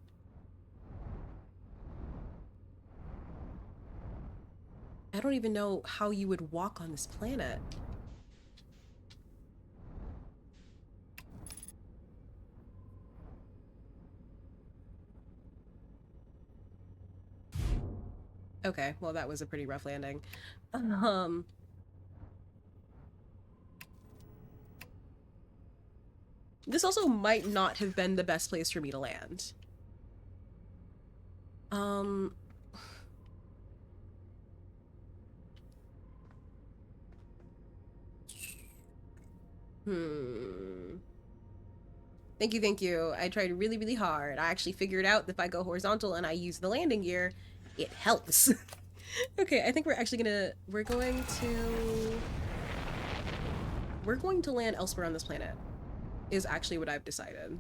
I don't even know how you would walk on this planet. Okay, well that was a pretty rough landing. Um, this also might not have been the best place for me to land. Um, hmm. Thank you, thank you. I tried really, really hard. I actually figured out that if I go horizontal and I use the landing gear, it helps. Okay, I think we're going to land elsewhere on this planet, is actually what I've decided.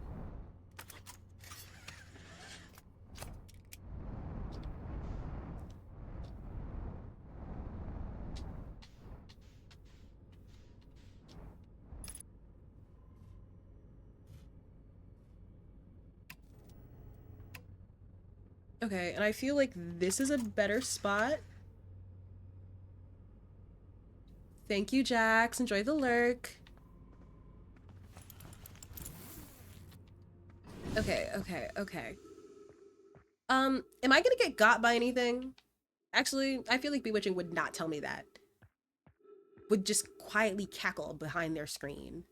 Okay, and I feel like this is a better spot. Thank you, Jax. Enjoy the lurk. Okay, okay, okay. Am I gonna get got by anything? Actually, I feel like Bewitching would not tell me that. Would just quietly cackle behind their screen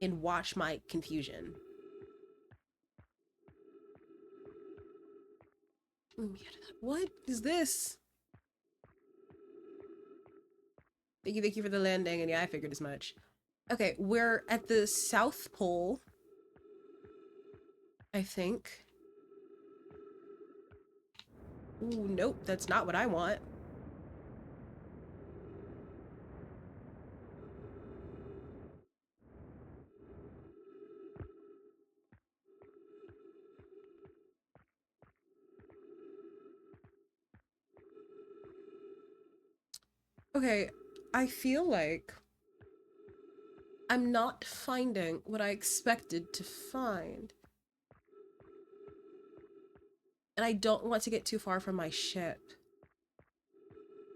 and watch my confusion. What is this? Thank you for the landing, and yeah, I figured as much. Okay, we're at the South Pole, I think. Ooh, nope, that's not what I want. Okay, I feel like I'm not finding what I expected to find. And I don't want to get too far from my ship.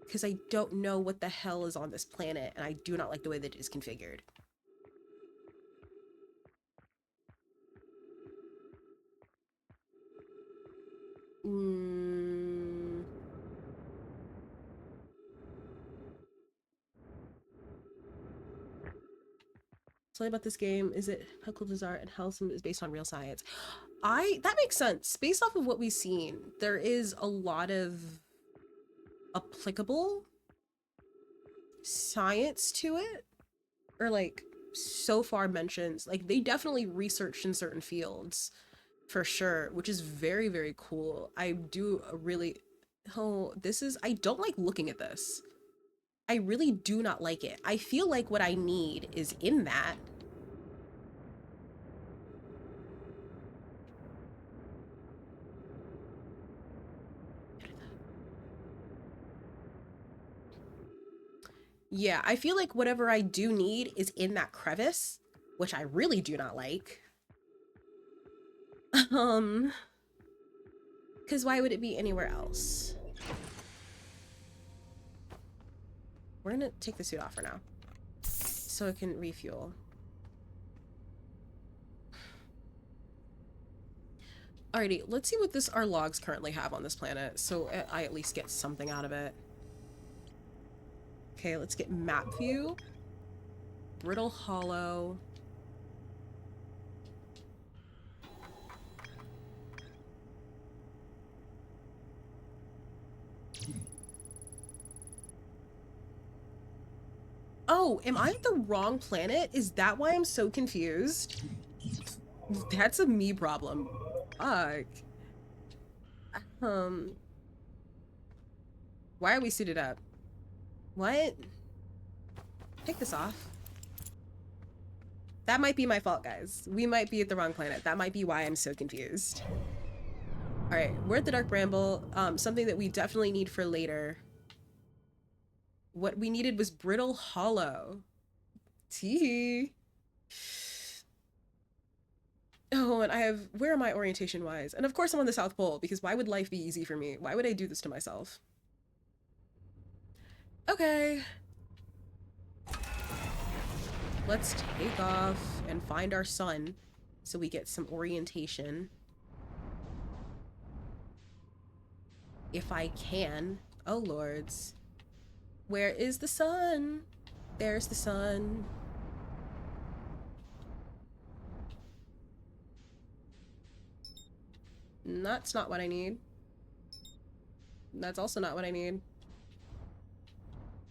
Because I don't know what the hell is on this planet, and I do not like the way that it is configured. Mm. Tell me about this game. Is it how cool does art and how some is based on real science? That makes sense. Based off of what we've seen, there is a lot of applicable science to it. Or like so far mentions. Like they definitely researched in certain fields for sure, which is very, very cool. I do really I don't like looking at this. I really do not like it. I feel like what I need is in that. Yeah, I feel like whatever I do need is in that crevice, which I really do not like. Um, because why would it be anywhere else? We're gonna take the suit off for now, so it can refuel. Alrighty, let's see what our logs currently have on this planet, so I at least get something out of it. Okay, let's get map view. Brittle Hollow. Oh, am I at the wrong planet? Is that why I'm so confused? That's a me problem. Fuck. Um, why are we suited up? What? Take this off. That might be my fault, guys. We might be at the wrong planet. That might be why I'm so confused. Alright, we're at the Dark Bramble. Something that we definitely need for later. What we needed was Brittle Hollow. Tee. Oh, and I have, where am I orientation wise? And of course I'm on the South Pole, because why would life be easy for me? Why would I do this to myself? Okay. Let's take off and find our sun so we get some orientation. If I can. Oh, lords. Where is the sun? There's the sun. That's not what I need. That's also not what I need.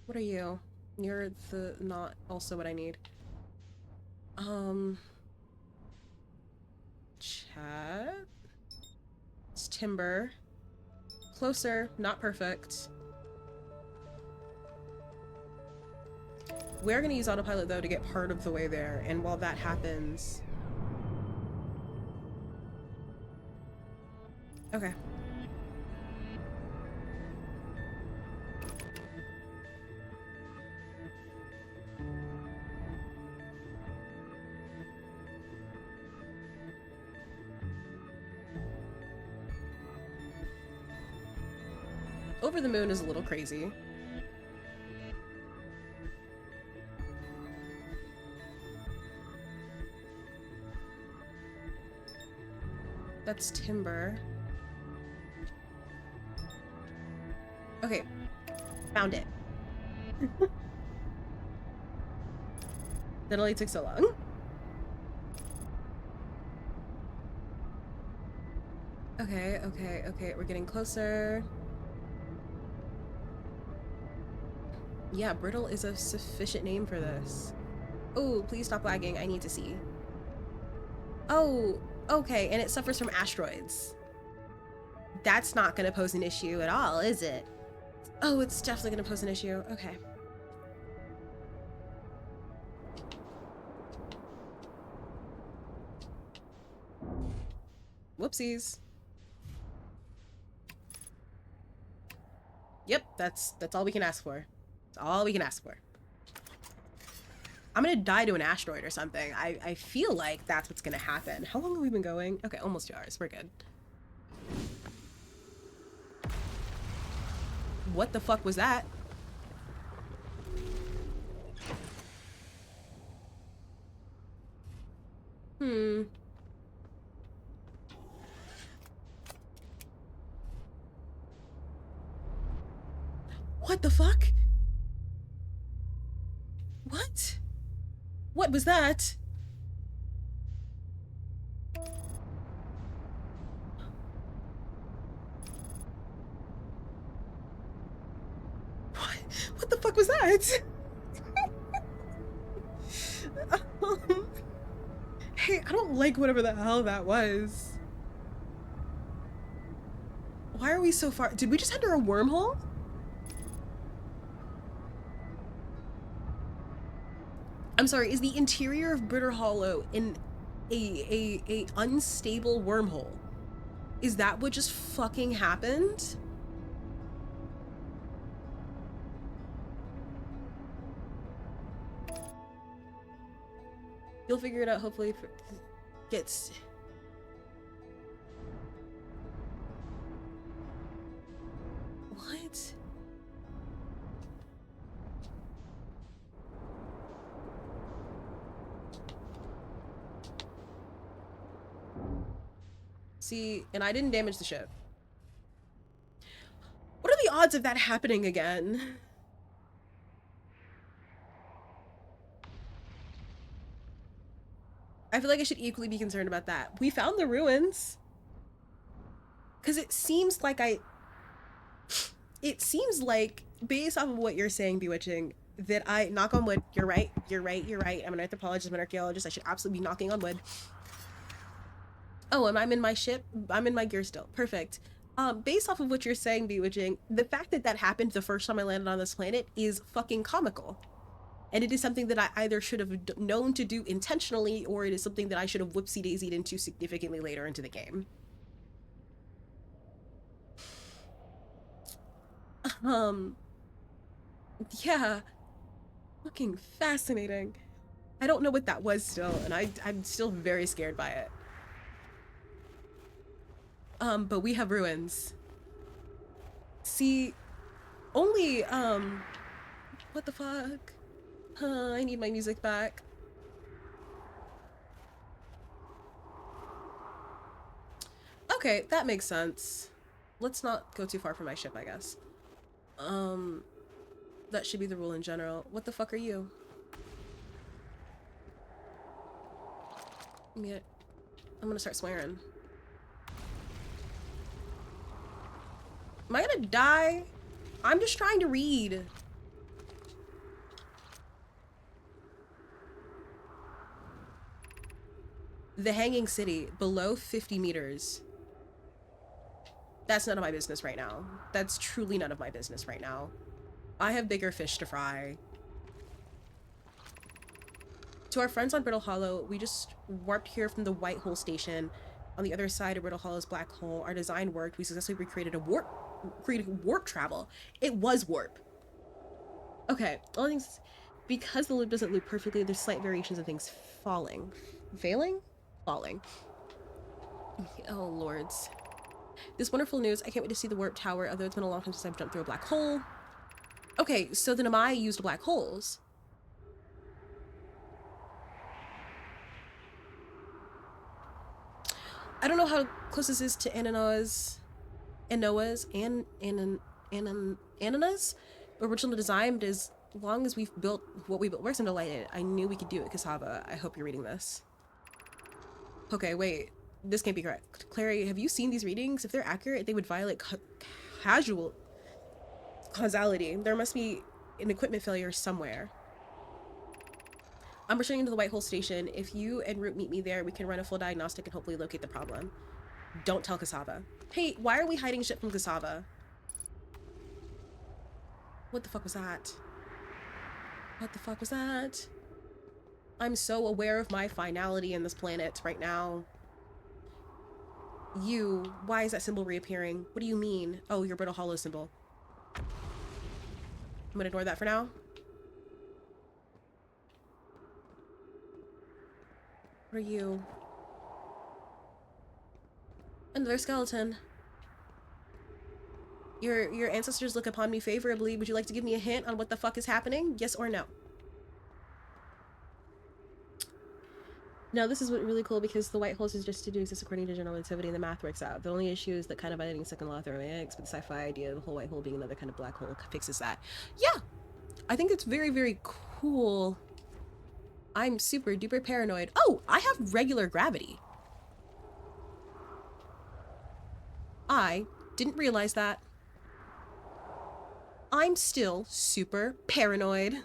What are you? You're the not also what I need. Chat. It's timber. Closer, not perfect. We're gonna use autopilot though to get part of the way there, and while that happens... Okay. Over the moon is a little crazy. That's timber. Okay. Found it. That only took so long. Okay, okay, okay. We're getting closer. Yeah, brittle is a sufficient name for this. Oh, please stop lagging. I need to see. Oh, okay. And it suffers from asteroids. That's not going to pose an issue at all, is it? Oh, it's definitely going to pose an issue. Okay. Whoopsies. Yep, that's all we can ask for. That's all we can ask for. I'm gonna die to an asteroid or something. I feel like that's what's gonna happen. How long have we been going? Okay, almost 2 hours. We're good. What the fuck was that? What the fuck? What? What was that? What the fuck was that? Hey, I don't like whatever the hell that was. Why are we so far? Did we just enter a wormhole? I'm sorry, is the interior of Bitter Hollow in a unstable wormhole? Is that what just fucking happened? You'll figure it out, hopefully, if it gets... What? See, and I didn't damage the ship. What are the odds of that happening again? I feel like I should equally be concerned about that. We found the ruins. Because it seems like It seems like, based off of what you're saying, Bewitching, that I... Knock on wood. You're right. You're right. You're right. I'm an anthropologist. I'm an archaeologist. I should absolutely be knocking on wood. Oh, and I'm in my ship. I'm in my gear still. Perfect. Based off of what you're saying, Bewitching, the fact that that happened the first time I landed on this planet is fucking comical. And it is something that I either should have known to do intentionally, or it is something that I should have whoopsie-daisied into significantly later into the game. Yeah. Fucking fascinating. I don't know what that was still, and I'm still very scared by it. But we have ruins. See, only, What the fuck? I need my music back. Okay, that makes sense. Let's not go too far from my ship, I guess. Um, that should be the rule in general. What the fuck are you? Yeah, I'm gonna start swearing. Am I gonna die? I'm just trying to read. The Hanging City, below 50 meters. That's none of my business right now. That's truly none of my business right now. I have bigger fish to fry. To our friends on Brittle Hollow, we just warped here from the White Hole Station. On the other side of Brittle Hollow's black hole, our design worked. We successfully recreated created warp travel. It was warp. Okay, all things, because the loop doesn't loop perfectly, there's slight variations of things falling. Failing? Falling. Oh, lords. This wonderful news, I can't wait to see the warp tower, although it's been a long time since I've jumped through a black hole. Okay, so the Nomai used black holes. I don't know how close this is to Anoa's original design, but as long as we've built what we built, where's some delight in it? I knew we could do it, Cassava. I hope you're reading this. Okay, wait. This can't be correct. Clary, have you seen these readings? If they're accurate, they would violate casual causality. There must be an equipment failure somewhere. I'm returning to the White Hole Station. If you and Root meet me there, we can run a full diagnostic and hopefully locate the problem. Don't tell Cassava. Hey, why are we hiding shit from Cassava? What the fuck was that? What the fuck was that? I'm so aware of my finality in this planet right now. You, why is that symbol reappearing? What do you mean? Oh, your Brittle Hollow symbol. I'm gonna ignore that for now. What are you? Another skeleton. Your ancestors look upon me favorably. Would you like to give me a hint on what the fuck is happening? Yes or no? Now, this is what really cool because the white holes is just to do exist according to general relativity and the math works out. The only issue is that kind of violating second law of thermodynamics, but the sci-fi idea of the whole white hole being another kind of black hole fixes that. Yeah! I think it's very, very cool. I'm super duper paranoid. Oh, I have regular gravity. I didn't realize that. I'm still super paranoid.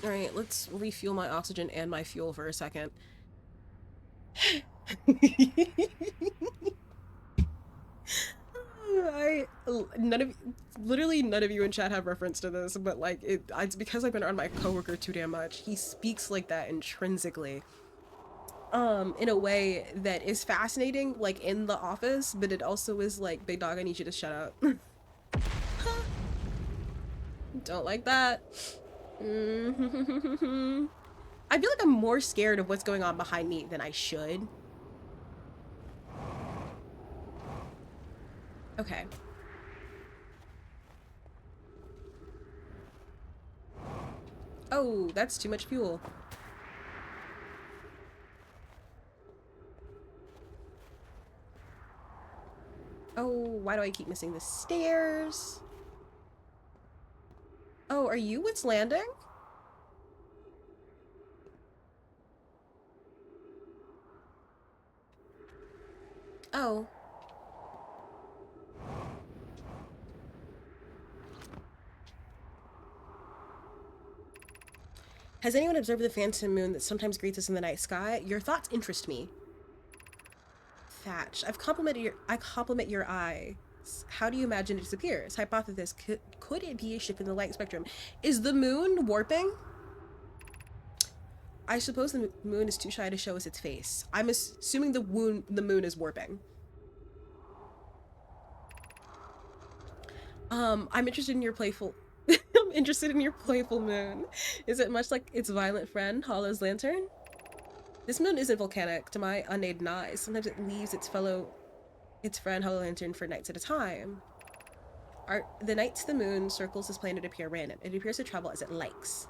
Alright, let's refuel my oxygen and my fuel for a second. Literally none of you in chat have reference to this, but like it's because I've been around my coworker too damn much. He speaks like that intrinsically. In a way that is fascinating, like in the office, but it also is like, big dog, I need you to shut up. Don't like that. I feel like I'm more scared of what's going on behind me than I should. Okay. Oh, that's too much fuel. Oh, why do I keep missing the stairs? Oh, are you what's landing? Oh. Has anyone observed the phantom moon that sometimes greets us in the night sky? Your thoughts interest me. Thatch. I compliment your eye. How do you imagine it disappears? Hypothesis. Could it be a shift in the light spectrum? Is the moon warping? I suppose the moon is too shy to show us its face. I'm assuming the moon is warping. I'm interested in your playful... I'm Interested in your playful moon. Is it much like its violent friend, Hollow's lantern? This moon isn't volcanic to my unaided eyes. Sometimes it leaves its friend Hollow Lantern for nights at a time. The nights the moon circles this planet appear random. It appears to travel as it likes.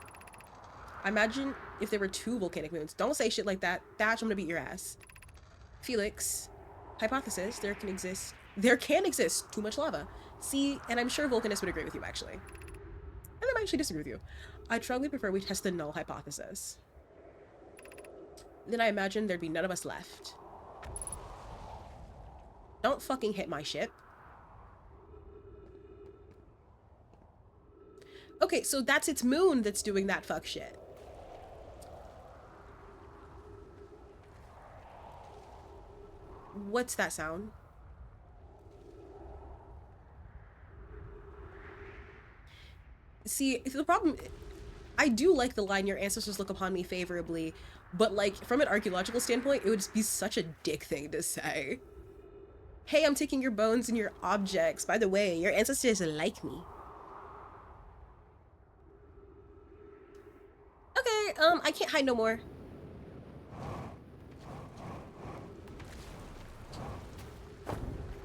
I imagine if there were 2 volcanic moons. Don't say shit like that. Thatch, I'm gonna beat your ass. Felix. Hypothesis. There can exist too much lava. See, and I'm sure volcanists would agree with you, actually. And they might actually disagree with you. I'd strongly prefer we test the null hypothesis. Then I imagine there'd be none of us left. Don't fucking hit my ship. Okay, so that's its moon that's doing that fuck shit. What's that sound? See, the problem... I do like the line, your ancestors look upon me favorably, but, like, from an archaeological standpoint, it would just be such a dick thing to say. Hey, I'm taking your bones and your objects. By the way, your ancestors like me. Okay, I can't hide no more.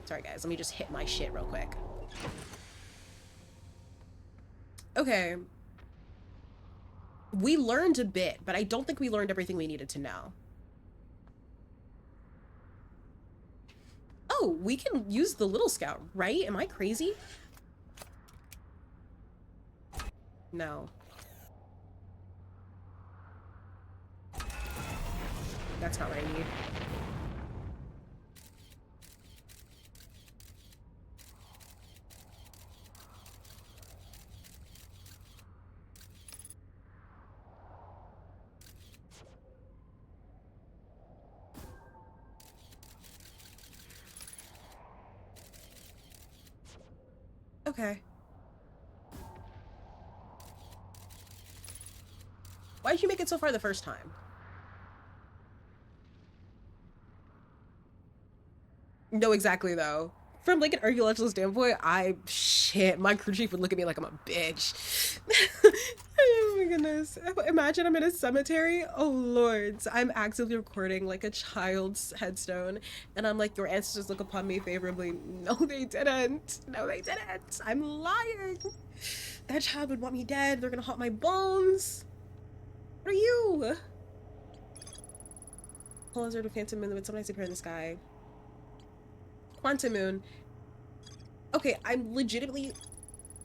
Sorry, guys. Let me just hit my shit real quick. Okay. We learned a bit, but I don't think we learned everything we needed to know. Oh, we can use the little scout, right? Am I crazy? No. That's not what I need. Okay. Why did you make it so far the first time? No, exactly, though. From, like, an archaeological standpoint, shit, my crew chief would look at me like I'm a bitch. Oh my goodness. Imagine I'm in a cemetery. Oh, lords. I'm actively recording, like, a child's headstone, and I'm like, your ancestors look upon me favorably. No, they didn't. No, they didn't. I'm lying. That child would want me dead. They're gonna haunt my bones. What are you? Whole lizard of phantom moon that would sometimes appear in the sky. Quantum moon. Okay, I'm legitimately...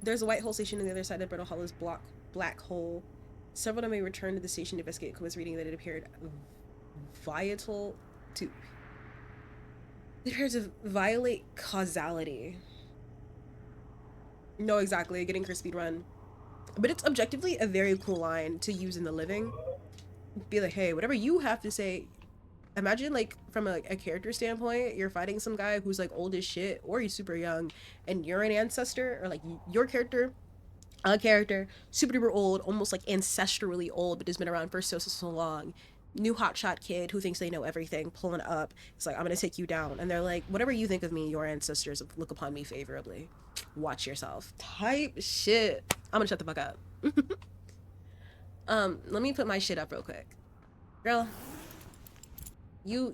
There's a white hole station on the other side of Brittle Hollow's black hole. Several of them may return to the station to investigate. Was reading that it appeared vital to... It appears to violate causality. No, exactly. Getting her speed run. But it's objectively a very cool line to use in the living. Be like, hey, whatever you have to say... Imagine, like, from a character standpoint, you're fighting some guy who's, like, old as shit, or he's super young, and you're an ancestor, or, like, your character, a character, super duper old, almost, like, ancestrally old, but has been around for so long. New hotshot kid who thinks they know everything, pulling up. It's like, I'm gonna take you down. And they're like, whatever you think of me, your ancestors look upon me favorably. Watch yourself. Type shit. I'm gonna shut the fuck up. Let me put my shit up real quick. Girl. You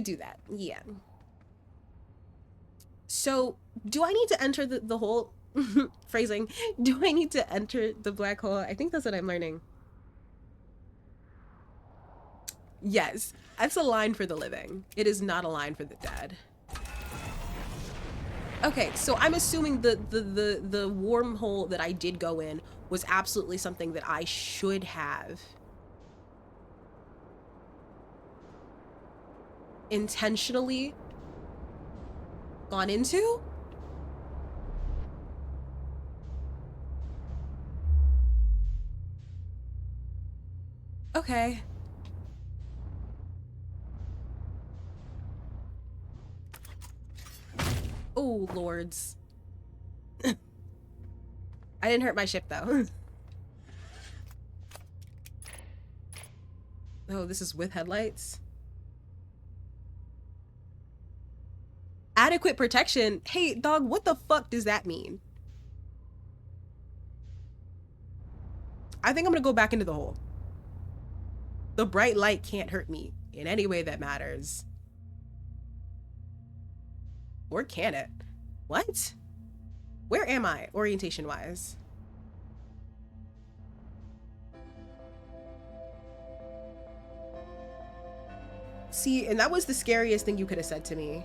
do that. Yeah. So, do I need to enter the whole phrasing? Do I need to enter the black hole? I think that's what I'm learning. Yes, that's a line for the living. It is not a line for the dead. Okay, so I'm assuming the wormhole that I did go in was absolutely something that I should have intentionally gone into? Okay. Oh, lords. I didn't hurt my ship, though. Oh, this is with headlights? Adequate protection? Hey, dog, what the fuck does that mean? I think I'm gonna go back into the hole. The bright light can't hurt me in any way that matters. Or can it? What? Where am I, orientation-wise? See, and that was the scariest thing you could have said to me.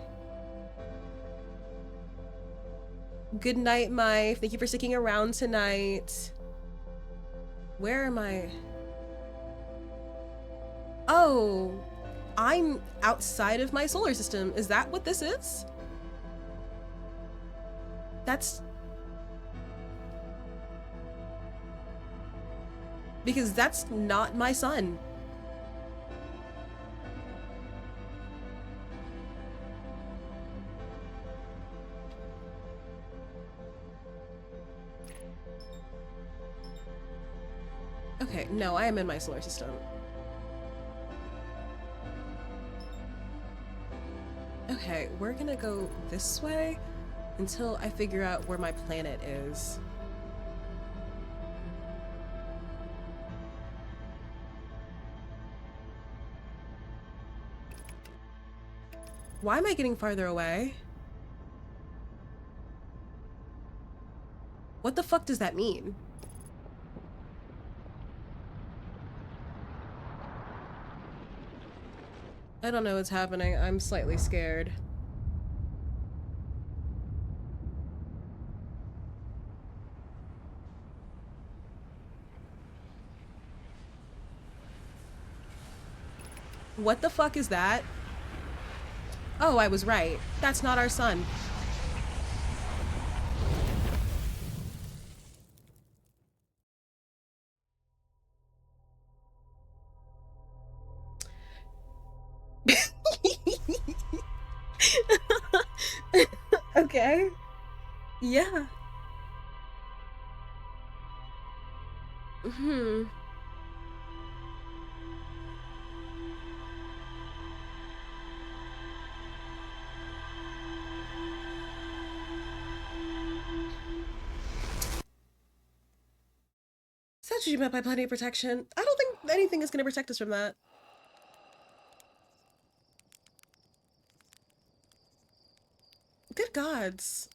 Good night, Mai. Thank you for sticking around tonight. Where am I? Oh, I'm outside of my solar system. Is that what this is? That's... Because that's not my sun. Okay, no, I am in my solar system. Okay, we're gonna go this way until I figure out where my planet is. Why am I getting farther away? What the fuck does that mean? I don't know what's happening. I'm slightly scared. What the fuck is that? Oh, I was right. That's not our sun. Okay. Yeah. Hmm. That's what you meant by plenty of protection. I don't think anything is going to protect us from that. Good gods.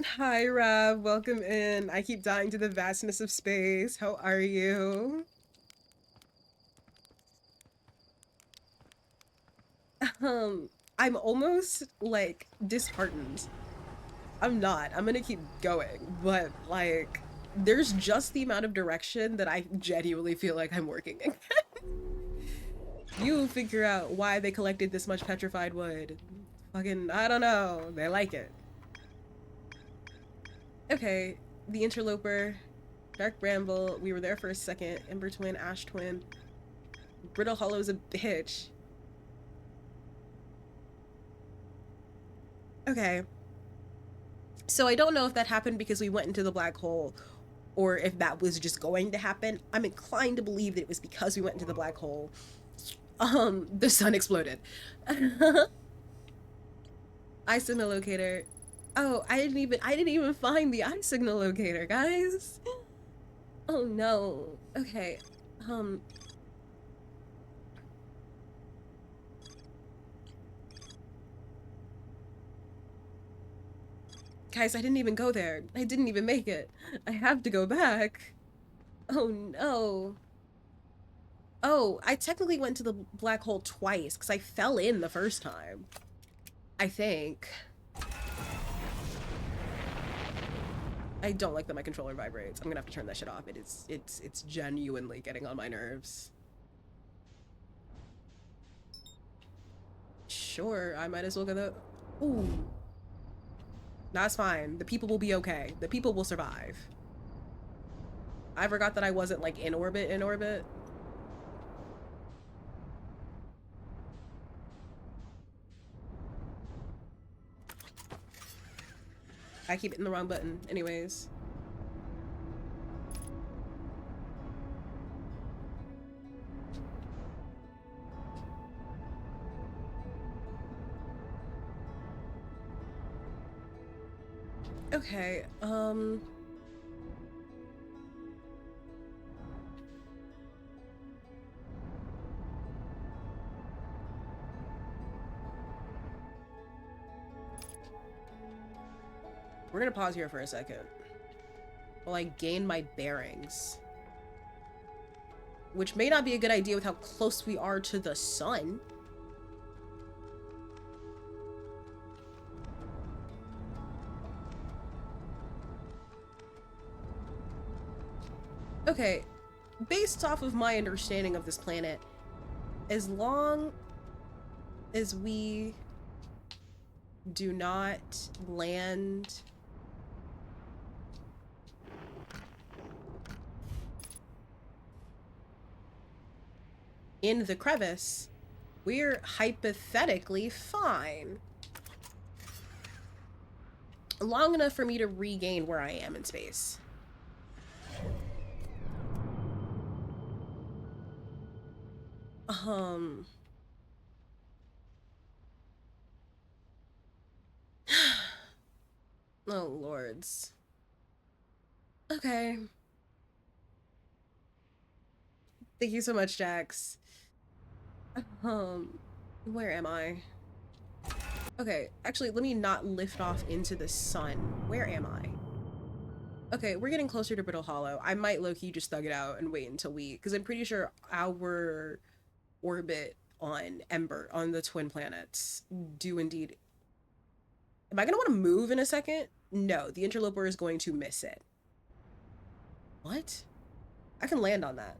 Hi, Rob. Welcome in. I keep dying to the vastness of space. How are you? I'm almost, like, disheartened. I'm not. I'm gonna keep going. But, like, there's just the amount of direction that I genuinely feel like I'm working in. You figure out why they collected this much petrified wood. Fucking, I don't know. They like it. Okay, the interloper, dark bramble. We were there for a second. Ember twin, ash twin. Brittle hollow's a bitch. Okay. So I don't know if that happened because we went into the black hole or if that was just going to happen. I'm inclined to believe that it was because we went into the black hole. The sun exploded. Eye signal locator. Oh, I didn't even find the eye signal locator, guys. Oh no. Okay. Guys, I didn't even go there. I didn't even make it. I have to go back. Oh no. Oh, I technically went to the black hole twice because I fell in the first time. I think. I don't like that my controller vibrates. I'm gonna have to turn that shit off. It's genuinely getting on my nerves. Sure, I might as well go the... Ooh. That's fine. The people will be okay. The people will survive. I forgot that I wasn't, like, in orbit. I keep hitting the wrong button. Anyways. Okay, we're gonna pause here for a second while I gain my bearings. Which may not be a good idea with how close we are to the sun. Okay, based off of my understanding of this planet, as long as we do not land in the crevice, we're hypothetically fine. Long enough for me to regain where I am in space. Oh, lords. Okay. Thank you so much, Jax. Where am I? Okay, actually, let me not lift off into the sun. Where am I? Okay, we're getting closer to Brittle Hollow. I might low-key just thug it out and wait until because I'm pretty sure our orbit on Ember, on the twin planets, do indeed. Am I gonna want to move in a second? No, the interloper is going to miss it. What? I can land on that.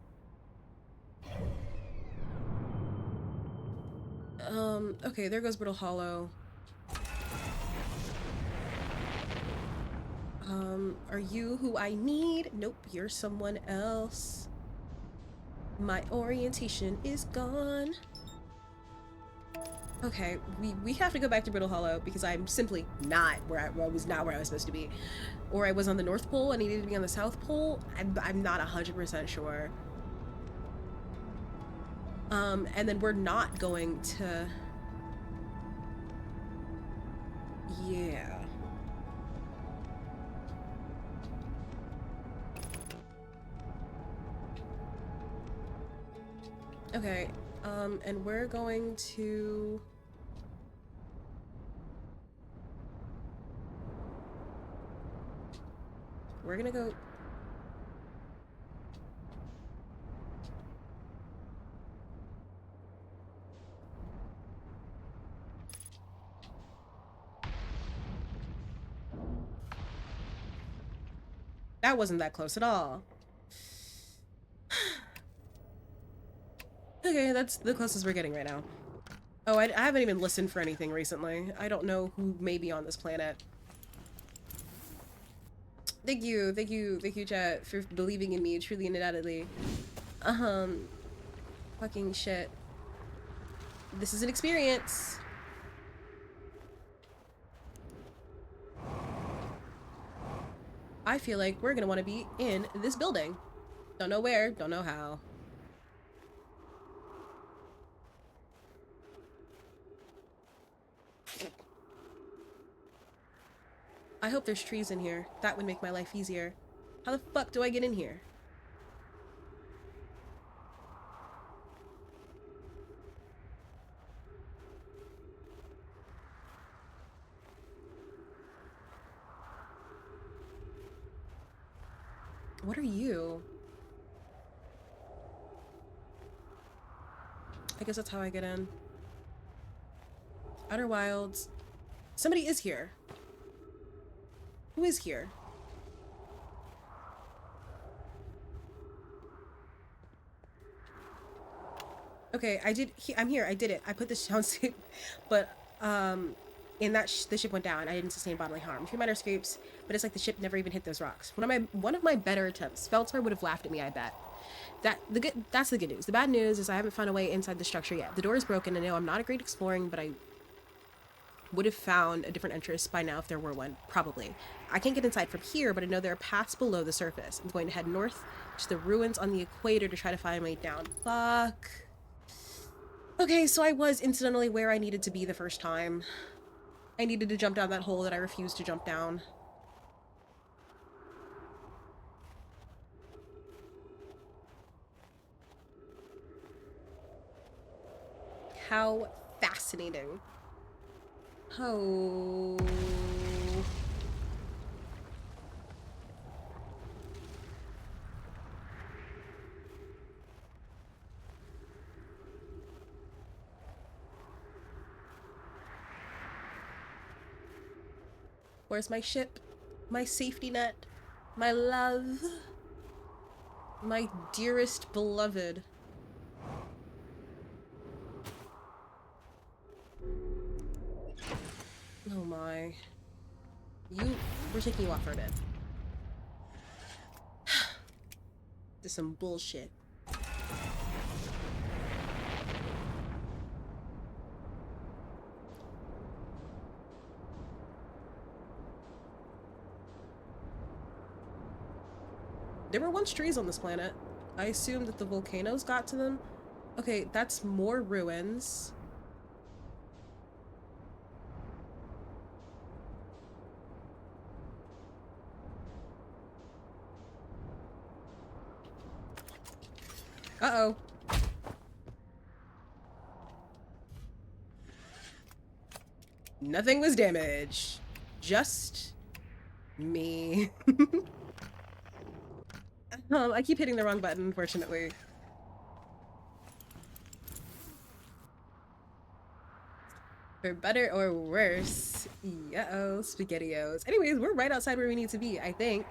Okay, there goes Brittle Hollow. Are you who I need? Nope, you're someone else. My orientation is gone. Okay, we have to go back to Brittle Hollow because I'm simply not where I was supposed to be. Or I was on the North Pole and needed to be on the South Pole. I'm not 100% sure. And then we're not going to... Yeah. Okay, and we're going to... We're gonna go... That wasn't that close at all. Okay, that's the closest we're getting right now. Oh, I haven't even listened for anything recently. I don't know who may be on this planet. Thank you, chat, for believing in me, truly and undoubtedly. Fucking shit. This is an experience. I feel like we're gonna want to be in this building. Don't know where, don't know how. I hope there's trees in here. That would make my life easier. How the fuck do I get in here? What are you? I guess that's how I get in. Outer Wilds. Somebody is here. Who is here? Okay, I'm here. I did it. I put the soundscape, but in that the ship went down. I didn't sustain bodily harm. A few minor scrapes, but it's like the ship never even hit those rocks. One of my better attempts. Felter would have laughed at me, I bet. That's the good news. The bad news is I haven't found a way inside the structure yet. The door is broken. I know I'm not a great exploring, but I would have found a different entrance by now if there were one. Probably. I can't get inside from here, but I know there are paths below the surface. I'm going to head north to the ruins on the equator to try to find my way down. Fuck. Okay, so I was incidentally where I needed to be the first time. I needed to jump down that hole that I refused to jump down. How fascinating. Oh. Where's my ship? My safety net? My love? My dearest beloved? Oh my. We're taking you off for a bit. This is some bullshit. There were once trees on this planet. I assume that the volcanoes got to them. Okay, that's more ruins. Uh-oh. Nothing was damaged. Just me. I keep hitting the wrong button, unfortunately. For better or worse. Uh-oh, SpaghettiOs. Anyways, we're right outside where we need to be, I think.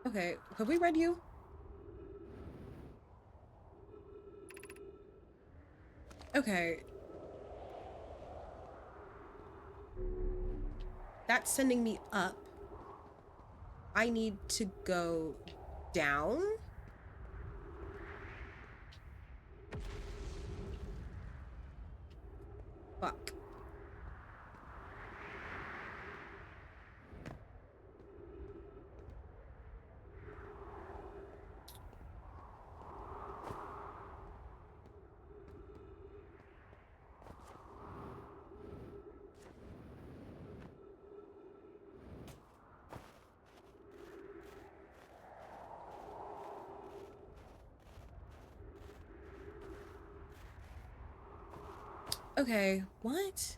Okay, have we read you? Okay. That's sending me up. I need to go down? Fuck. Okay, what?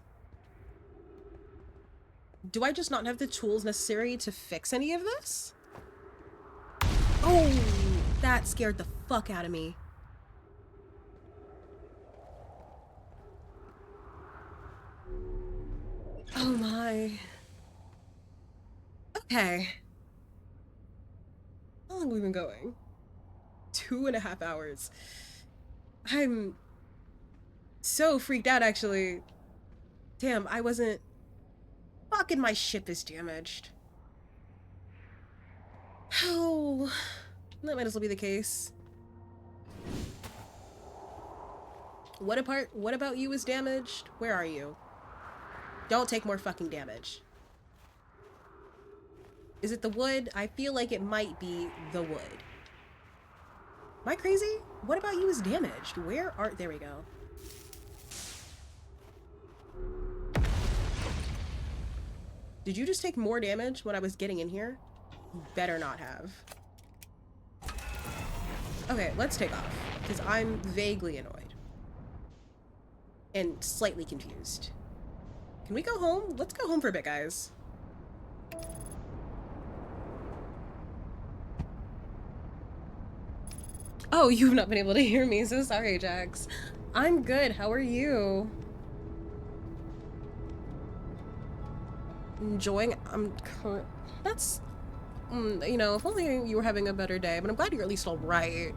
Do I just not have the tools necessary to fix any of this? Oh, that scared the fuck out of me. Oh my. Okay. How long have we been going? 2.5 hours. I'm so freaked out, actually. Damn, I wasn't... Fucking my ship is damaged. Oh, that might as well be the case. What about you is damaged? Where are you? Don't take more fucking damage. Is it the wood? I feel like it might be the wood. Am I crazy? What about you is damaged? Where are... There we go. Did you just take more damage when I was getting in here? You better not have. Okay, let's take off. Because I'm vaguely annoyed. And slightly confused. Can we go home? Let's go home for a bit, guys. Oh, you've not been able to hear me. So sorry, Jax. I'm good. How are you? Enjoying... That's... you know, if only you were having a better day. But I'm glad you're at least alright.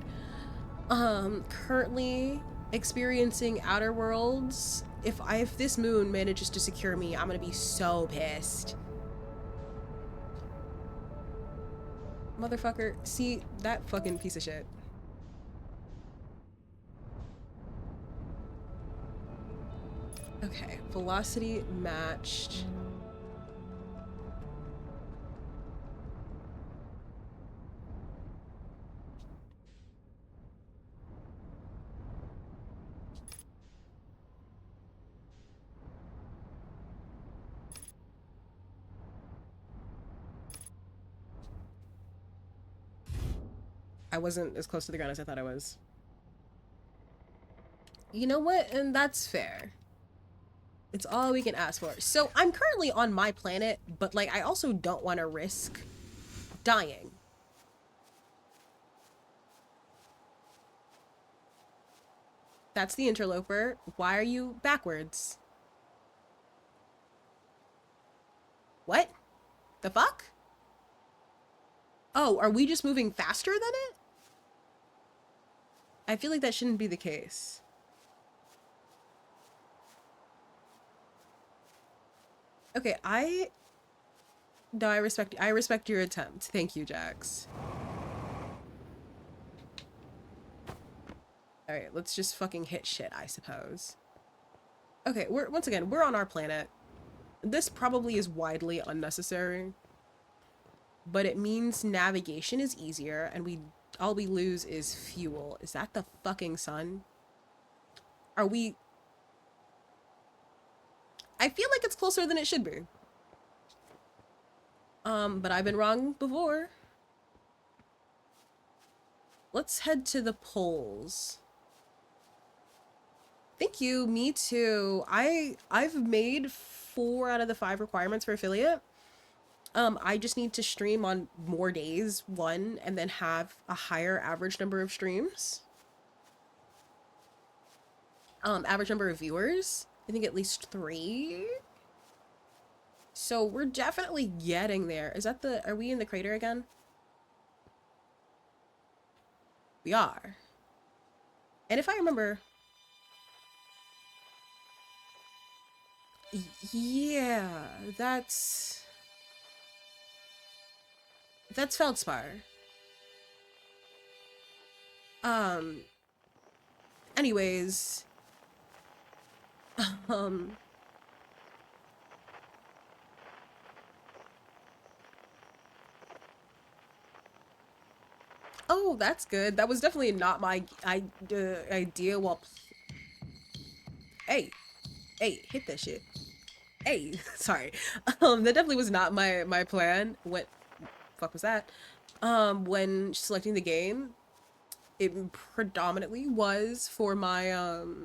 Currently experiencing outer worlds. If this moon manages to secure me, I'm gonna be so pissed. Motherfucker, see that fucking piece of shit. Okay, velocity matched. I wasn't as close to the ground as I thought I was. You know what? And that's fair. It's all we can ask for. So I'm currently on my planet, but like I also don't want to risk dying. That's the interloper. Why are you backwards? What? The fuck? Oh, are we just moving faster than it? I feel like that shouldn't be the case. Okay, I no, I respect your attempt. Thank you, Jax. All right, let's just fucking hit shit, I suppose. Okay, we're once again, we're on our planet. This probably is widely unnecessary, but it means navigation is easier and we all we lose is fuel. Is that the fucking sun? Are we I feel like it's closer than it should be. But I've been wrong before. Let's head to the poles. Thank you, me too. I've made 4 out of the 5 requirements for affiliate. I just need to stream on more days, one, and then have a higher average number of streams. Average number of viewers. I think at least 3. So we're definitely getting there. Is that are we in the crater again? We are. And if I remember, yeah, that's Feldspar. Um, anyways, um, oh, that's good. That was definitely not my idea while, hey, hey, hit that shit. Hey, sorry. That definitely was not my plan. What fuck was that? When selecting the game, it predominantly was for my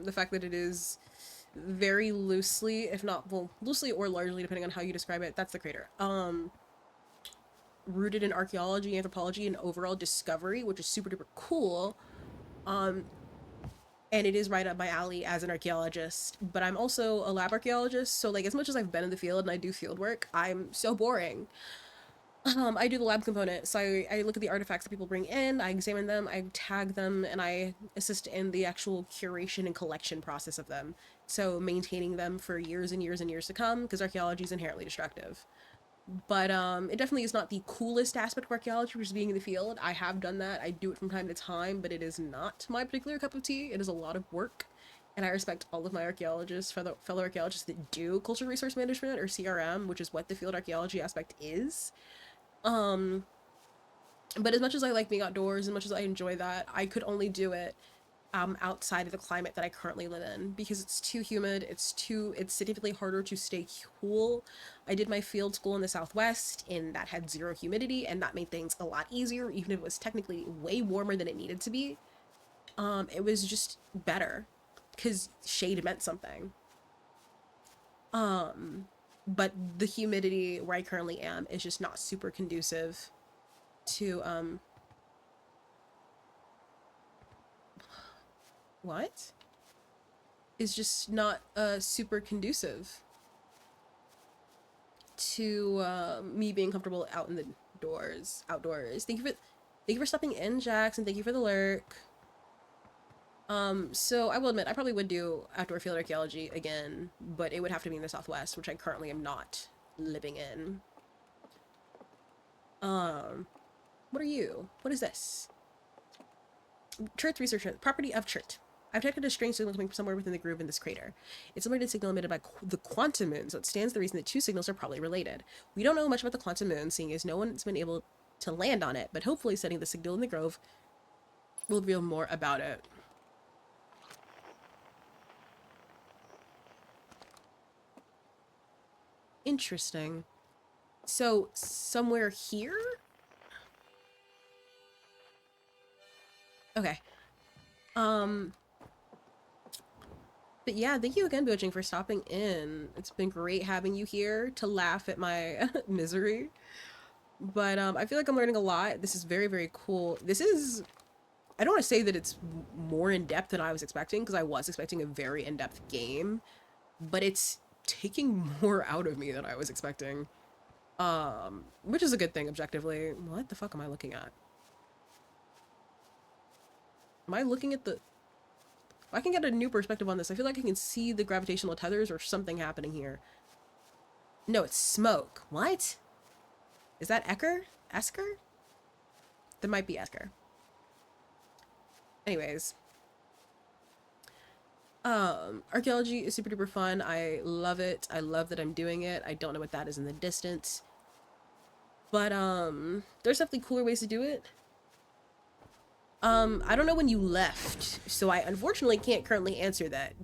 the fact that it is very loosely, if not well, loosely or largely depending on how you describe it, that's the crater. Rooted in archaeology, anthropology, and overall discovery, which is super duper cool. Um, and it is right up my alley as an archaeologist, but I'm also a lab archaeologist, so like as much as I've been in the field and I do field work, I'm so boring. I do the lab component, so I look at the artifacts that people bring in, I examine them, I tag them, and I assist in the actual curation and collection process of them. So maintaining them for years and years and years to come, because archaeology is inherently destructive. But it definitely is not the coolest aspect of archaeology, which is being in the field. I have done that. I do it from time to time, but it is not my particular cup of tea. It is a lot of work. And I respect all of my archaeologists, fellow archaeologists that do cultural resource management or CRM, which is what the field archaeology aspect is. Um, but as much as I like being outdoors, as much as I enjoy that, I could only do it outside of the climate that I currently live in because it's too humid. It's significantly harder to stay cool. I did my field school in the Southwest, and that had zero humidity, and that made things a lot easier, even if it was technically way warmer than it needed to be. It was just better because shade meant something. Um, but the humidity where I currently am is just not super conducive to what? Is just not super conducive to me being comfortable out in the outdoors. Thank you for stepping in, Jax, and thank you for the lurk. So I will admit I probably would do outdoor field archaeology again, but it would have to be in the Southwest, which I currently am not living in. What are you? What is this? Chert research property of Chert. I've detected a strange signal coming from somewhere within the groove in this crater. It's similar to the signal emitted by the quantum moon, so it stands to reason that 2 signals are probably related. We don't know much about the quantum moon, seeing as no one's been able to land on it, but hopefully setting the signal in the grove will reveal more about it. Interesting. So, somewhere here? Okay. Um, but yeah, thank you again, Bojing, for stopping in. It's been great having you here to laugh at my misery. But I feel like I'm learning a lot. This is very, very cool. This is, I don't want to say that it's more in depth than I was expecting, because I was expecting a very in depth game, but it's taking more out of me than I was expecting. Which is a good thing objectively. What the fuck am I looking at? Am I looking at the... I can get a new perspective on this. I feel like I can see the gravitational tethers or something happening here. No, it's smoke. What? Is that Ecker? Esker? That might be Esker. Anyways. Archaeology is super duper fun. I love it. I love that I'm doing it. I don't know what that is in the distance. But, there's definitely cooler ways to do it. I don't know when you left, so I unfortunately can't currently answer that.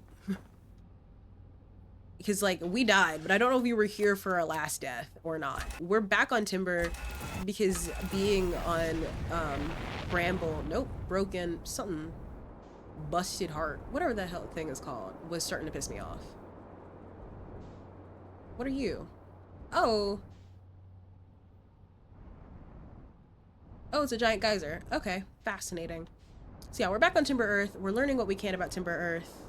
Because, like, we died, but I don't know if you were here for our last death or not. We're back on Timber because being on, Bramble, nope, Broken, something, Busted Heart, whatever the hell thing is called, was starting to piss me off. What are you? Oh. Oh, it's a giant geyser. Okay, fascinating. So yeah, we're back on Timber Earth. We're learning what we can about Timber Earth.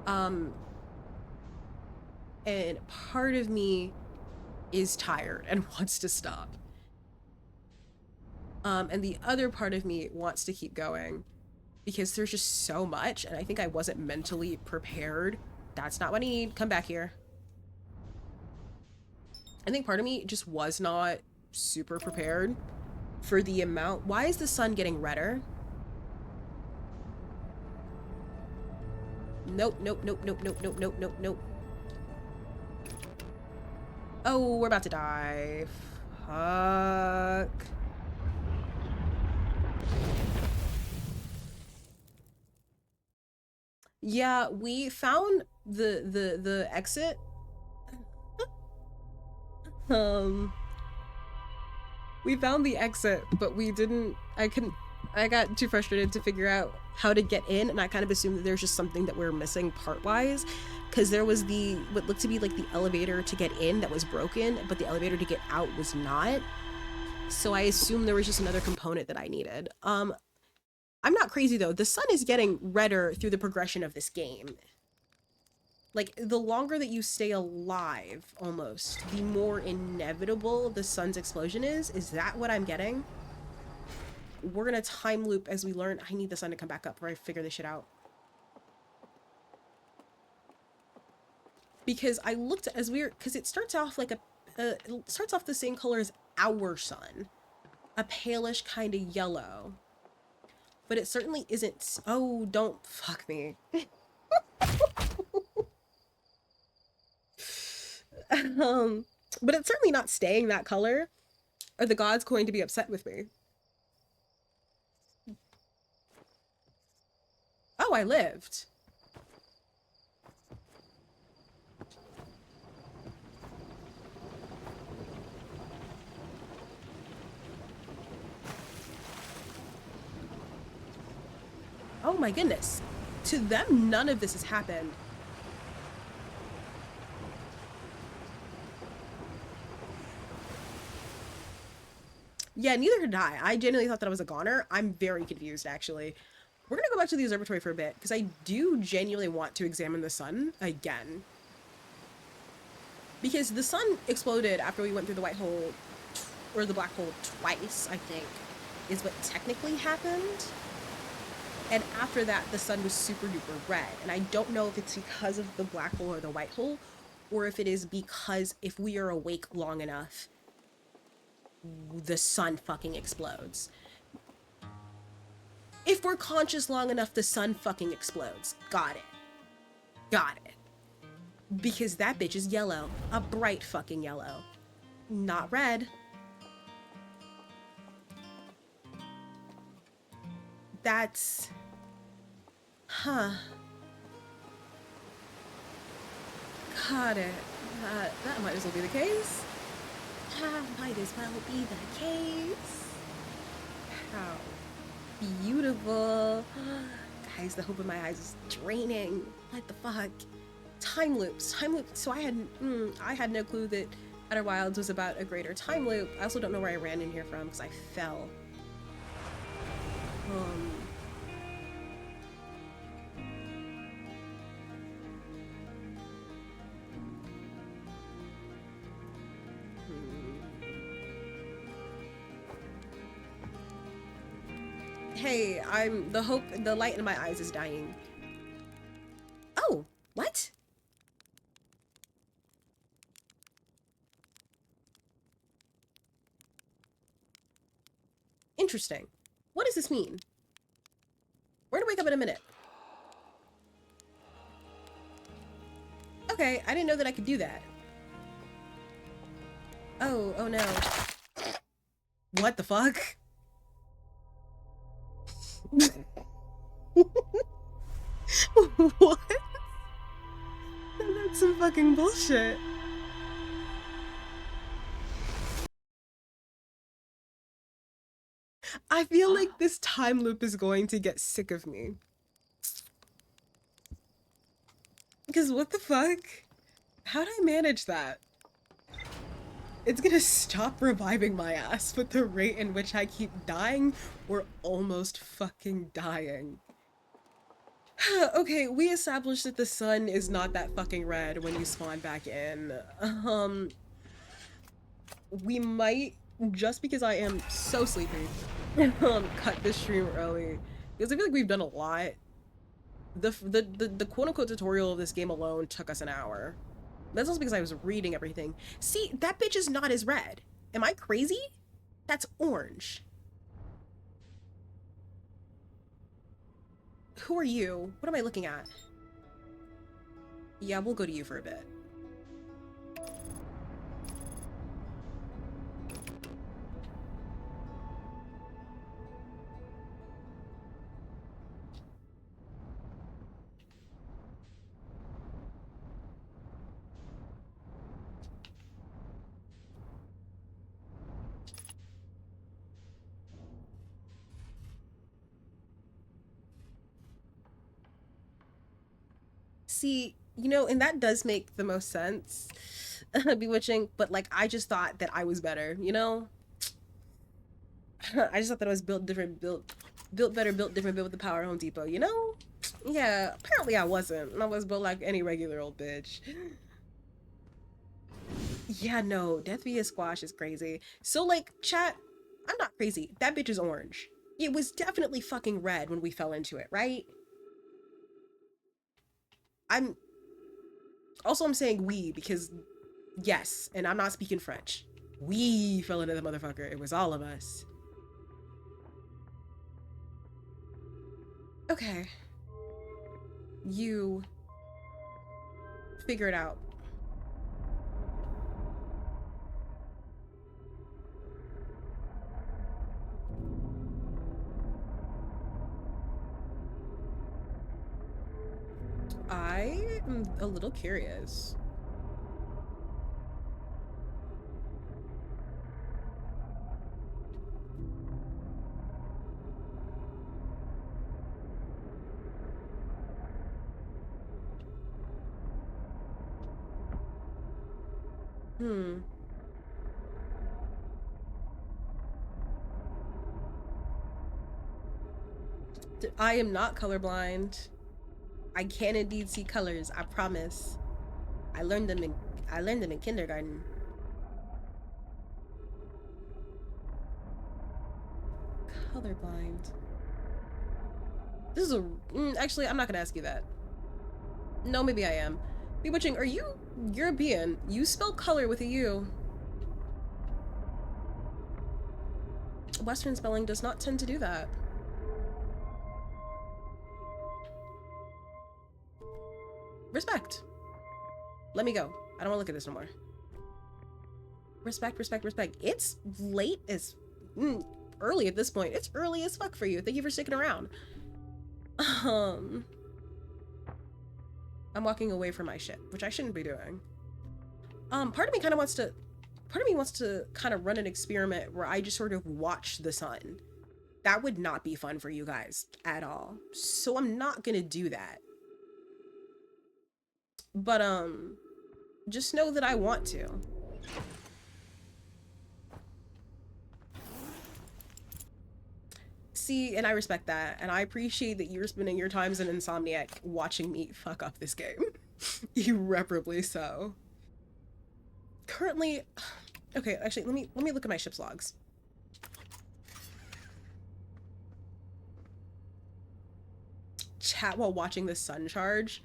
And part of me is tired and wants to stop. And the other part of me wants to keep going because there's just so much, and I think I wasn't mentally prepared. That's not what I need. Come back here. I think part of me just was not super prepared for the amount. Why is the sun getting redder? Nope, nope, nope, nope, nope, nope, nope, nope, nope. Oh, we're about to die. Fuck. Yeah, we found the exit. We found the exit, but we didn't, I got too frustrated to figure out how to get in, and I kind of assumed that there's just something that we're missing part-wise, because there was what looked to be like the elevator to get in that was broken, but the elevator to get out was not. So I assumed there was just another component that I needed. I'm not crazy though. The sun is getting redder through the progression of this game. Like, the longer that you stay alive, almost, the more inevitable the sun's explosion is. Is that what I'm getting? We're gonna time loop as we learn. I need the sun to come back up before I figure this shit out. Because I looked as weird, because it starts off like it starts off the same color as our sun. A palish kind of yellow. But it certainly isn't. Oh, don't fuck me. But it's certainly not staying that color. Are the gods going to be upset with me? Oh, I lived. Oh my goodness. To them, none of this has happened. Yeah, neither did I. I genuinely thought that I was a goner. I'm very confused, actually. We're gonna go back to the observatory for a bit, because I do genuinely want to examine the sun again. Because the sun exploded after we went through the white hole, or the black hole twice, I think, is what technically happened. And after that, the sun was super duper red. And I don't know if it's because of the black hole or the white hole, or if it is because if we are awake long enough, the sun fucking explodes. If we're conscious long enough, the sun fucking explodes. Got it. Got it. Because that bitch is yellow. A bright fucking yellow. Not red. That's... Huh. Got it. That might as well be the case. That might as well be the case. How? Beautiful. Guys, the hope in my eyes is draining. What the fuck? Time loops. Time loops. So I had no clue that Outer Wilds was about a greater time loop. I also don't know where I ran in here from because I fell. Um. Hey, the light in my eyes is dying. Oh, what? Interesting. What does this mean? We're gonna wake up in a minute. Okay, I didn't know that I could do that. Oh no. What the fuck? What? That's some fucking bullshit. I feel like this time loop is going to get sick of me. Because what the fuck? How'd I manage that? It's gonna stop reviving my ass with the rate in which I keep dying. We're almost fucking dying. Okay, we established that the sun is not that fucking red when you spawn back in. We might, just because I am so sleepy, cut this stream early. Because I feel like we've done a lot. The quote-unquote tutorial of this game alone took us an hour. That's also because I was reading everything. See, that bitch is not as red. Am I crazy? That's orange. Who are you? What am I looking at? Yeah, we'll go to you for a bit. See, you know, and that does make the most sense. Bewitching, but like I just thought that I was better, you know? I just thought that I was built different, built better, built different, built with the power of Home Depot, you know? Yeah, apparently I wasn't. I was built like any regular old bitch. Yeah, no, Death via Squash is crazy. So like, chat, I'm not crazy. That bitch is orange. It was definitely fucking red when we fell into it, right? I'm also I'm saying we because yes, and I'm not speaking French. We fell into the motherfucker. It was all of us. Okay. You figure it out. I am a little curious. Hmm. I am not colorblind. I can indeed see colors, I promise. I learned them in kindergarten. Colorblind. This is a actually I'm not gonna ask you that. No, maybe I am. Bewitching, are you European? You spell color with a U. Western spelling does not tend to do that. Respect. Let me go. I don't want to look at this no more. Respect, respect, respect. It's late as early at this point. It's early as fuck for you. Thank you for sticking around. I'm walking away from my shit, which I shouldn't be doing. Part of me wants to kind of run an experiment where I just sort of watch the sun. That would not be fun for you guys at all. So I'm not gonna do that. But just know that I want to. See, and I respect that, and I appreciate that you're spending your time as an insomniac watching me fuck up this game. Irreparably so. Currently, okay, actually, let me look at my ship's logs. Chat while watching the sun charge.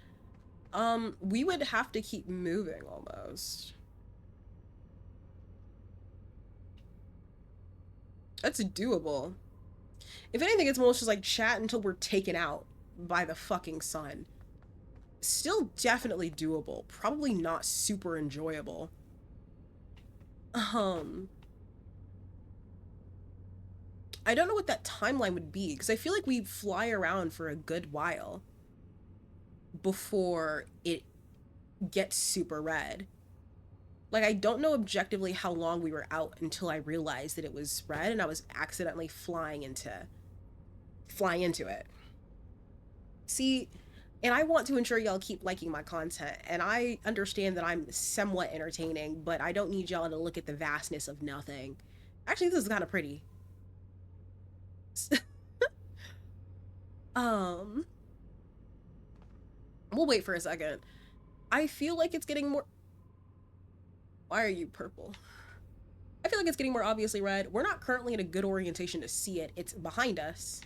We would have to keep moving almost. That's doable. If anything, it's most just like chat until we're taken out by the fucking sun. Still definitely doable. Probably not super enjoyable. I don't know what that timeline would be, because I feel like we fly around for a good while before it gets super red. Like, I don't know objectively how long we were out until I realized that it was red and I was accidentally flying into it. See, and I want to ensure y'all keep liking my content, and I understand that I'm somewhat entertaining, but I don't need y'all to look at the vastness of nothing. Actually, this is kind of pretty. We'll wait for a second. I feel like it's getting more... Why are you purple? I feel like it's getting more obviously red. We're not currently in a good orientation to see it. It's behind us.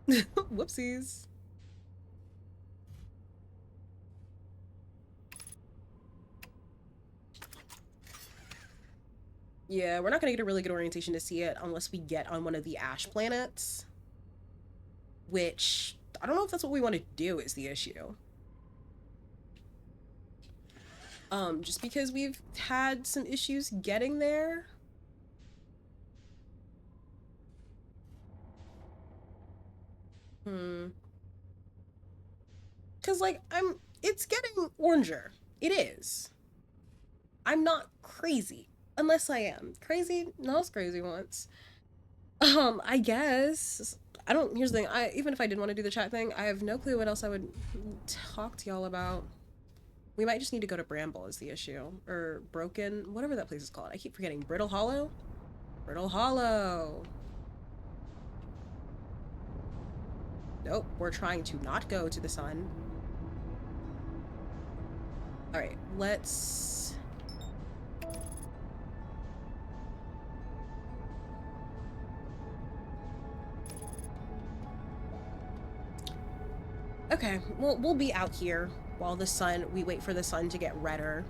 Whoopsies. Yeah, we're not gonna get a really good orientation to see it unless we get on one of the ash planets. Which, I don't know if that's what we want to do is the issue. Just because we've had some issues getting there. Cause like, it's getting oranger. It is. I'm not crazy. Unless I am. Crazy? No, I was crazy once. I guess. I don't, here's the thing, even if I did want to do the chat thing, I have no clue what else I would talk to y'all about. We might just need to go to Bramble is the issue. Or Broken, whatever that place is called. I keep forgetting. Brittle Hollow? Brittle Hollow. Nope, we're trying to not go to the sun. Alright, let's... Okay, we'll be out here while we wait for the sun to get redder,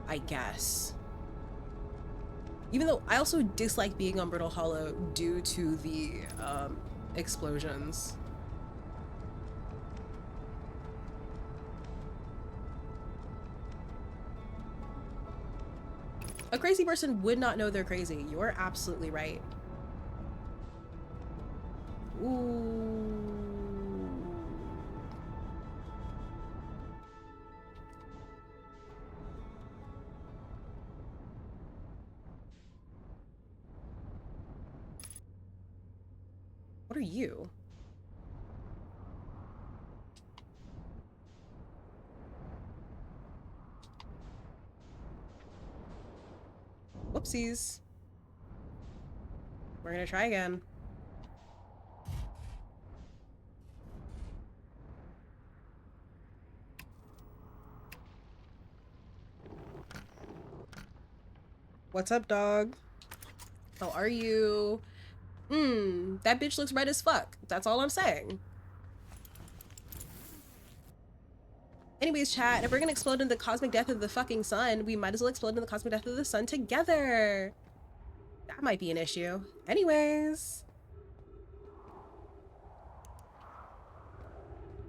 I guess. Even though I also dislike being on Brittle Hollow due to the, explosions. A crazy person would not know they're crazy. You're absolutely right. Ooh. What are you? Whoopsies. We're gonna try again. What's up, dog? How are you? That bitch looks red as fuck. That's all I'm saying. Anyways, chat, if we're gonna explode in the cosmic death of the fucking sun, we might as well explode in the cosmic death of the sun together. That might be an issue. Anyways.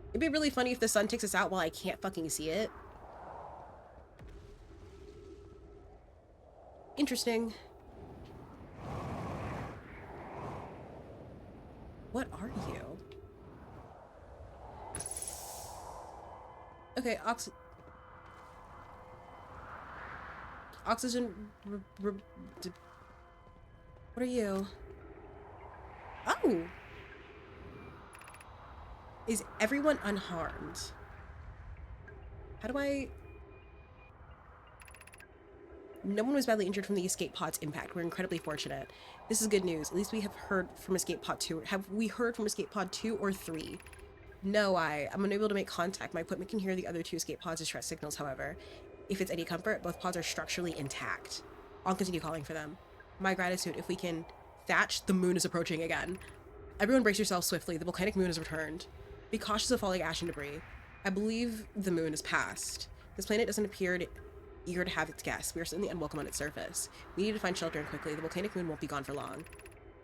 It'd be really funny if the sun takes us out while I can't fucking see it. Interesting. What are you? Okay, oxygen. What are you? Oh! Is everyone unharmed? How do I... No one was badly injured from the escape pod's impact. We're incredibly fortunate. This is good news. At least we have heard from escape pod 2. Have we heard from escape pod 2 or 3? No, I'm unable to make contact. My equipment can hear the other two escape pods' distress signals, however. If it's any comfort, both pods are structurally intact. I'll continue calling for them. My gratitude, if we can... Thatch, the moon is approaching again. Everyone brace yourself swiftly. The volcanic moon has returned. Be cautious of falling ash and debris. I believe the moon is past. This planet doesn't appear eager to have its guests. We are certainly unwelcome on its surface. We need to find shelter and quickly. The volcanic moon won't be gone for long.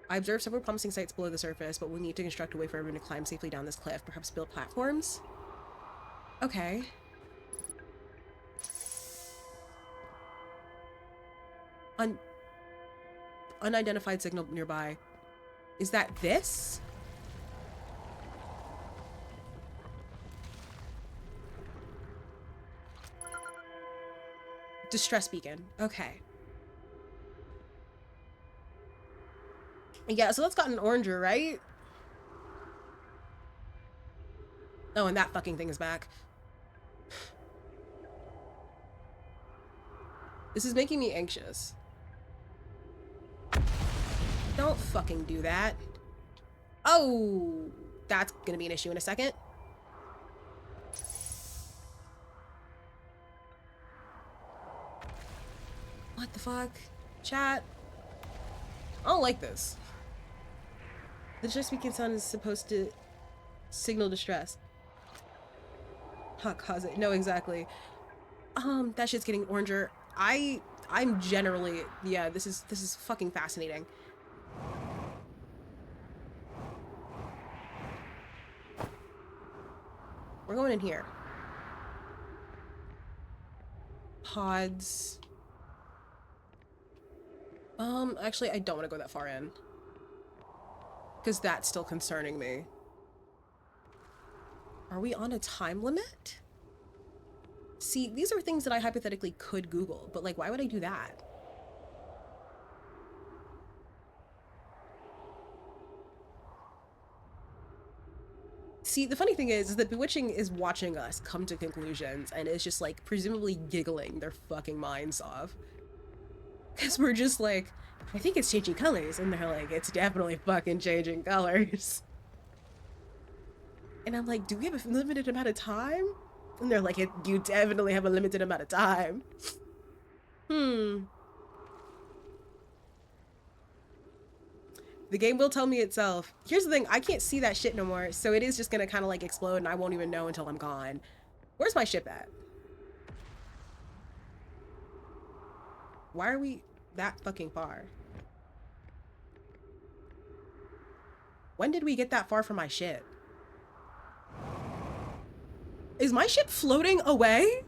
I observed several promising sites below the surface, but we'll need to construct a way for everyone to climb safely down this cliff. Perhaps build platforms? Okay. Unidentified signal nearby. Is that this? Distress beacon. Okay. Yeah, so that's got an oranger, right? Oh, and that fucking thing is back. This is making me anxious. Don't fucking do that. Oh, that's gonna be an issue in a second. What the fuck? Chat. I don't like this. The distress beacon sound is supposed to signal distress. Not cause it. No, exactly. That shit's getting oranger. I'm generally, yeah, this is fucking fascinating. We're going in here. Pods. Actually, I don't want to go that far in. Because that's still concerning me. Are we on a time limit? See, these are things that I hypothetically could Google, but like, why would I do that? See, the funny thing is that Bewitching is watching us come to conclusions and is just like presumably giggling their fucking minds off. Because we're just like, I think it's changing colors. And they're like, it's definitely fucking changing colors. And I'm like, do we have a limited amount of time? And they're like, you definitely have a limited amount of time. The game will tell me itself. Here's the thing, I can't see that shit no more, so it is just gonna kind of like explode and I won't even know until I'm gone. Where's my ship at? Why are we that fucking far? When did we get that far from my ship? Is my ship floating away?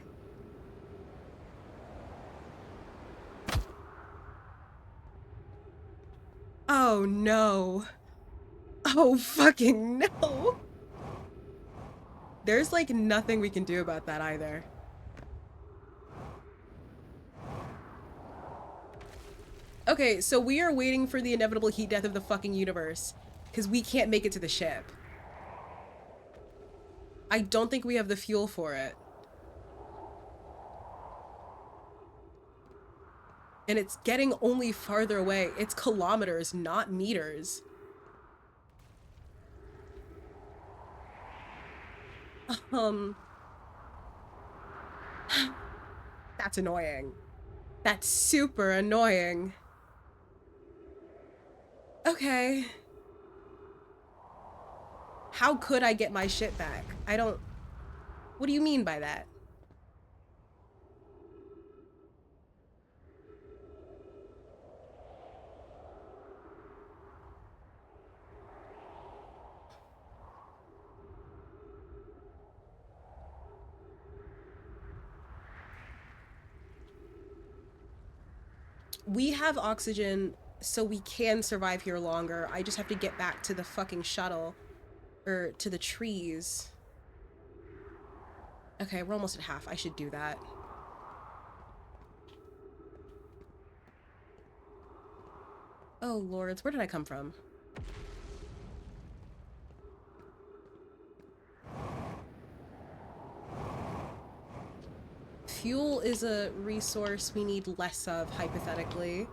Oh no. Oh fucking no. There's like nothing we can do about that either. Okay, so we are waiting for the inevitable heat death of the fucking universe because we can't make it to the ship. I don't think we have the fuel for it. And it's getting only farther away. It's kilometers, not meters. That's annoying. That's super annoying. Okay. How could I get my shit back? I don't... What do you mean by that? We have oxygen, so we can survive here longer. I just have to get back to the fucking shuttle. Or to the trees. Okay, we're almost at half. I should do that. Oh, lords, where did I come from? Fuel is a resource we need less of, hypothetically.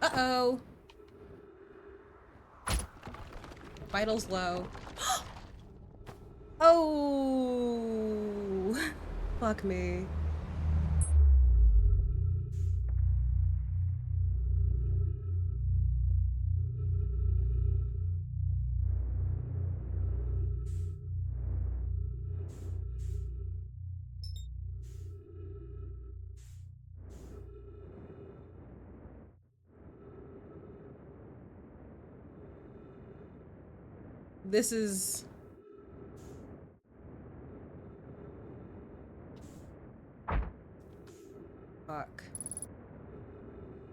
Uh-oh. Vitals low. Oh! Fuck me. This is... Fuck.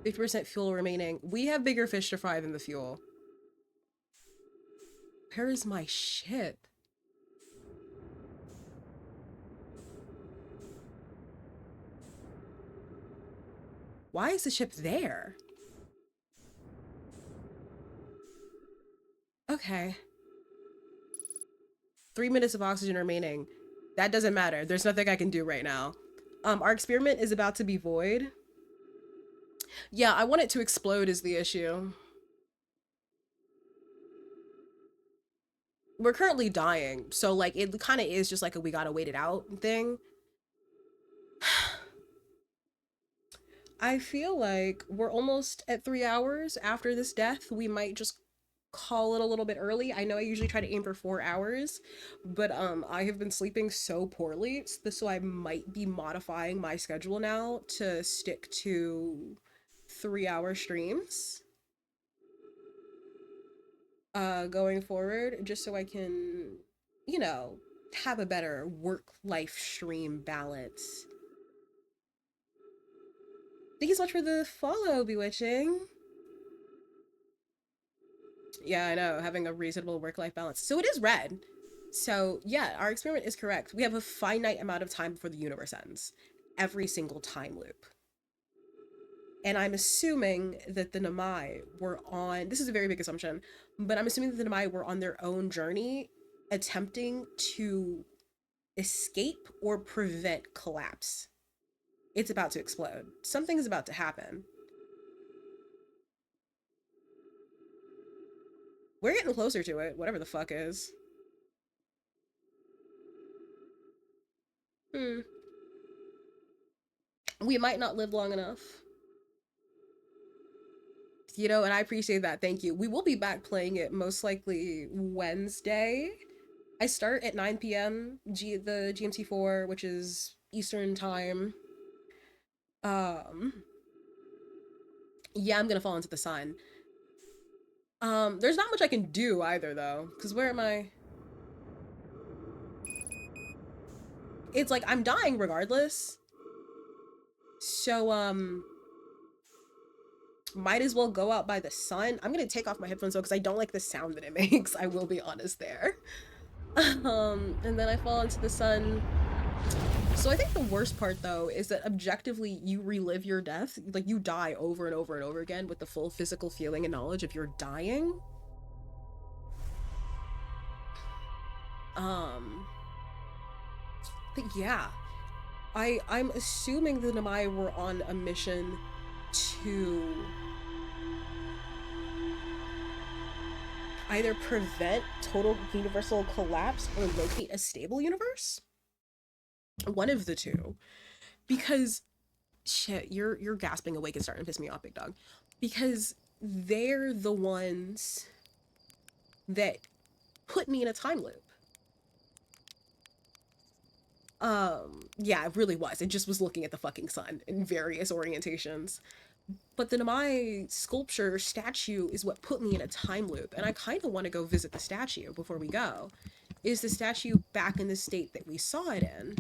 50% fuel remaining. We have bigger fish to fry than the fuel. Where is my ship? Why is the ship there? Okay. 3 minutes of oxygen remaining. That doesn't matter. There's nothing I can do right now. Our experiment is about to be void. Yeah, I want it to explode is the issue. We're currently dying, so like it kind of is just like a we gotta wait it out thing. I feel like we're almost at 3 hours after this death. We might just call it a little bit early. I know I usually try to aim for 4 hours, but I have been sleeping so poorly, so I might be modifying my schedule now to stick to 3-hour streams going forward, just so I can, you know, have a better work-life stream balance. Thank you so much for the follow, Bewitching. Yeah, I know, having a reasonable work-life balance. So it is red. So yeah, our experiment is correct. We have a finite amount of time before the universe ends. Every single time loop. And I'm assuming that the Nomai were on, this is a very big assumption, but I'm assuming that the Nomai were on their own journey attempting to escape or prevent collapse. It's about to explode. Something's about to happen. We're getting closer to it, whatever the fuck is. We might not live long enough. You know, and I appreciate that. Thank you. We will be back playing it most likely Wednesday. I start at 9 p.m. The GMT4, which is Eastern time. Yeah, I'm gonna fall into the sun. There's not much I can do either though, because where am I? It's like I'm dying regardless. So might as well go out by the sun. I'm gonna take off my headphones though because I don't like the sound that it makes. I will be honest there. And then I fall into the sun. So I think the worst part though is that objectively you relive your death. Like you die over and over and over again with the full physical feeling and knowledge of you're dying. But yeah. I'm assuming the Nomai were on a mission to either prevent total universal collapse or locate a stable universe. One of the two. Because shit, you're gasping awake and starting to piss me off, big dog. Because they're the ones that put me in a time loop. Yeah, it really was. It just was looking at the fucking sun in various orientations. But the Nomai sculpture statue is what put me in a time loop, and I kind of want to go visit the statue before we go. Is the statue back in the state that we saw it in?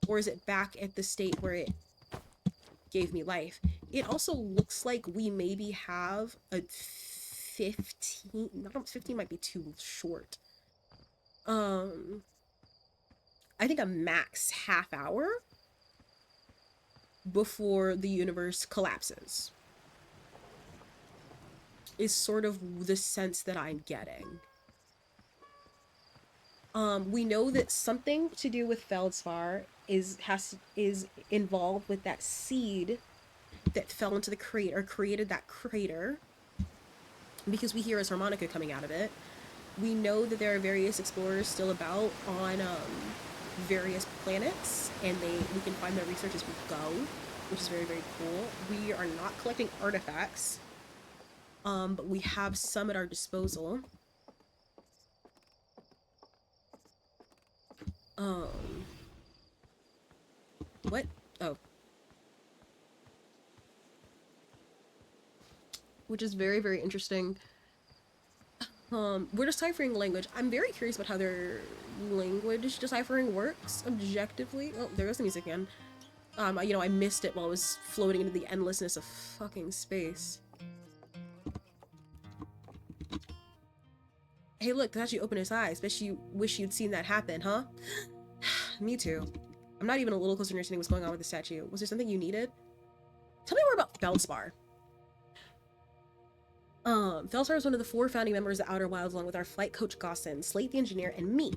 Or is it back at the state where it gave me life? It also looks like we maybe have a 15, not 15 might be too short. Um, I think a max half hour before the universe collapses is sort of the sense that I'm getting. We know that something to do with Feldspar is involved with that seed that fell into the crater or created that crater, because we hear his harmonica coming out of it. We know that there are various explorers still about on various planets, and we can find their research as we go, which is very, very cool. We are not collecting artifacts, but we have some at our disposal. Um, what? Oh, which is very, very interesting. We're deciphering language. I'm very curious about how their language deciphering works objectively. Oh, there goes the music again. I missed it while I was floating into the endlessness of fucking space. Hey, look, that actually opened his eyes. Bet you wish you'd seen that happen, huh? Me too. I'm not even a little closer to understanding what's going on with the statue. Was there something you needed? Tell me more about Feldspar. Feldspar is one of the 4 founding members of Outer Wilds, along with our flight coach Gossin, Slate the engineer, and me.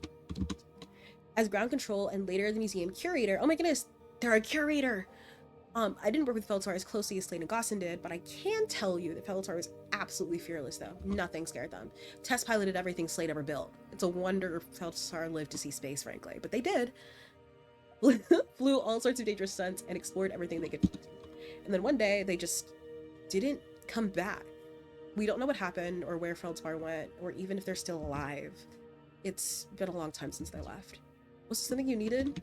As ground control and later the museum curator. Oh my goodness, they're a curator! I didn't work with Feldspar as closely as Slate and Gossin did, but I can tell you that Feldspar was absolutely fearless, though. Nothing scared them. Test piloted everything Slate ever built. It's a wonder Feldspar lived to see space, frankly, but they did. Flew all sorts of dangerous stunts and explored everything they could. And then one day, they just didn't come back. We don't know what happened, or where Feldspar went, or even if they're still alive. It's been a long time since they left. Was there something you needed?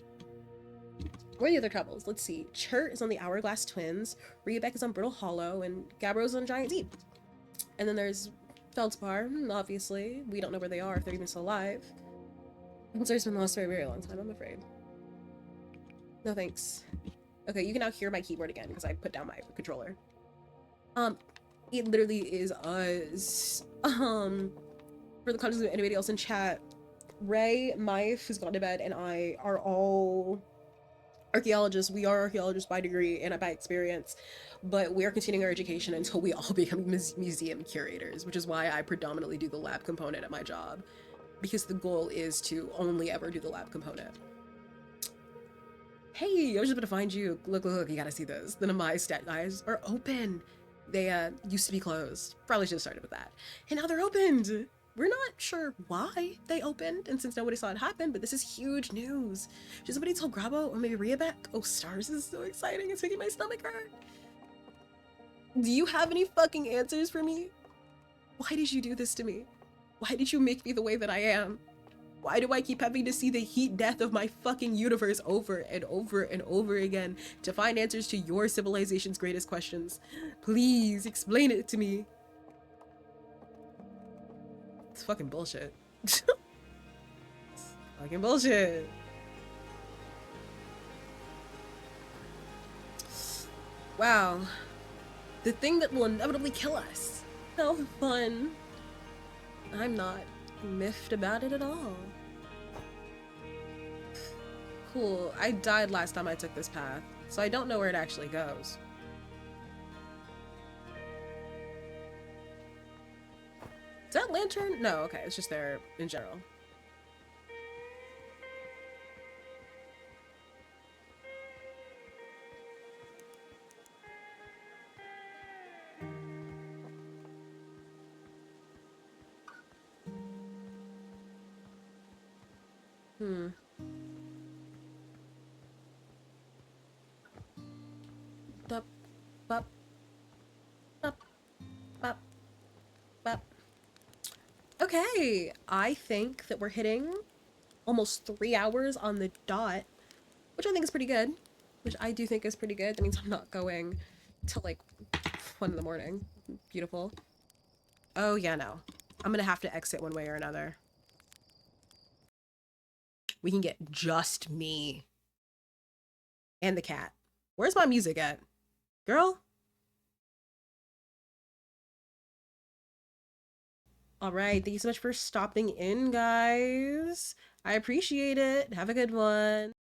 Where are the other troubles? Let's see. Chert is on the Hourglass Twins, Riebeck is on Brittle Hollow, and Gabbro's on Giant Deep. And then there's Feldspar, obviously. We don't know where they are, if they're even still alive. Feldspar been lost for a very long time, I'm afraid. No thanks. Okay, you can now hear my keyboard again, because I put down my controller. It literally is us. For the context of anybody else in chat, Ray, Maif, who's gone to bed, and I are all archaeologists. We are archaeologists by degree and by experience, but we are continuing our education until we all become museum curators, which is why I predominantly do the lab component at my job, because the goal is to only ever do the lab component. Hey, I was just about to find you. Look, you gotta see this. The Nomai stat eyes are open. They used to be closed. Probably should have started with that. And now they're opened. We're not sure why they opened, and since nobody saw it happen, but this is huge news. Should somebody tell Grabo or maybe Riebeck? Oh, stars is so exciting. It's making my stomach hurt. Do you have any fucking answers for me? Why did you do this to me? Why did you make me the way that I am? Why do I keep having to see the heat death of my fucking universe over and over and over again to find answers to your civilization's greatest questions? Please explain it to me. It's fucking bullshit. It's fucking bullshit. Wow. The thing that will inevitably kill us. How fun. I'm not miffed about it at all. Cool. I died last time I took this path, so I don't know where it actually goes. Is that lantern? No, okay, it's just there in general. Bup, bup, bup, bup, bup. Okay, I think that we're hitting almost 3 hours on the dot, which I think is pretty good. Which I do think is pretty good. That means I'm not going till like 1 in the morning. Beautiful. Oh yeah, no. I'm gonna have to exit one way or another. We can get just me and the cat. Where's my music at? Girl? All right. Thank you so much for stopping in, guys. I appreciate it. Have a good one.